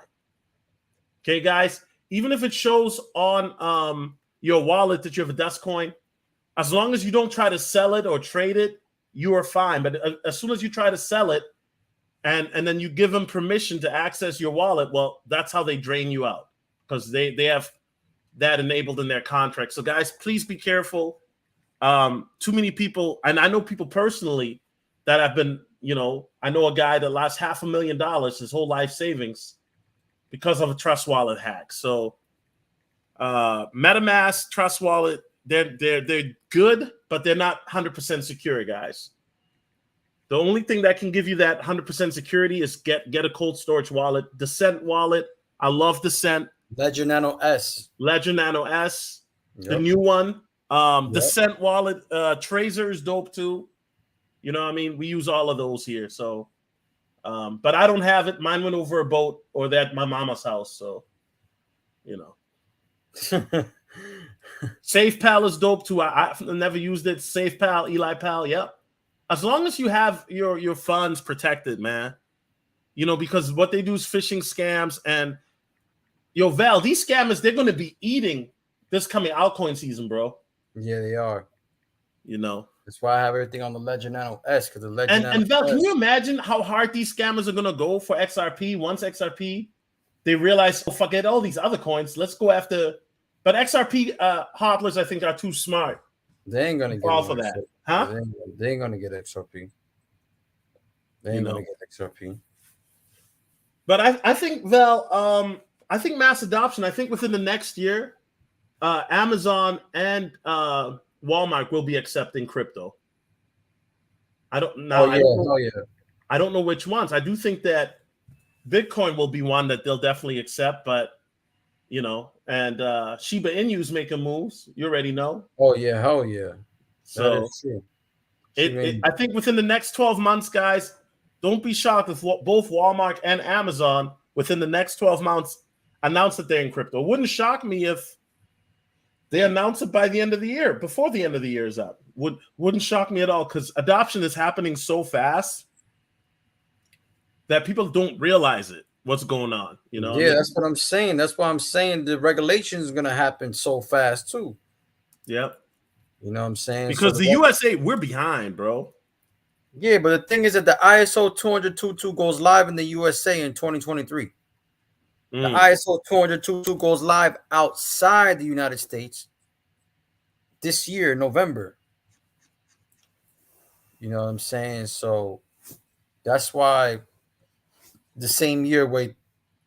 Okay, guys, even if it shows on your wallet that you have a dust coin, as long as you don't try to sell it or trade it, you are fine. But as soon as you try to sell it and then you give them permission to access your wallet, well, that's how they drain you out, because they have that enabled in their contract. So guys, please be careful. Too many people, and I know people personally that have been, I know a guy that lost $500,000, his whole life savings, because of a Trust Wallet hack. So MetaMask, Trust Wallet, they're good, but they're not 100% secure, guys. The only thing that can give you that 100% security is get a cold storage wallet. Descent wallet, I love Descent. Ledger Nano S. Yep. The new one. Descent wallet, Tracer is dope too. You know what I mean? We use all of those here. So, but I don't have it. Mine went over a boat or at my mama's house. So, SafePal is dope too. I've never used it. SafePal, EliPal, yep. As long as you have your funds protected, man. Because what they do is phishing scams. And Val, these scammers, they're going to be eating this coming altcoin season, bro. Yeah, they are. That's why I have everything on the Ledger Nano S, because the Ledger Nano and Val, S. Can you imagine how hard these scammers are going to go for XRP? Once XRP, they realize, oh, forget all these other coins. Let's go after. But XRP hodlers, I think, are too smart. They ain't gonna fall for that, huh? They ain't gonna get XRP. They ain't gonna get XRP. But I think, Val, I think mass adoption. I think within the next year, Amazon and Walmart will be accepting crypto. I don't know. I don't know which ones. I do think that Bitcoin will be one that they'll definitely accept, but and Shiba Inu's making moves. You already know. Oh yeah, hell yeah. So I think within the next 12 months, guys, don't be shocked if both Walmart and Amazon within the next 12 months announce that they're in crypto. It wouldn't shock me if they announce it by the end of the year, before the end of the year is up. Wouldn't shock me at all, because adoption is happening so fast that people don't realize what's going on. Yeah, that's what I'm saying. That's why I'm saying the regulation is going to happen so fast too. Yep. You know what I'm saying? Because the USA, we're behind, bro. Yeah, but the thing is that the ISO 20022 goes live in the USA in 2023. The ISO 20022 goes live outside the United States this year, November. You know what I'm saying? So that's why the same year where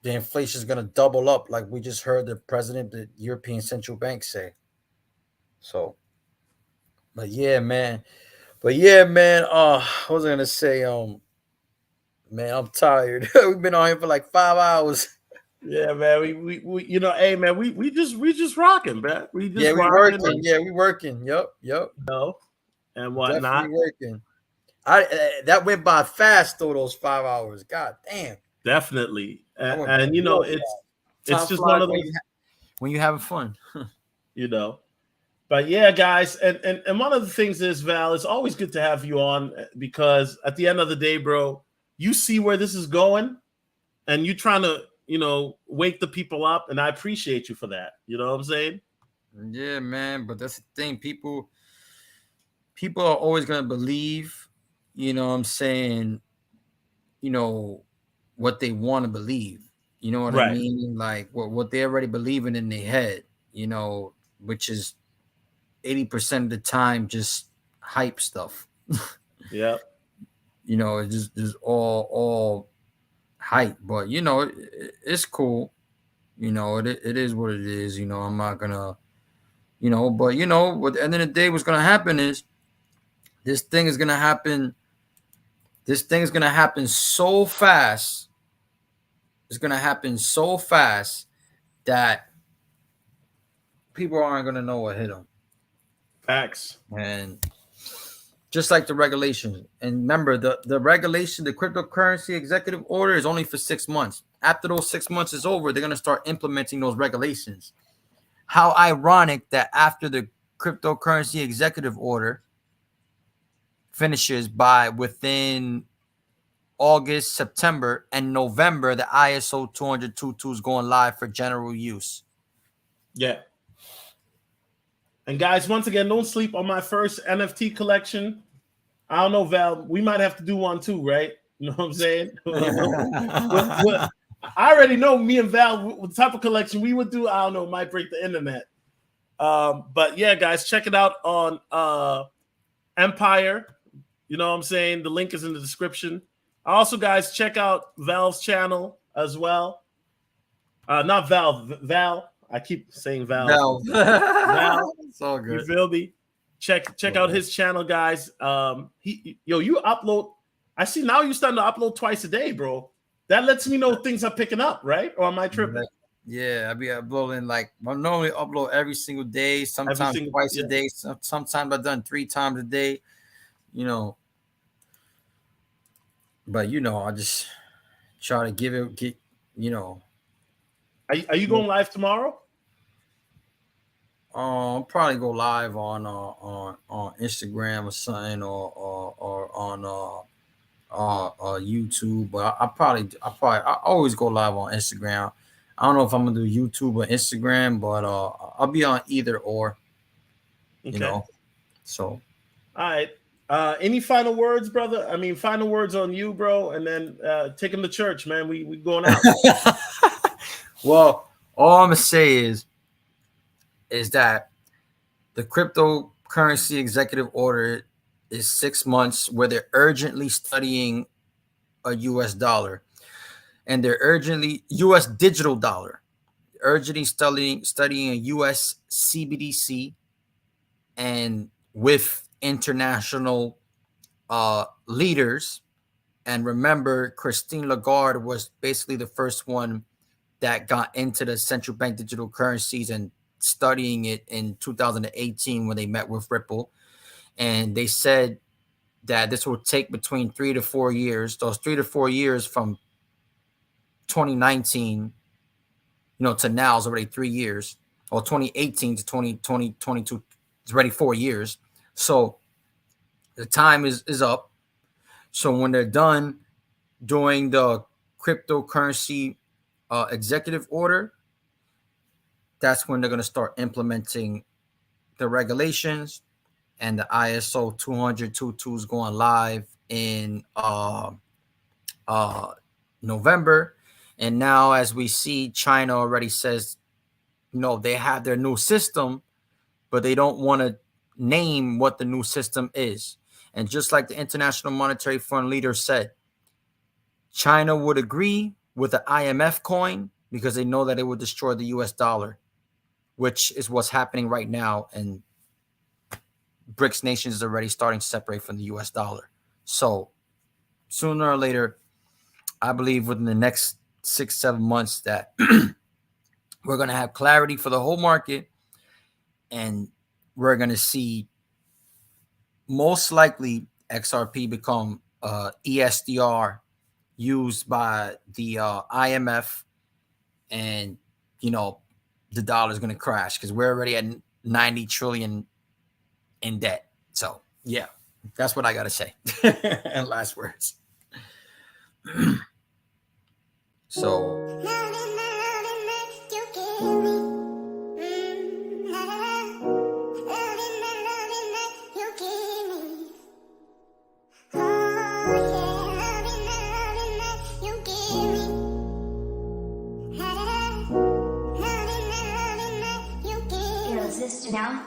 the inflation is going to double up, like we just heard the president of the European Central Bank say. So, but yeah, man. What was I going to say? Man, I'm tired. We've been on here for like 5 hours. Yeah, man. We hey, man, we just rocking, man. We working. Yeah, we working. Yep. And whatnot. Definitely working. That went by fast though. Those 5 hours. God damn. Definitely. And it's just one of those when you're having fun. But yeah, guys, and one of the things is, Val, it's always good to have you on, because at the end of the day, bro, you see where this is going, and you trying to wake the people up, and I appreciate you for that. You know what I'm saying? Yeah, man. But that's the thing. People are always gonna believe, you know what I'm saying, what they want to believe. You know what I mean? Like what they already believing in their head, which is 80% of the time just hype stuff. Yeah. It's just all hype, but it's cool. It is what it is. I'm not gonna, but at the end of the day, what's gonna happen is this thing is gonna happen. This thing is gonna happen so fast. It's gonna happen so fast that people aren't gonna know what hit them. Facts. And just like the regulation. And remember, the regulation, the cryptocurrency executive order is only for 6 months. After those 6 months is over, they're going to start implementing those regulations. How ironic that after the cryptocurrency executive order finishes by within August, September, and November, the ISO 20022 is going live for general use. Yeah. And guys, once again, don't sleep on my first NFT collection. I don't know, Val. We might have to do one too, right? You know what I'm saying? I already know me and Val, what type of collection we would do. I don't know, might break the internet. But yeah, guys, check it out on Empire. You know what I'm saying? The link is in the description. Also, guys, check out Val's channel as well. Not Val. I keep saying Val. Val. It's all good. You feel me? Check out his channel, guys. You upload. I see now you're starting to upload twice a day, bro. That lets me know things are picking up, right? Or am I tripping? Yeah, I be uploading I normally upload every single day, sometimes twice a day. Sometimes I've done 3 times a day, you know. But I just try to get. Are you going live tomorrow? I'll probably go live on Instagram or something, or on YouTube. But I always go live on Instagram. I don't know if I'm gonna do YouTube or Instagram, but I'll be on either or. Okay. So. All right. Any final words, brother? I mean, final words on you, bro, and then take him to church, man. We going out. Well, all I'm gonna say is that the cryptocurrency executive order is 6 months where they're urgently studying a US dollar, and they're urgently US digital dollar, urgently studying a US CBDC, and with international leaders. And remember, Christine Lagarde was basically the first one that got into the central bank digital currencies and studying it in 2018 when they met with Ripple. And they said that this will take between 3 to 4 years. Those 3 to 4 years from 2019, to now is already 3 years. Or 2018 to 2022 is already 4 years. So the time is up. So when they're done doing the cryptocurrency executive order, that's when they're going to start implementing the regulations, and the ISO 20022 is going live in November. And now, as we see, China already says, they have their new system, but they don't want to name what the new system is. And just like the International Monetary Fund leader said, China would agree with the IMF coin because they know that it would destroy the US dollar, which is what's happening right now. And BRICS nations is already starting to separate from the US dollar. So sooner or later, I believe within the next 6-7 months that we're going to have clarity for the whole market, and we're going to see most likely XRP become ESDR used by the IMF, and the dollar is going to crash because we're already at 90 trillion in debt. So yeah, that's what I got to say. And last words. So now.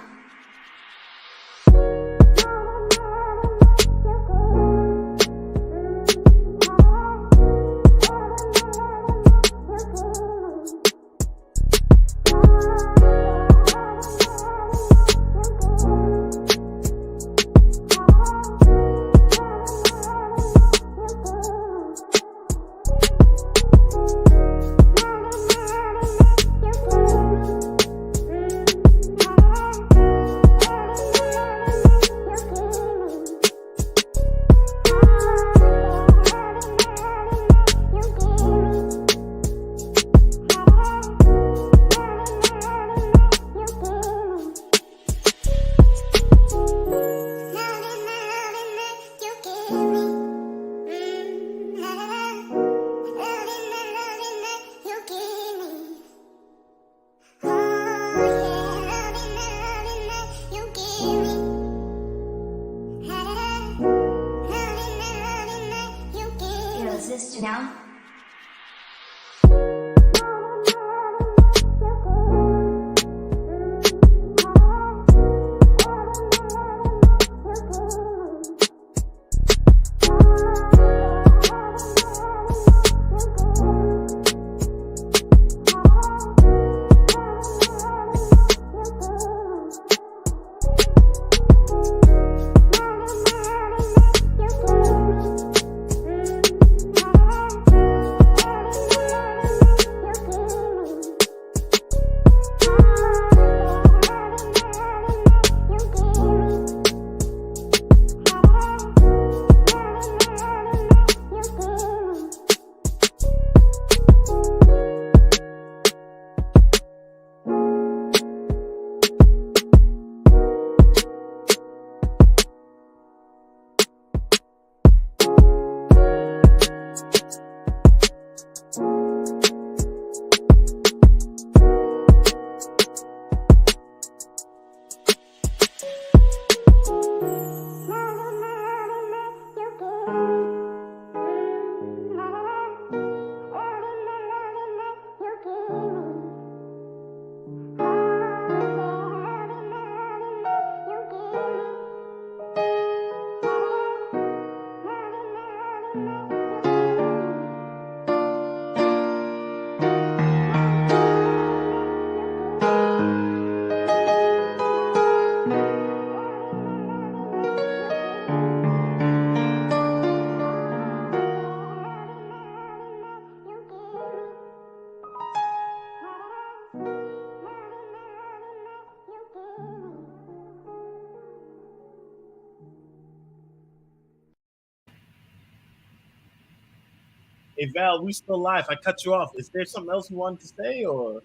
Hey Val, we still live. I cut you off. Is there something else you wanted to say, or?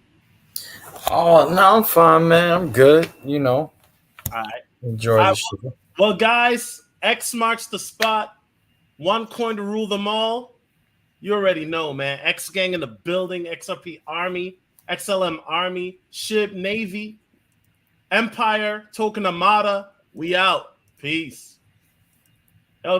Oh no, I'm fine, man. I'm good. All right. Enjoy the show. Well, guys, X marks the spot. One coin to rule them all. You already know, man. X gang in the building. XRP Army, XLM Army, Ship Navy, Empire, Token Armada. We out. Peace.